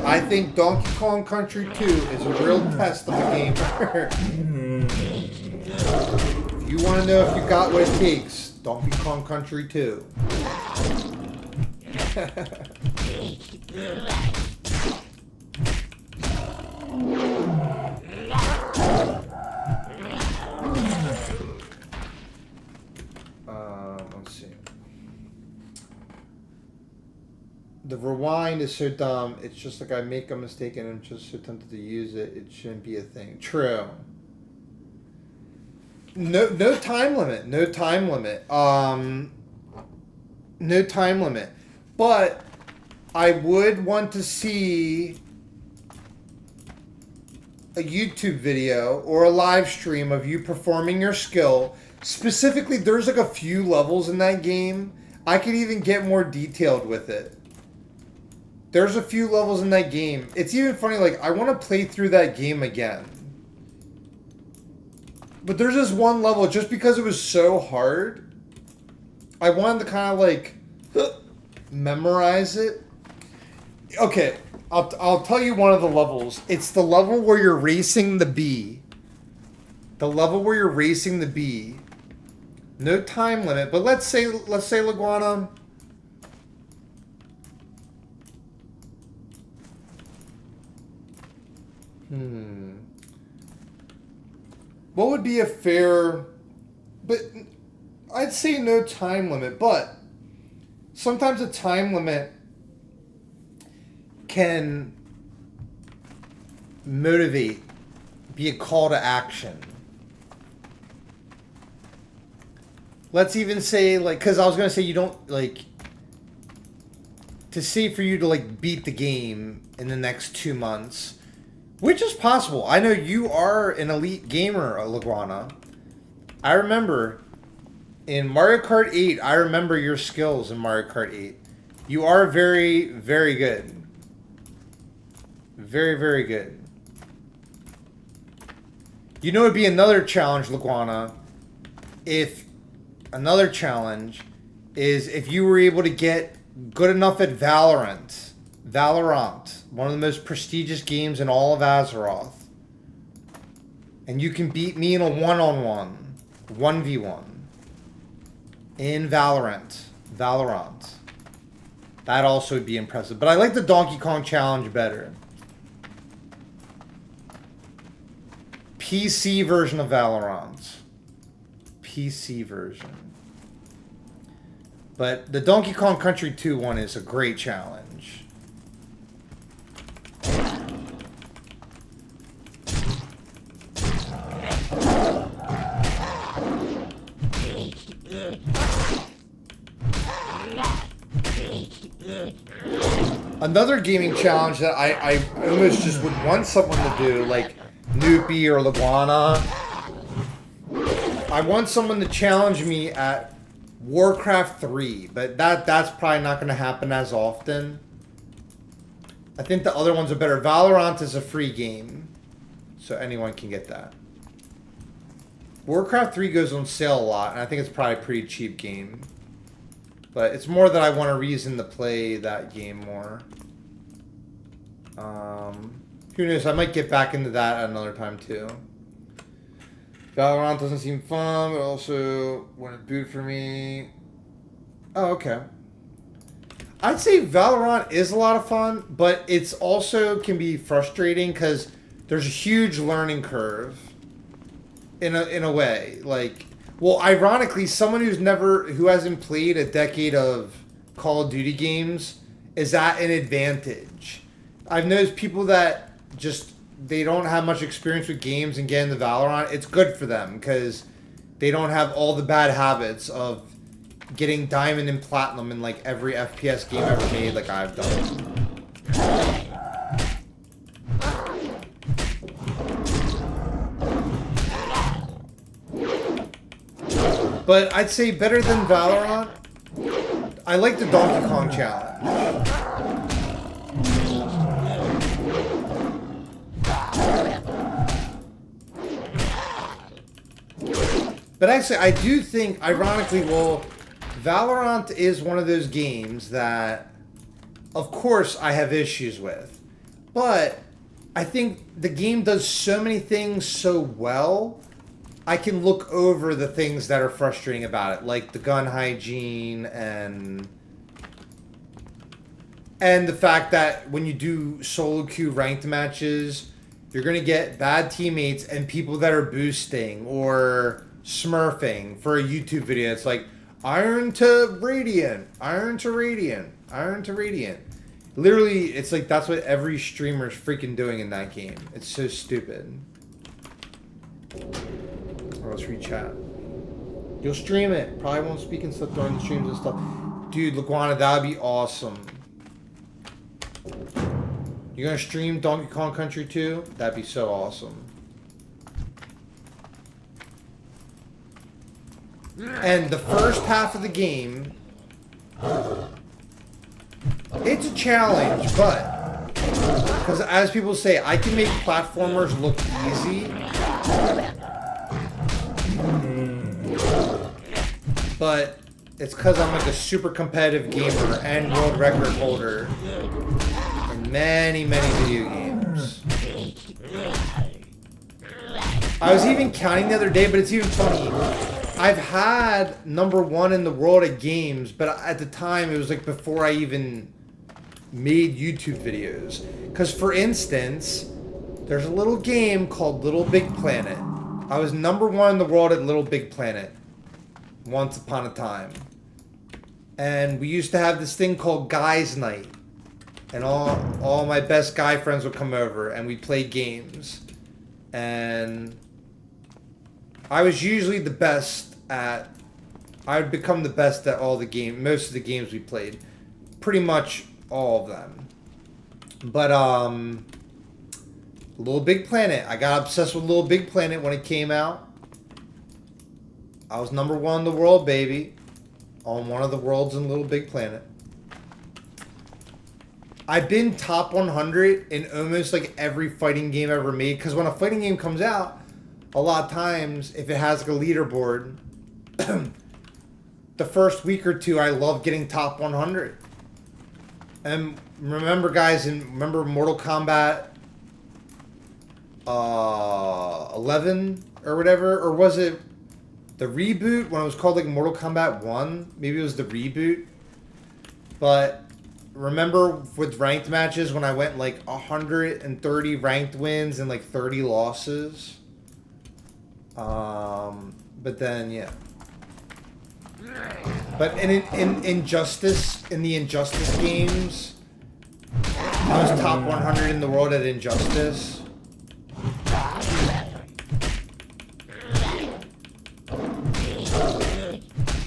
I think Donkey Kong Country 2 is a real test of a gamer. If you want to know if you got what it takes, Donkey Kong Country 2. Let's see. The rewind is so dumb. It's just like I make a mistake and I'm just so tempted to use it. It shouldn't be a thing. True. No time limit. No time limit. No time limit. But I would want to see a YouTube video or a live stream of you performing your skill. Specifically, there's like a few levels in that game. I could even get more detailed with it. There's a few levels in that game. It's even funny, like, I want to play through that game again. But there's this one level, just because it was so hard, I wanted to kind of, like, memorize it. Okay, I'll tell you one of the levels. It's the level where you're racing the bee. The level where you're racing the bee. No time limit, but let's say Leguana. What would be a fair, but I'd say no time limit, but sometimes a time limit can motivate, be a call to action. Let's even say, like, because I was going to say you don't, like, to say for you to, like, beat the game in the next 2 months, which is possible. I know you are an elite gamer, Leguana. I remember in Mario Kart 8, I remember your skills in Mario Kart 8. You are very, very good. Very, very good. You know, it'd be another challenge, Leguana, another challenge is if you were able to get good enough at Valorant, one of the most prestigious games in all of Azeroth, and you can beat me in a one-on-one, 1v1, in Valorant. That also would be impressive. But I like the Donkey Kong challenge better. PC version of Valorant. PC version. But the Donkey Kong Country 2 one is a great challenge. Another gaming challenge that I almost just would want someone to do, like Noopy or Leguana. I want someone to challenge me at Warcraft 3, but that's probably not going to happen as often. I think the other ones are better. Valorant is a free game, so anyone can get that. Warcraft 3 goes on sale a lot, and I think it's probably a pretty cheap game. But it's more that I want a reason to play that game more. Who knows? I might get back into that at another time too. Valorant doesn't seem fun, but also wouldn't boot for me. Oh, okay. I'd say Valorant is a lot of fun, but it's also can be frustrating because there's a huge learning curve. In a way, like, well, ironically, someone who hasn't played a decade of Call of Duty games is at an advantage. I've noticed people that they don't have much experience with games and get into Valorant. It's good for them because they don't have all the bad habits of getting diamond and platinum in like every FPS game ever made, like I've done. But I'd say better than Valorant, I like the Donkey Kong challenge. But actually, I do think, ironically, well, Valorant is one of those games that, of course, I have issues with. But I think the game does so many things so well, I can look over the things that are frustrating about it, like the gun hygiene and the fact that when you do solo queue ranked matches, you're going to get bad teammates and people that are boosting or smurfing for a YouTube video. It's like, iron to radiant, iron to radiant, iron to radiant. Literally, it's like that's what every streamer is freaking doing in that game. It's so stupid. Oh, let's read chat. You'll stream it. Probably won't speak and stuff during the streams and stuff. Dude, Leguana, that would be awesome. You gonna stream Donkey Kong Country 2? That'd be so awesome. And the first half of the game, it's a challenge, but because as people say, I can make platformers look easy, but it's because I'm like a super competitive gamer and world record holder in many, many video games. I was even counting the other day, but it's even funny. I've had #1 in the world at games, but at the time it was like before I even made YouTube videos. Because for instance, there's a little game called Little Big Planet. I was #1 in the world at Little Big Planet once upon a time. And we used to have this thing called Guys Night. And all my best guy friends would come over and we'd play games. And I was usually the best at... I would become the best at all the games, most of the games we played. Pretty much all of them. But, Little Big Planet. I got obsessed with Little Big Planet when it came out. I was #1 in the world, baby. On one of the worlds in Little Big Planet. I've been top 100 in almost like every fighting game ever made. Because when a fighting game comes out, a lot of times, if it has like a leaderboard, the first week or two, I love getting top 100. And remember, guys, remember Mortal Kombat 11 or whatever? Or was it the reboot when it was called like Mortal Kombat 1? Maybe it was the reboot. But remember with ranked matches when I went like 130 ranked wins and like 30 losses? But then, yeah. But in the Injustice games, I was top 100 in the world at Injustice.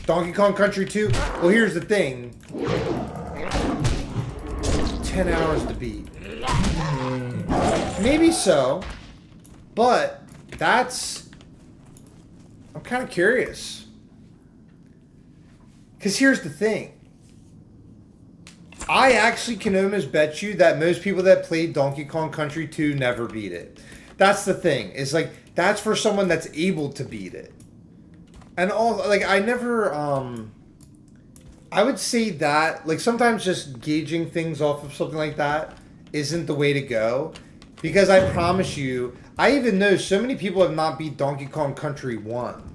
Donkey Kong Country 2? Well, here's the thing. 10 hours to beat. Maybe so. But that's... I'm kind of curious. Because here's the thing. I actually can almost bet you that most people that played Donkey Kong Country 2 never beat it. That's the thing. It's like, that's for someone that's able to beat it. And all, like, I never, I would say that, like, sometimes just gauging things off of something like that isn't the way to go. Because I promise you, I even know so many people have not beat Donkey Kong Country 1.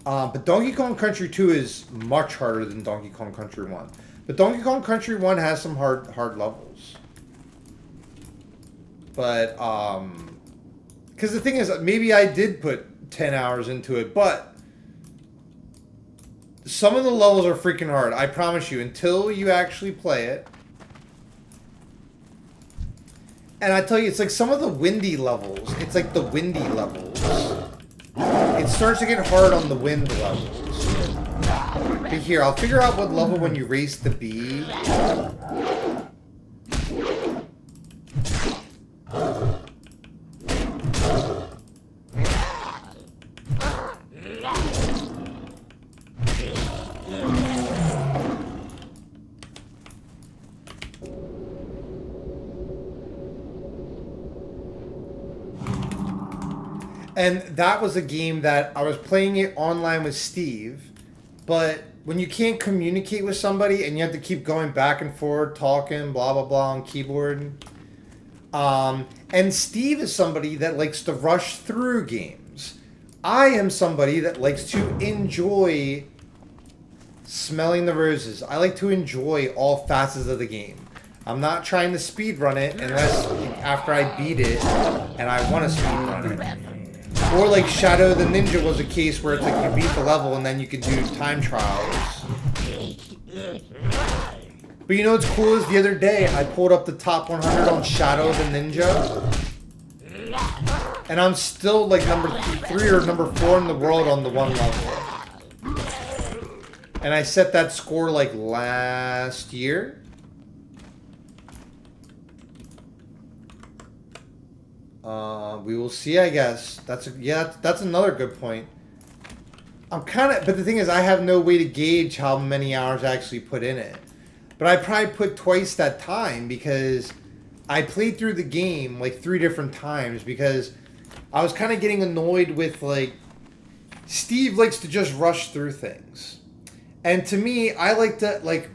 But Donkey Kong Country 2 is much harder than Donkey Kong Country 1. But Donkey Kong Country 1 has some hard levels. But, because the thing is, maybe I did put 10 hours into it, but some of the levels are freaking hard. I promise you, until you actually play it. And I tell you, it's like some of the windy levels. It's like the windy levels. It starts to get hard on the wind levels. But here, I'll figure out what level when you race the bee. And that was a game that I was playing it online with Steve, but when you can't communicate with somebody and you have to keep going back and forth, talking, blah, blah, blah, on keyboard. And Steve is somebody that likes to rush through games. I am somebody that likes to enjoy smelling the roses. I like to enjoy all facets of the game. I'm not trying to speedrun it unless after I beat it and I want to speedrun it. Or like Shadow the Ninja was a case where it's like you beat the level and then you could do time trials. But you know what's cool is the other day I pulled up the top 100 on Shadow the Ninja. And I'm still like number 3 or number 4 in the world on the one level. And I set that score like last year. We will see, I guess. That's another good point. But the thing is, I have no way to gauge how many hours I actually put in it. But I probably put twice that time because I played through the game like 3 different times because I was kind of getting annoyed with like Steve likes to just rush through things. And to me, I like to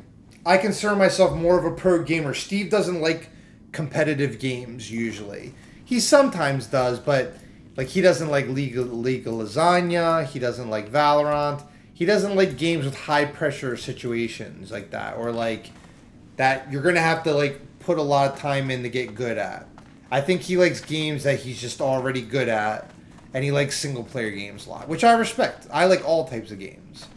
I consider myself more of a pro gamer. Steve doesn't like competitive games usually. He sometimes does, but like he doesn't like League of Lasagna, he doesn't like Valorant. He doesn't like games with high pressure situations like that, or like that you're gonna have to like put a lot of time in to get good at. I think he likes games that he's just already good at, and he likes single player games a lot, which I respect. I like all types of games.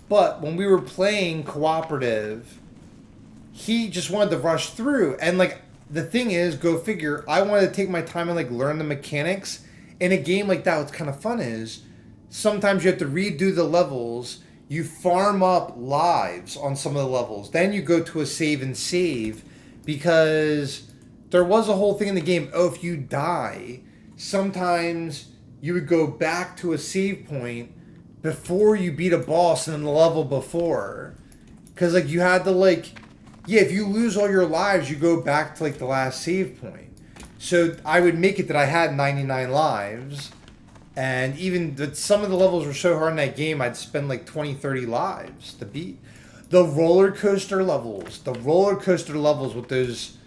But when we were playing cooperative, he just wanted to rush through, and like the thing is, go figure, I wanted to take my time and like learn the mechanics. In a game like that, what's kind of fun is sometimes you have to redo the levels. You farm up lives on some of the levels. Then you go to a save and save because there was a whole thing in the game. Oh, if you die, sometimes you would go back to a save point before you beat a boss in the level before. Because like you had to like, yeah, if you lose all your lives, you go back to like the last save point. So I would make it that I had 99 lives, and even that some of the levels were so hard in that game, I'd spend like 20, 30 lives to beat. The roller coaster levels with those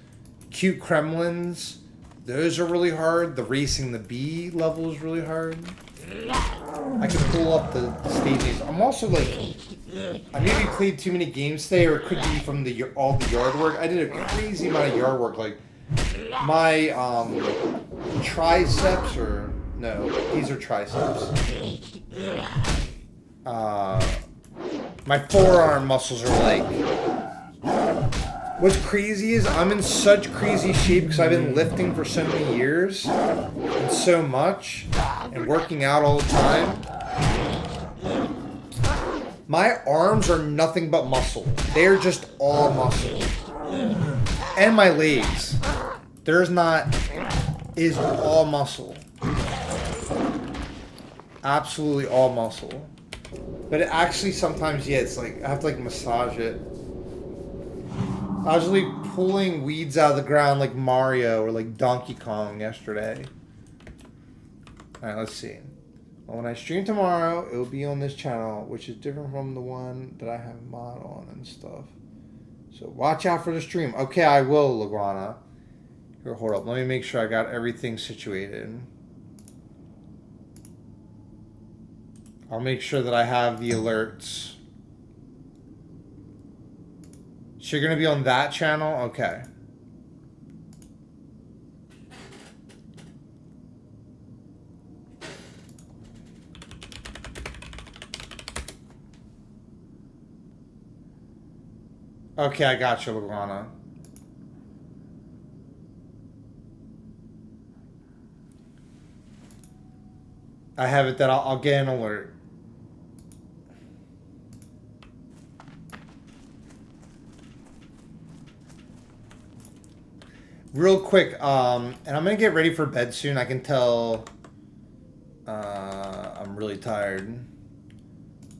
cute Kremlins, those are really hard. The racing the bee level is really hard. I can pull up the stages. I'm also like, I maybe played too many games today, or it could be from all the yard work. I did a crazy amount of yard work, like my triceps, or no, these are triceps. My forearm muscles are like. What's crazy is I'm in such crazy shape because I've been lifting for so many years and so much and working out all the time. My arms are nothing but muscle. They're just all muscle. And my legs. Is all muscle. Absolutely all muscle. But it actually sometimes, yeah, it's like, I have to like massage it. I was really pulling weeds out of the ground like Mario or like Donkey Kong yesterday. Alright, let's see. Well, when I stream tomorrow, it will be on this channel, which is different from the one that I have mod on and stuff. So watch out for the stream. Okay, I will, Laguana. Here, hold up. Let me make sure I got everything situated. I'll make sure that I have the alerts. So you're going to be on that channel? Okay. Okay, I got you, Laguana. I have it that I'll get an alert. Real quick, and I'm gonna get ready for bed soon. I can tell I'm really tired.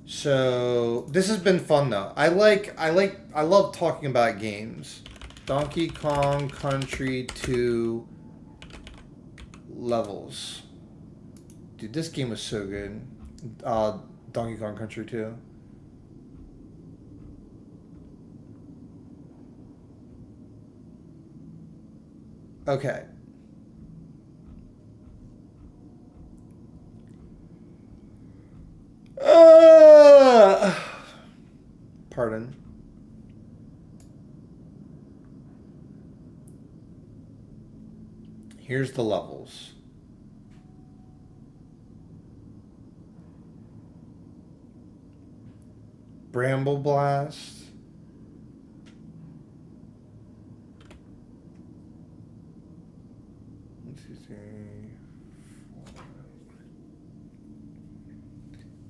So this has been fun though. I love talking about games. Donkey Kong Country 2 levels. Dude, this game was so good. Donkey Kong Country 2. Okay. Pardon. Here's the levels. Bramble Blast.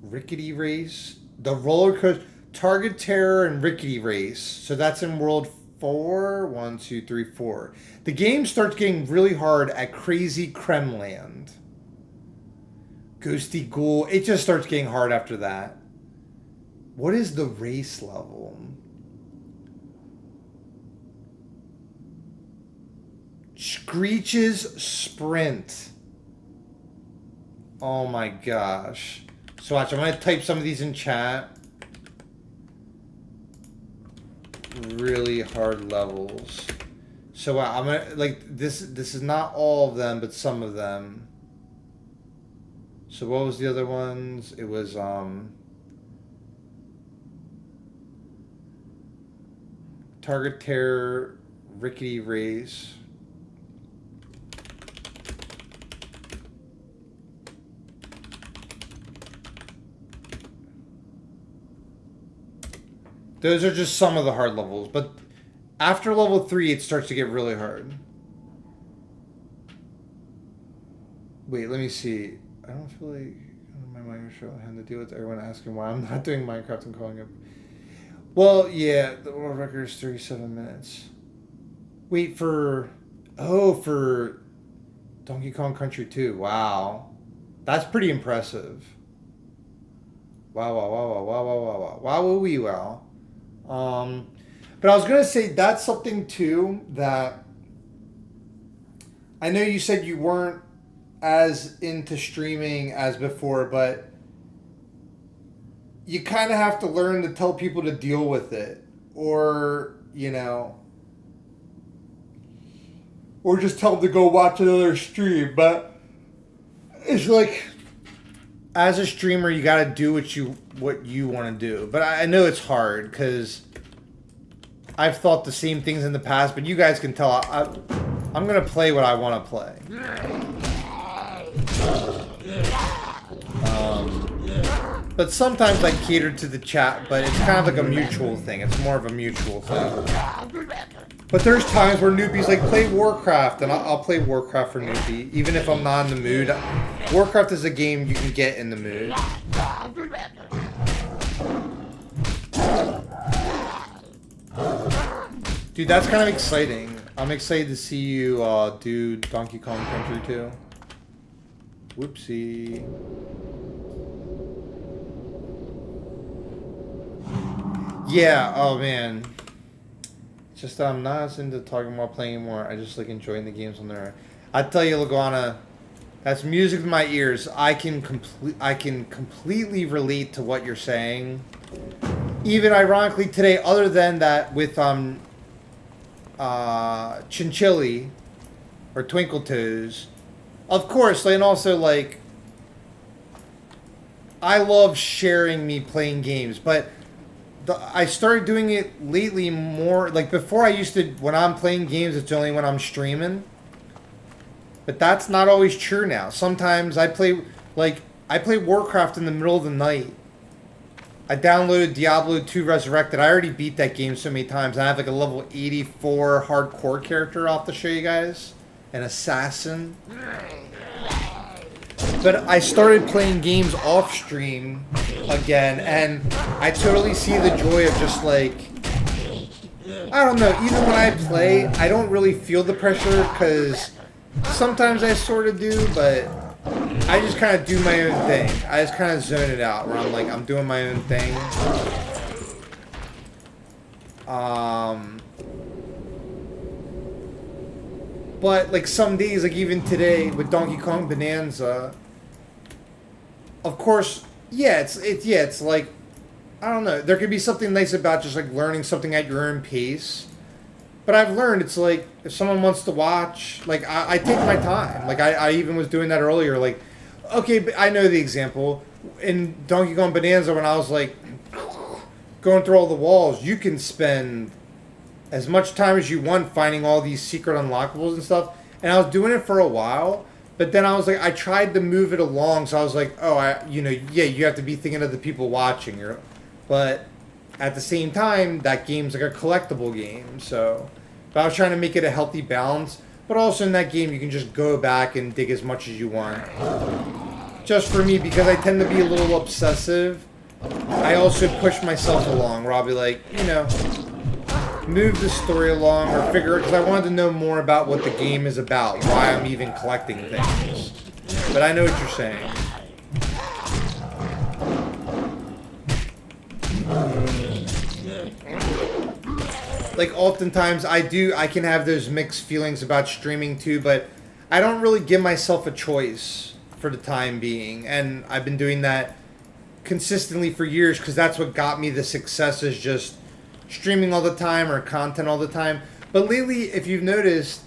Rickety Race, the roller coaster, Target Terror, and Rickety Race. So that's in World 4. 1, 2, 3, 4. The game starts getting really hard at Crazy Kremland. Ghosty Ghoul. It just starts getting hard after that. What is the race level? Screech's Sprint. Oh my gosh. So watch, I'm going to type some of these in chat. Really hard levels. So I'm going to, like, this is not all of them, but some of them. So what was the other ones? It was, Target Terror, Rickety Race. Those are just some of the hard levels, but after level 3, it starts to get really hard. Wait, let me see. I don't feel like my Minecraft show having to deal with everyone asking why I'm not doing Minecraft and calling up. Well, yeah, the world record is 37 minutes. Wait, for Donkey Kong Country 2. Wow. That's pretty impressive. Wow, wow, wow, wow, wow, wow, wow, wow. Wow, wow, wee, wow. But I was going to say that's something too that I know you said you weren't as into streaming as before, but you kind of have to learn to tell people to deal with it, or, you know, or just tell them to go watch another stream. But it's like, as a streamer, you got to do what you want to do. But I know it's hard because I've thought the same things in the past. But you guys can tell I'm gonna play what I want to play. But sometimes I cater to the chat, but it's kind of like a mutual thing. It's more of a mutual thing. But there's times where newbies like play Warcraft, and I'll play Warcraft for newbie, even if I'm not in the mood. Warcraft is a game you can get in the mood. Dude, that's kind of exciting. I'm excited to see you do Donkey Kong Country 2. Whoopsie. Yeah, oh man. Just I'm not as into talking about playing anymore. I just like enjoying the games on there. I tell you, Lagana, that's music to my ears. I can completely relate to what you're saying. Even ironically today, other than that with Chinchilli or Twinkle Toes, of course, and also like I love sharing me playing games, but I started doing it lately more. Like before, I used to, when I'm playing games, it's only when I'm streaming. But that's not always true now. Sometimes I play Warcraft in the middle of the night. I downloaded Diablo 2 Resurrected. I already beat that game so many times. I have like a level 84 hardcore character off to show you guys. An assassin. But I started playing games off stream again, and I totally see the joy of just like, I don't know, even when I play, I don't really feel the pressure, because sometimes I sort of do, but I just kind of do my own thing. I just kind of zone it out, where I'm like, I'm doing my own thing. But like some days, like even today with Donkey Kong Bananza, of course, it's like, I don't know, there could be something nice about just like learning something at your own pace. But I've learned it's like, if someone wants to watch, like I take my time. Like I even was doing that earlier. Like, okay, but I know the example. In Donkey Kong Bonanza, when I was like going through all the walls, you can spend as much time as you want finding all these secret unlockables and stuff. And I was doing it for a while. But then I was like, I tried to move it along, so I was like, oh, you have to be thinking of the people watching. But at the same time, that game's like a collectible game, so. But I was trying to make it a healthy balance. But also in that game, you can just go back and dig as much as you want. Just for me, because I tend to be a little obsessive, I also push myself along, where I'll be like, move the story along or figure it, because I wanted to know more about what the game is about, why I'm even collecting things. But I know what you're saying. Like, oftentimes I can have those mixed feelings about streaming too, but I don't really give myself a choice for the time being. And I've been doing that consistently for years because that's what got me the success, is just streaming all the time or content all the time. But lately, if you've noticed,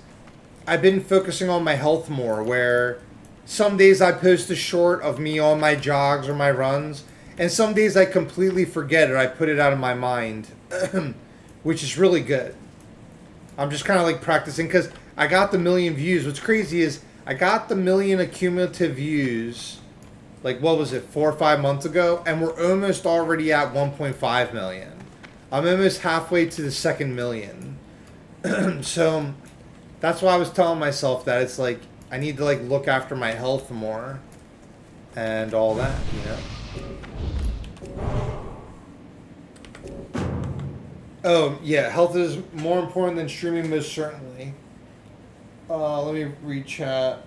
I've been focusing on my health more, where some days I post a short of me on my jogs or my runs, and some days I completely forget it. I put it out of my mind, which is really good. I'm just kind of like practicing because I got the 1 million views. What's crazy is I got the 1 million accumulative views, like, what was it, 4 or 5 months ago, and we're almost already at 1.5 million. I'm almost halfway to the 2nd million. So that's why I was telling myself that it's like I need to like look after my health more and all that, you know. Oh yeah, health is more important than streaming, most certainly. Let me read chat.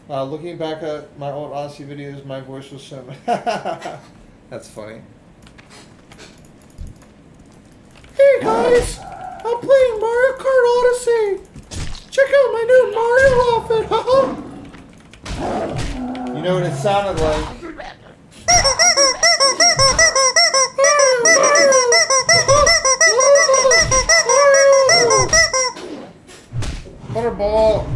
Looking back at my old Odyssey videos, my voice was so that's funny. Hey guys, I'm playing Mario Kart Odyssey. Check out my new Mario outfit. You know what it sounded like? Butterball.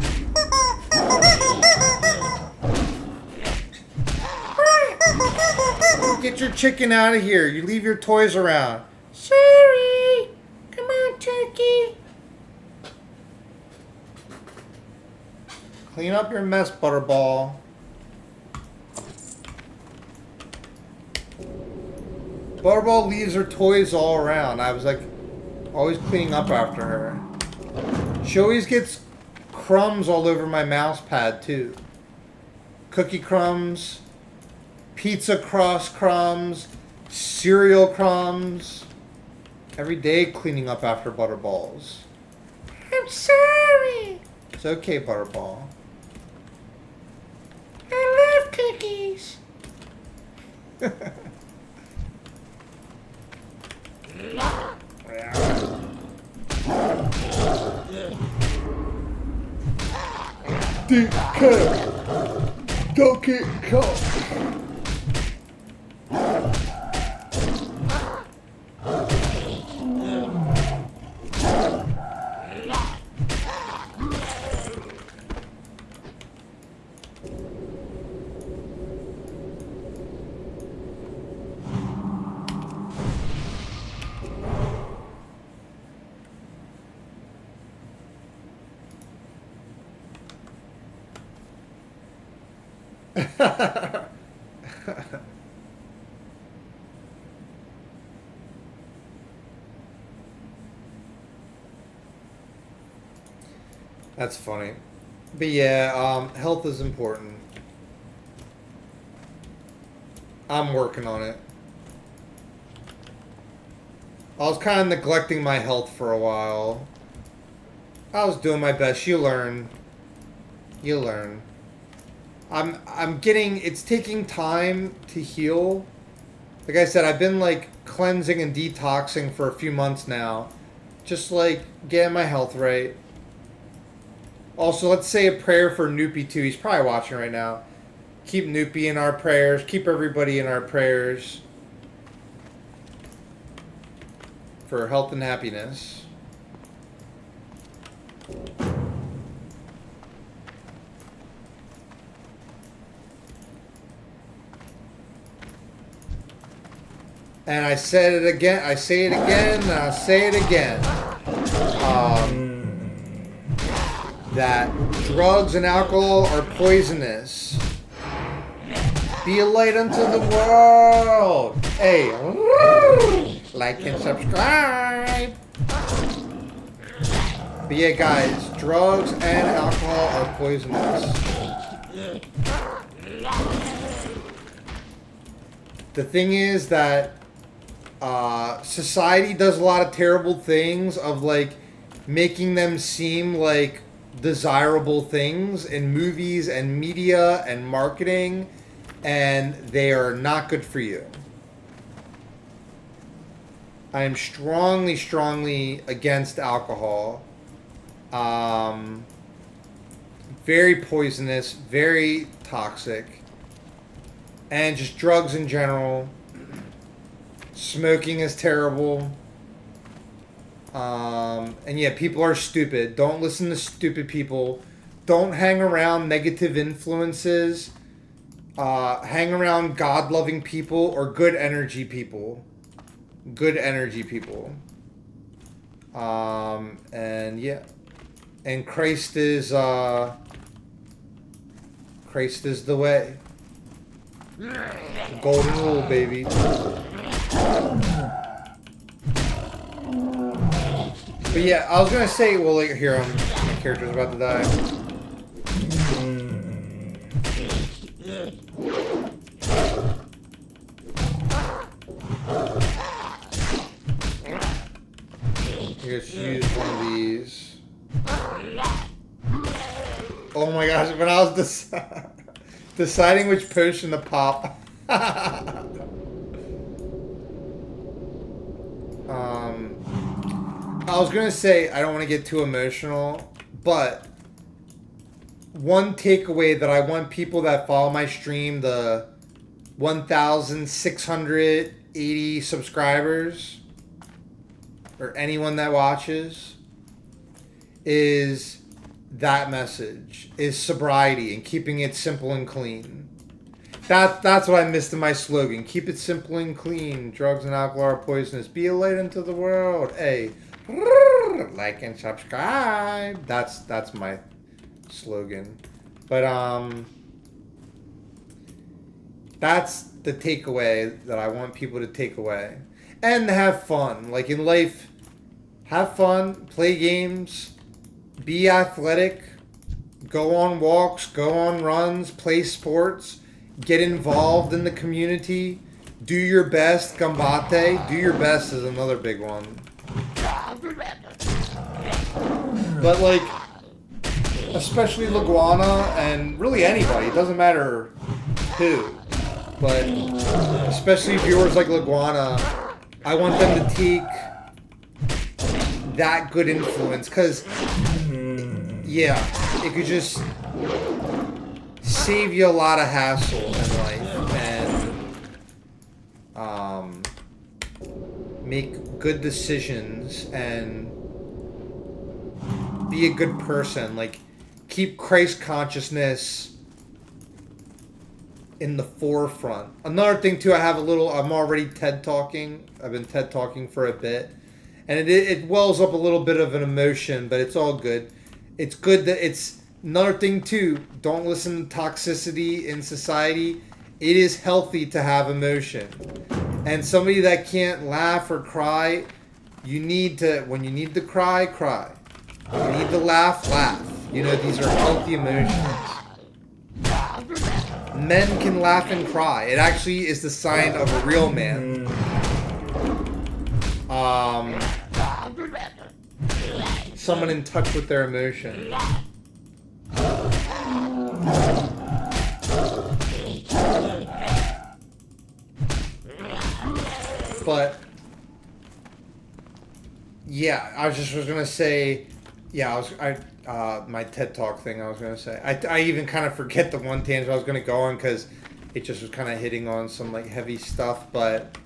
Get your chicken out of here. You leave your toys around. Sorry. Come on, turkey. Clean up your mess, Butterball. Butterball leaves her toys all around. I was like, always cleaning up after her. She always gets crumbs all over my mouse pad too. Cookie crumbs, pizza crust crumbs, cereal crumbs. Every day cleaning up after Butterballs. I'm sorry. It's okay, Butterball. I love cookies. DK, Donkey Kong. That's funny. But yeah, health is important. I'm working on it. I was kind of neglecting my health for a while. I was doing my best. You learn. You learn. It's taking time to heal. Like I said, I've been like cleansing and detoxing for a few months now. Just like getting my health right. Also, let's say a prayer for Noopy too. He's probably watching right now. Keep Noopy in our prayers. Keep everybody in our prayers. For health and happiness. And I said it again. I say it again. And I'll say it again. That drugs and alcohol are poisonous. Be a light unto the world. Hey, like and subscribe. But yeah, guys, drugs and alcohol are poisonous. The thing is that society does a lot of terrible things of like making them seem like desirable things in movies and media and marketing, and they are not good for you. I am strongly, strongly against alcohol. Very poisonous, very toxic, and just drugs in general. Smoking is terrible. And yeah, people are stupid. Don't listen to stupid people. Don't hang around negative influences. Hang around God-loving people or good energy people. Good energy people. And yeah. And Christ is the way. Golden rule, baby. But yeah, I was gonna say, well, like, here, my character's about to die. Let's use one of these. Oh my gosh, when I was deciding which potion to pop. I was gonna say, I don't want to get too emotional, but one takeaway that I want people that follow my stream, the 1,680 subscribers, or anyone that watches, is that message, is sobriety and keeping it simple and clean. That's what I missed in my slogan. Keep it simple and clean. Drugs and alcohol are poisonous. Be a light into the world. Hey, like and subscribe. That's my slogan. But that's the takeaway that I want people to take away. And have fun. Like in life, have fun, play games, be athletic, go on walks, go on runs, play sports, get involved in the community, do your best, gambate. Do your best is another big one. But like, especially Laguana and really anybody, it doesn't matter who, but especially viewers like Laguana, I want them to take that good influence, because yeah, it could just save you a lot of hassle in life and make good decisions and be a good person. Like, keep Christ consciousness in the forefront. Another thing too, I'm already TED talking. I've been TED talking for a bit, and it wells up a little bit of an emotion, but it's all good. It's good that it's another thing too. Don't listen to toxicity in society. It is healthy to have emotion, and somebody that can't laugh or cry, when you need to cry, cry. When you need to laugh, laugh. You know, these are healthy emotions. Men can laugh and cry. It actually is the sign of a real man. Someone in touch with their emotion. But yeah, I was gonna say, yeah, my TED Talk thing, I was going to say. I even kind of forget the one tangent I was going to go on because it just was kind of hitting on some like heavy stuff, but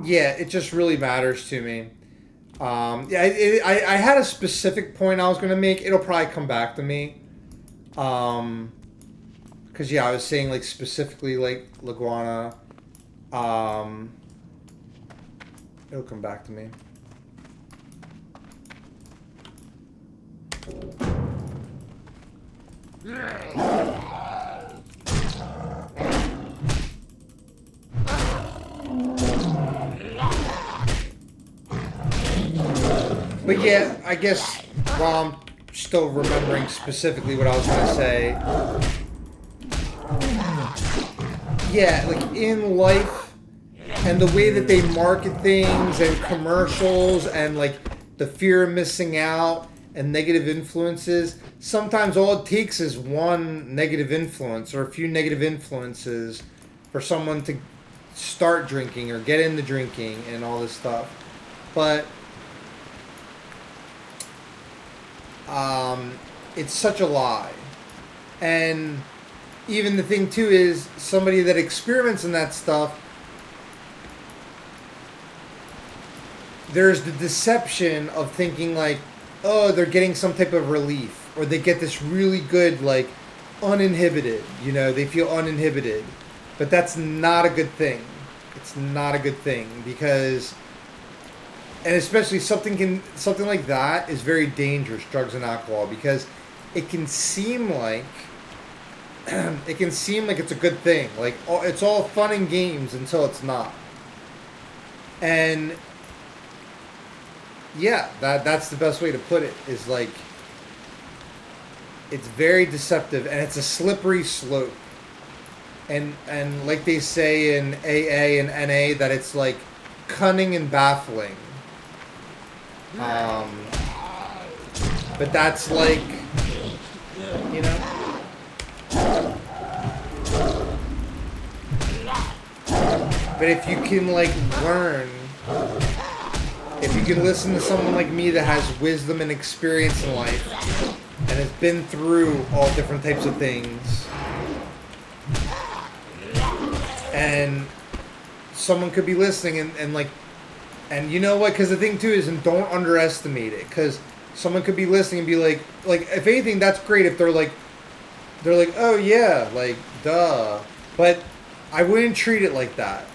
yeah, it just really matters to me. Yeah, I had a specific point I was going to make. It'll probably come back to me. Because yeah, I was saying like specifically like Laguana. It'll come back to me. But yeah, I guess while I'm still remembering specifically what I was going to say, yeah, like in life and the way that they market things and commercials and like the fear of missing out and negative influences, sometimes all it takes is one negative influence or a few negative influences for someone to start drinking or get into drinking and all this stuff. But it's such a lie. And even the thing too is somebody that experiments in that stuff, there's the deception of thinking like, oh, they're getting some type of relief, or they get this really good, like, uninhibited, you know, they feel uninhibited. But that's not a good thing. It's not a good thing because, and especially something like that is very dangerous, drugs and alcohol, because it can seem like it's a good thing. Like, it's all fun and games until it's not. And yeah, that's the best way to put it, is like, it's very deceptive and it's a slippery slope. And like they say in AA and NA, that it's like cunning and baffling. But that's like, you know. But if you can like learn, if you can listen to someone like me that has wisdom and experience in life and has been through all different types of things, and someone could be listening and like, and you know what, because the thing too is, and don't underestimate it, because someone could be listening and be like if anything, that's great if they're like oh yeah, like duh. But I wouldn't treat it like that.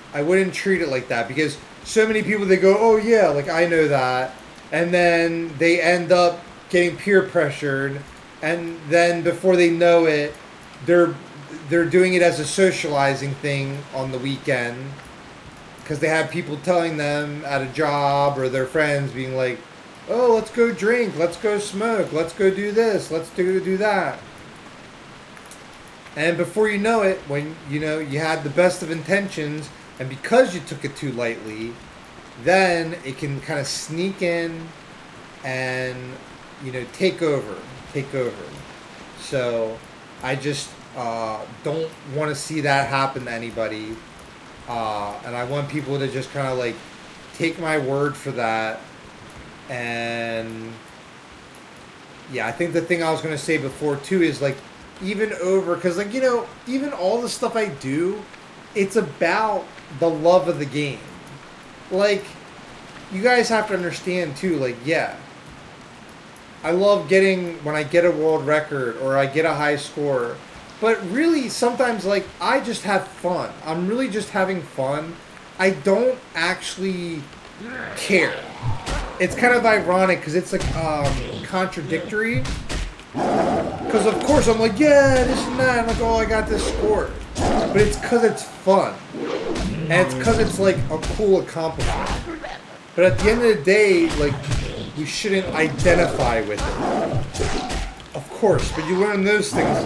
Because so many people, they go, oh yeah, like I know that, and then they end up getting peer pressured, and then before they know it, they're doing it as a socializing thing on the weekend, because they have people telling them at a job or their friends being like, oh, let's go drink, let's go smoke, let's go do this, let's do that. And before you know it, when you know you had the best of intentions, and because you took it too lightly, then it can kind of sneak in and, you know, take over. So I just don't want to see that happen to anybody. And I want people to just kind of like take my word for that. And yeah, I think the thing I was going to say before too is like, even over, because like, you know, even all the stuff I do, it's about the love of the game. Like, you guys have to understand too, like, yeah, I love when I get a world record or I get a high score, but really sometimes like I just have fun. I'm really just having fun. I don't actually care. It's kind of ironic because it's like contradictory. Because of course I'm like, yeah, this and that, I'm like, oh, I got this score. But it's because it's fun. And it's because it's like a cool accomplishment. But at the end of the day, like, we shouldn't identify with it. Of course, but you learn those things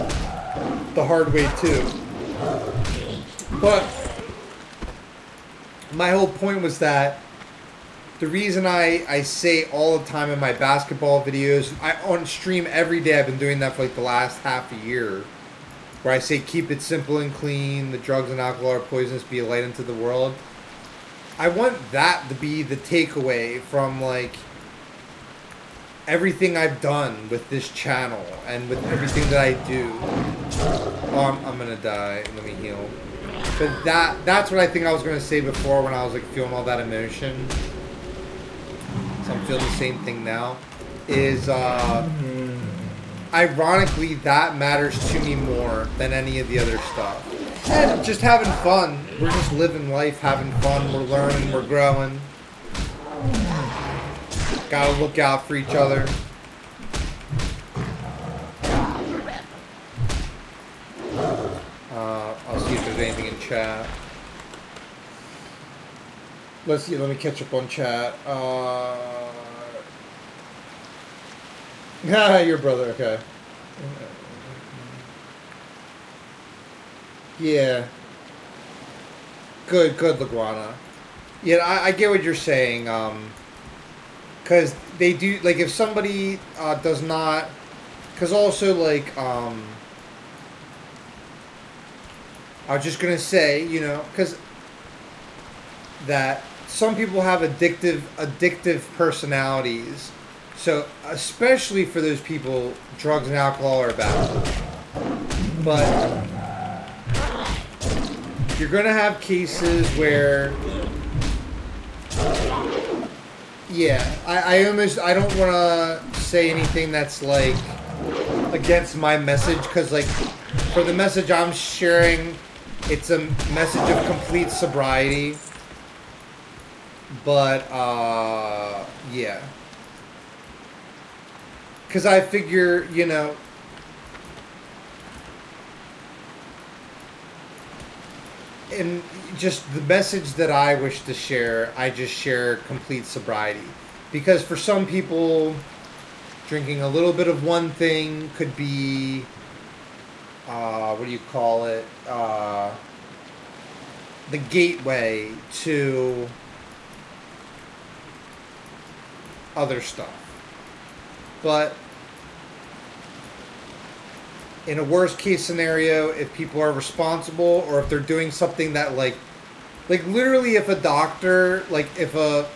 the hard way too. But my whole point was that the reason I say all the time in my basketball videos, I on stream every day, I've been doing that for like the last half a year, where I say keep it simple and clean, the drugs and alcohol are poisonous, be a light into the world. I want that to be the takeaway from like everything I've done with this channel and with everything that I do. Oh, I'm gonna die. Let me heal. But that's what I think I was gonna say before when I was like feeling all that emotion. So I'm feeling the same thing now. Is ironically, that matters to me more than any of the other stuff. And just having fun. We're just living life, having fun. We're learning, we're growing. Gotta look out for each other. I'll see if there's anything in chat. Let's see, let me catch up on chat. Your brother, okay. Yeah. Good, Leguana. Yeah, I get what you're saying. Because they do, like, if somebody does not, because also, like, I was just gonna say, you know, because that some people have addictive personalities. So especially for those people, drugs and alcohol are bad. But you're gonna have cases where, yeah, I don't want to say anything that's like against my message, because like for the message I'm sharing, it's a message of complete sobriety. But yeah, because I figure, you know, and just the message that I wish to share, I just share complete sobriety. Because for some people, drinking a little bit of one thing could be, what do you call it? The gateway to other stuff. But in a worst case scenario, if people are responsible, or if they're doing something that like literally, if a doctor, like if a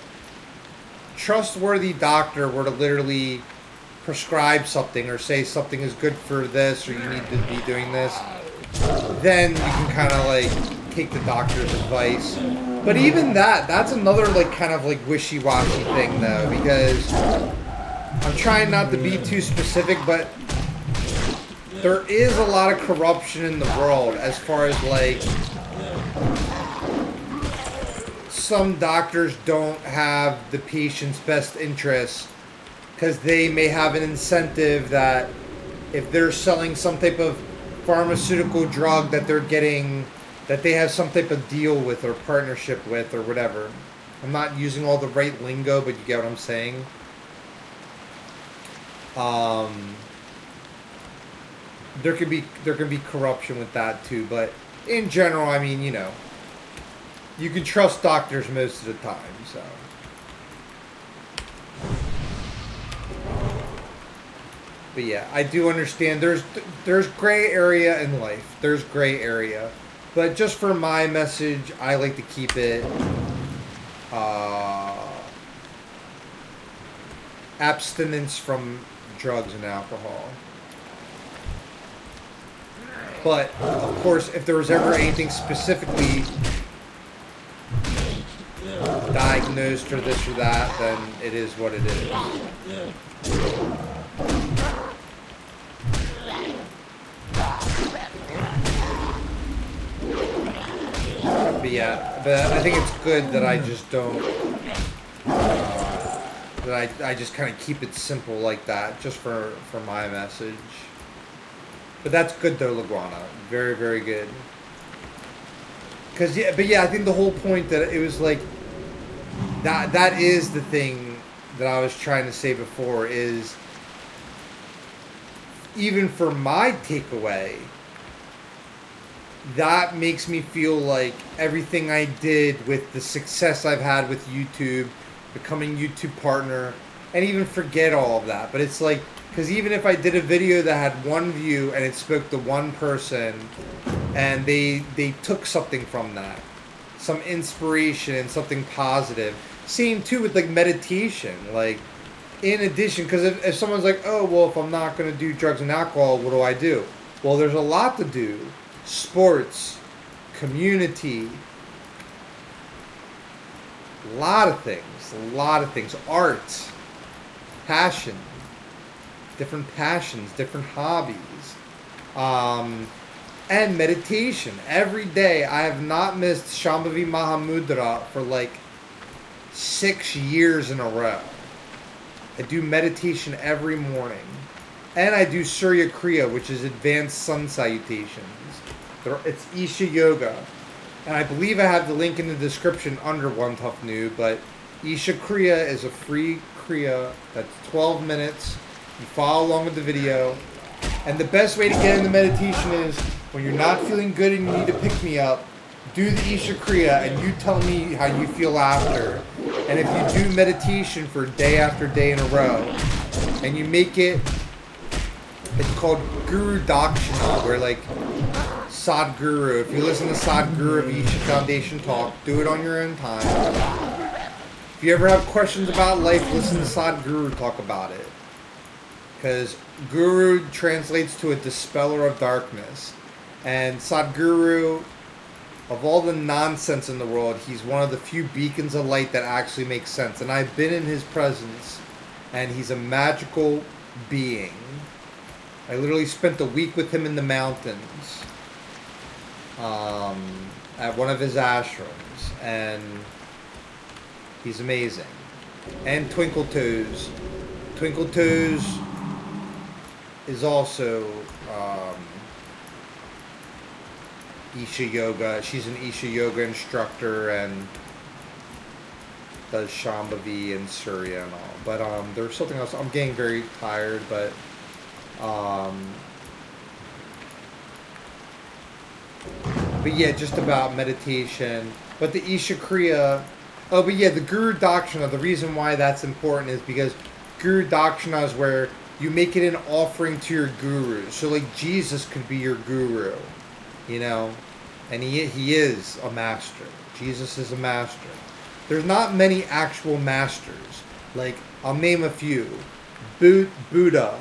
trustworthy doctor were to literally prescribe something or say something is good for this, or you need to be doing this, then you can kind of like take the doctor's advice. But even that's another like kind of like wishy-washy thing though, because I'm trying not to be too specific, but there is a lot of corruption in the world as far as like some doctors don't have the patient's best interests, because they may have an incentive that if they're selling some type of pharmaceutical drug that they're getting, that they have some type of deal with or partnership with or whatever. I'm not using all the right lingo, but you get what I'm saying. There could be corruption with that too, but in general, I mean, you know, you can trust doctors most of the time, so. But yeah, I do understand there's gray area in life. There's gray area. But just for my message, I like to keep it abstinence from drugs and alcohol. But of course, if there was ever anything specifically diagnosed or this or that, then it is what it is. But yeah, but I think it's good that I just don't, that I just kind of keep it simple like that, just for my message. But that's good though, Leguana. Very, very good. Cause yeah, but yeah, I think the whole point that it was like, that is the thing that I was trying to say before, is even for my takeaway, that makes me feel like everything I did with the success I've had with YouTube, becoming YouTube partner, and even forget all of that. But it's like, because even if I did a video that had one view and it spoke to one person, and they took something from that, some inspiration and something positive. Same too with like meditation. Like, in addition, because if someone's like, oh, well, if I'm not going to do drugs and alcohol, what do I do? Well, there's a lot to do. Sports, community, a lot of things, art, passion, different passions, different hobbies, and meditation. Every day, I have not missed Shambhavi Mahamudra for like 6 years in a row. I do meditation every morning, and I do Surya Kriya, which is advanced sun salutations. It's Isha Yoga, and I believe I have the link in the description under One Tough Noob, but Isha Kriya is a free Kriya that's 12 minutes. You follow along with the video, and the best way to get into meditation is when you're not feeling good and you need to pick me up, do the Isha Kriya and you tell me how you feel after. And if you do meditation for day after day in a row, and you make it, it's called Guru Dakshina, where like Sadhguru, if you listen to Sadhguru of Isha Foundation talk, do it on your own time. If you ever have questions about life, listen to Sadhguru talk about it. Because Guru translates to a dispeller of darkness. And Sadhguru, of all the nonsense in the world, he's one of the few beacons of light that actually makes sense. And I've been in his presence, and he's a magical being. I literally spent a week with him in the mountains at one of his ashrams, and he's amazing. And Twinkle Toes. Twinkle Toes is also Isha Yoga. She's an Isha Yoga instructor and does Shambhavi and Surya and all. But there's something else. I'm getting very tired, but yeah, just about meditation. But the Isha Kriya. Oh, but yeah, the Guru Dakshina. The reason why that's important is because Guru Dakshina is where you make it an offering to your guru. So like Jesus could be your guru, you know, and he is a master. Jesus is a master. There's not many actual masters. Like, I'll name a few: Buddha,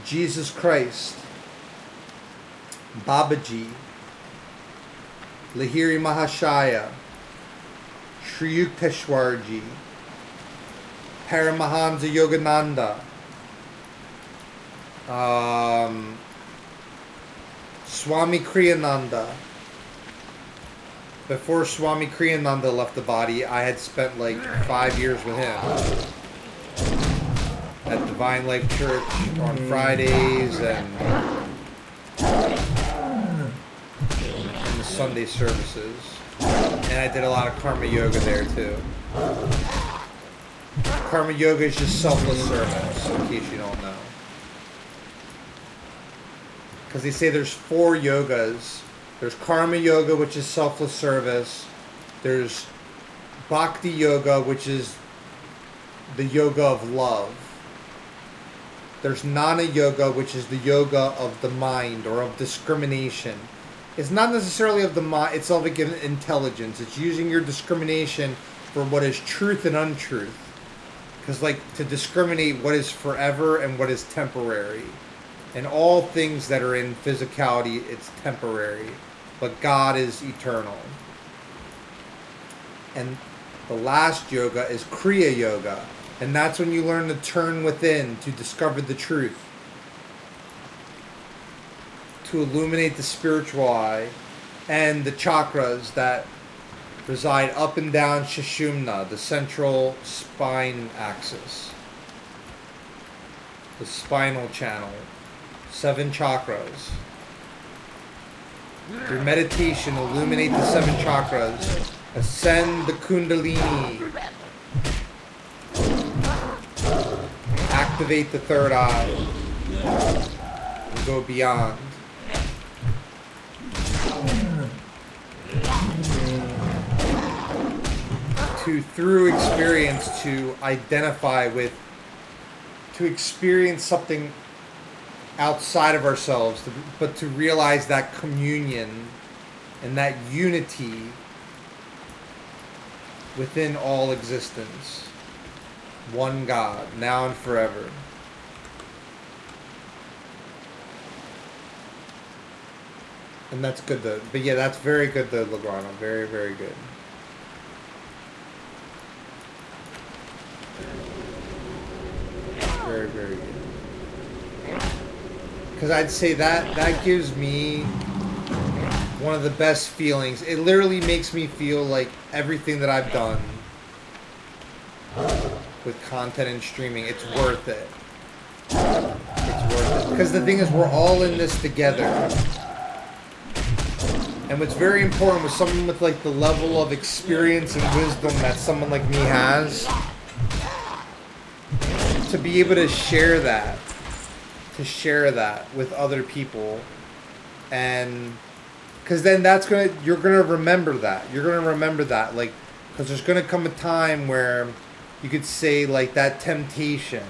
Jesus Christ, Babaji, Lahiri Mahashaya, Sri Yukteswarji, Paramahansa Yogananda, Swami Kriyananda. Before Swami Kriyananda left the body, I had spent like 5 years with him at Divine Life Church on Fridays and in the Sunday services. And I did a lot of karma yoga there too. Karma yoga is just selfless service, in case you don't know. Because they say there's 4 yogas. There's karma yoga, which is selfless service. There's bhakti yoga, which is the yoga of love. There's jnana yoga, which is the yoga of the mind or of discrimination. It's not necessarily of the mind, it's of like intelligence. It's using your discrimination for what is truth and untruth. Because like to discriminate what is forever and what is temporary. And all things that are in physicality, it's temporary. But God is eternal. And the last yoga is Kriya Yoga. And that's when you learn to turn within to discover the truth. To illuminate the spiritual eye and the chakras that reside up and down Sushumna, the central spine axis. The spinal channel. 7 chakras. Through meditation, illuminate the 7 chakras. Ascend the Kundalini. Activate the 3rd eye. And go beyond. Through experience, to identify with, to experience something outside of ourselves, but to realize that communion and that unity within all existence. One God, now and forever. And that's good though. But yeah, that's very good though, Legrano. Very, very good. Very, very good. Because I'd say that gives me one of the best feelings. It literally makes me feel like everything that I've done with content and streaming, it's worth it. It's worth it. Because the thing is, we're all in this together. And what's very important with someone with like the level of experience and wisdom that someone like me has, to be able to share that with other people And because then you're gonna remember that. You're gonna remember that, like, because there's gonna come a time where you could say like that temptation,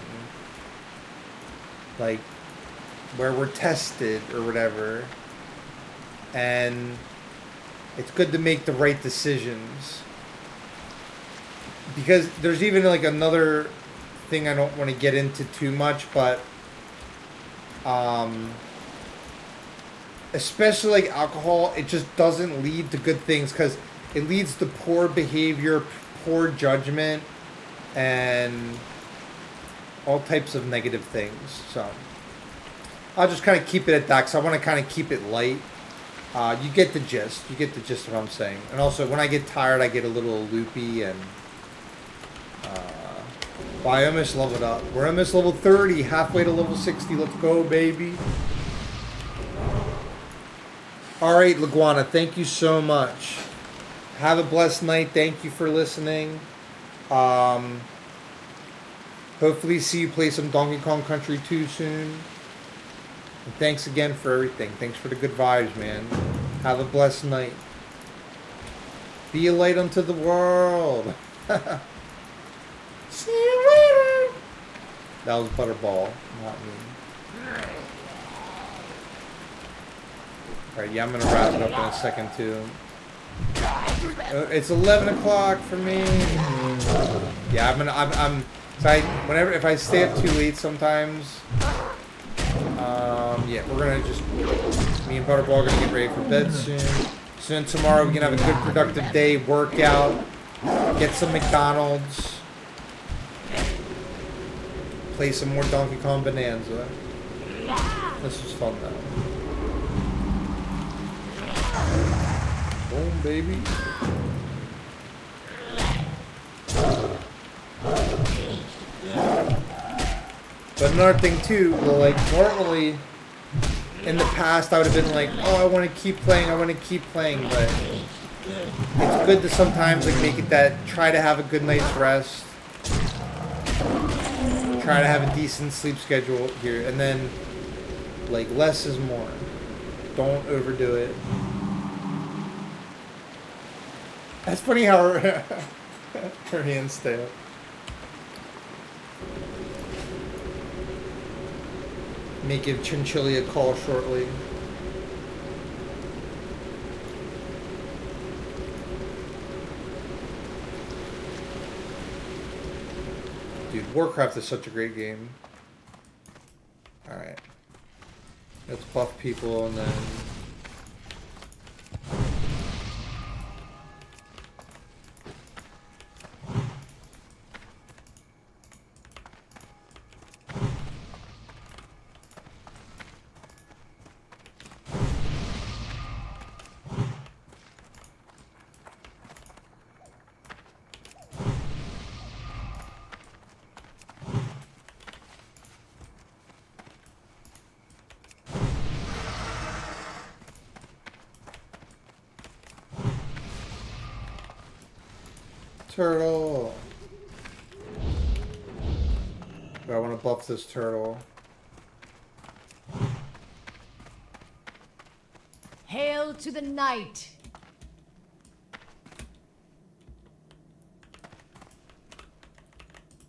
like where we're tested or whatever, and it's good to make the right decisions. Because there's even like another thing I don't want to get into too much, but especially like alcohol, it just doesn't lead to good things because it leads to poor behavior, poor judgment, and all types of negative things. So I'll just kind of keep it at that because I want to kind of keep it light. You get the gist. You get the gist of what I'm saying. And also, when I get tired, I get a little loopy and... well, I almost leveled up. We're almost level 30, halfway to level 60. Let's go, baby. Alright, Laguana, thank you so much. Have a blessed night. Thank you for listening. Hopefully see you play some Donkey Kong Country 2 soon. And thanks again for everything. Thanks for the good vibes, man. Have a blessed night. Be a light unto the world. See you later. That was Butterball, not me. Alright, yeah, I'm gonna wrap it up in a second too. It's 11 o'clock for me. Yeah, if I stay up too late sometimes, yeah, we're gonna just, me and Butterball are gonna get ready for bed soon. So then tomorrow we can have a good productive day, workout, get some McDonald's, play some more Donkey Kong Bananza. This was fun though. Boom, baby. But another thing too, well, like normally in the past I would have been like, oh, I want to keep playing, but it's good to sometimes like make it that, try to have a good night's rest, try to have a decent sleep schedule here, and then like less is more. Don't overdo it. That's funny how her hands stay up. May give Chinchilla a call shortly. Dude, Warcraft is such a great game. Alright. Let's buff people and then... Turtle. I want to buff this turtle. Hail to the night.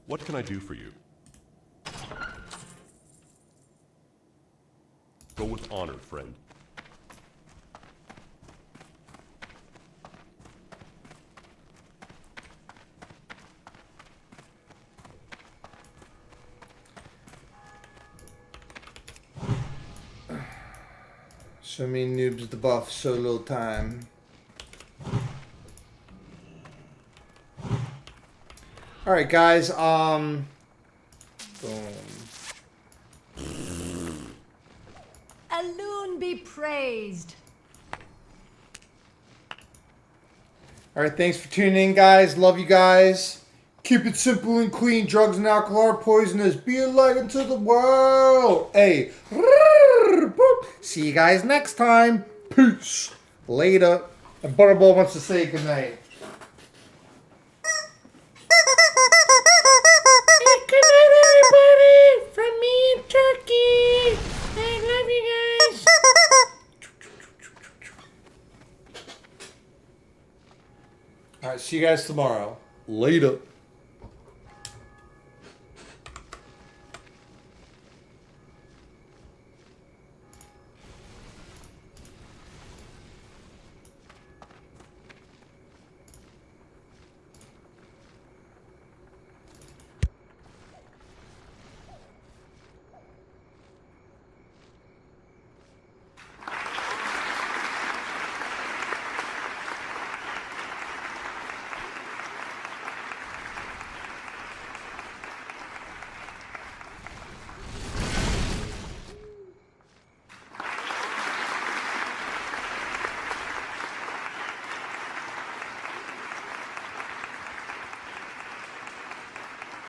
What can I do for you? Go with honor, friend. So many noobs to buff, so little time. Alright guys, boom. Alone be praised. Alright, thanks for tuning in, guys. Love you guys. Keep it simple and clean. Drugs and alcohol are poisonous. Be a light into the world. Hey. See you guys next time. Peace. Later. And Butterball wants to say goodnight. Good night, everybody. From me and Turkey. I love you guys. All right, see you guys tomorrow. Later.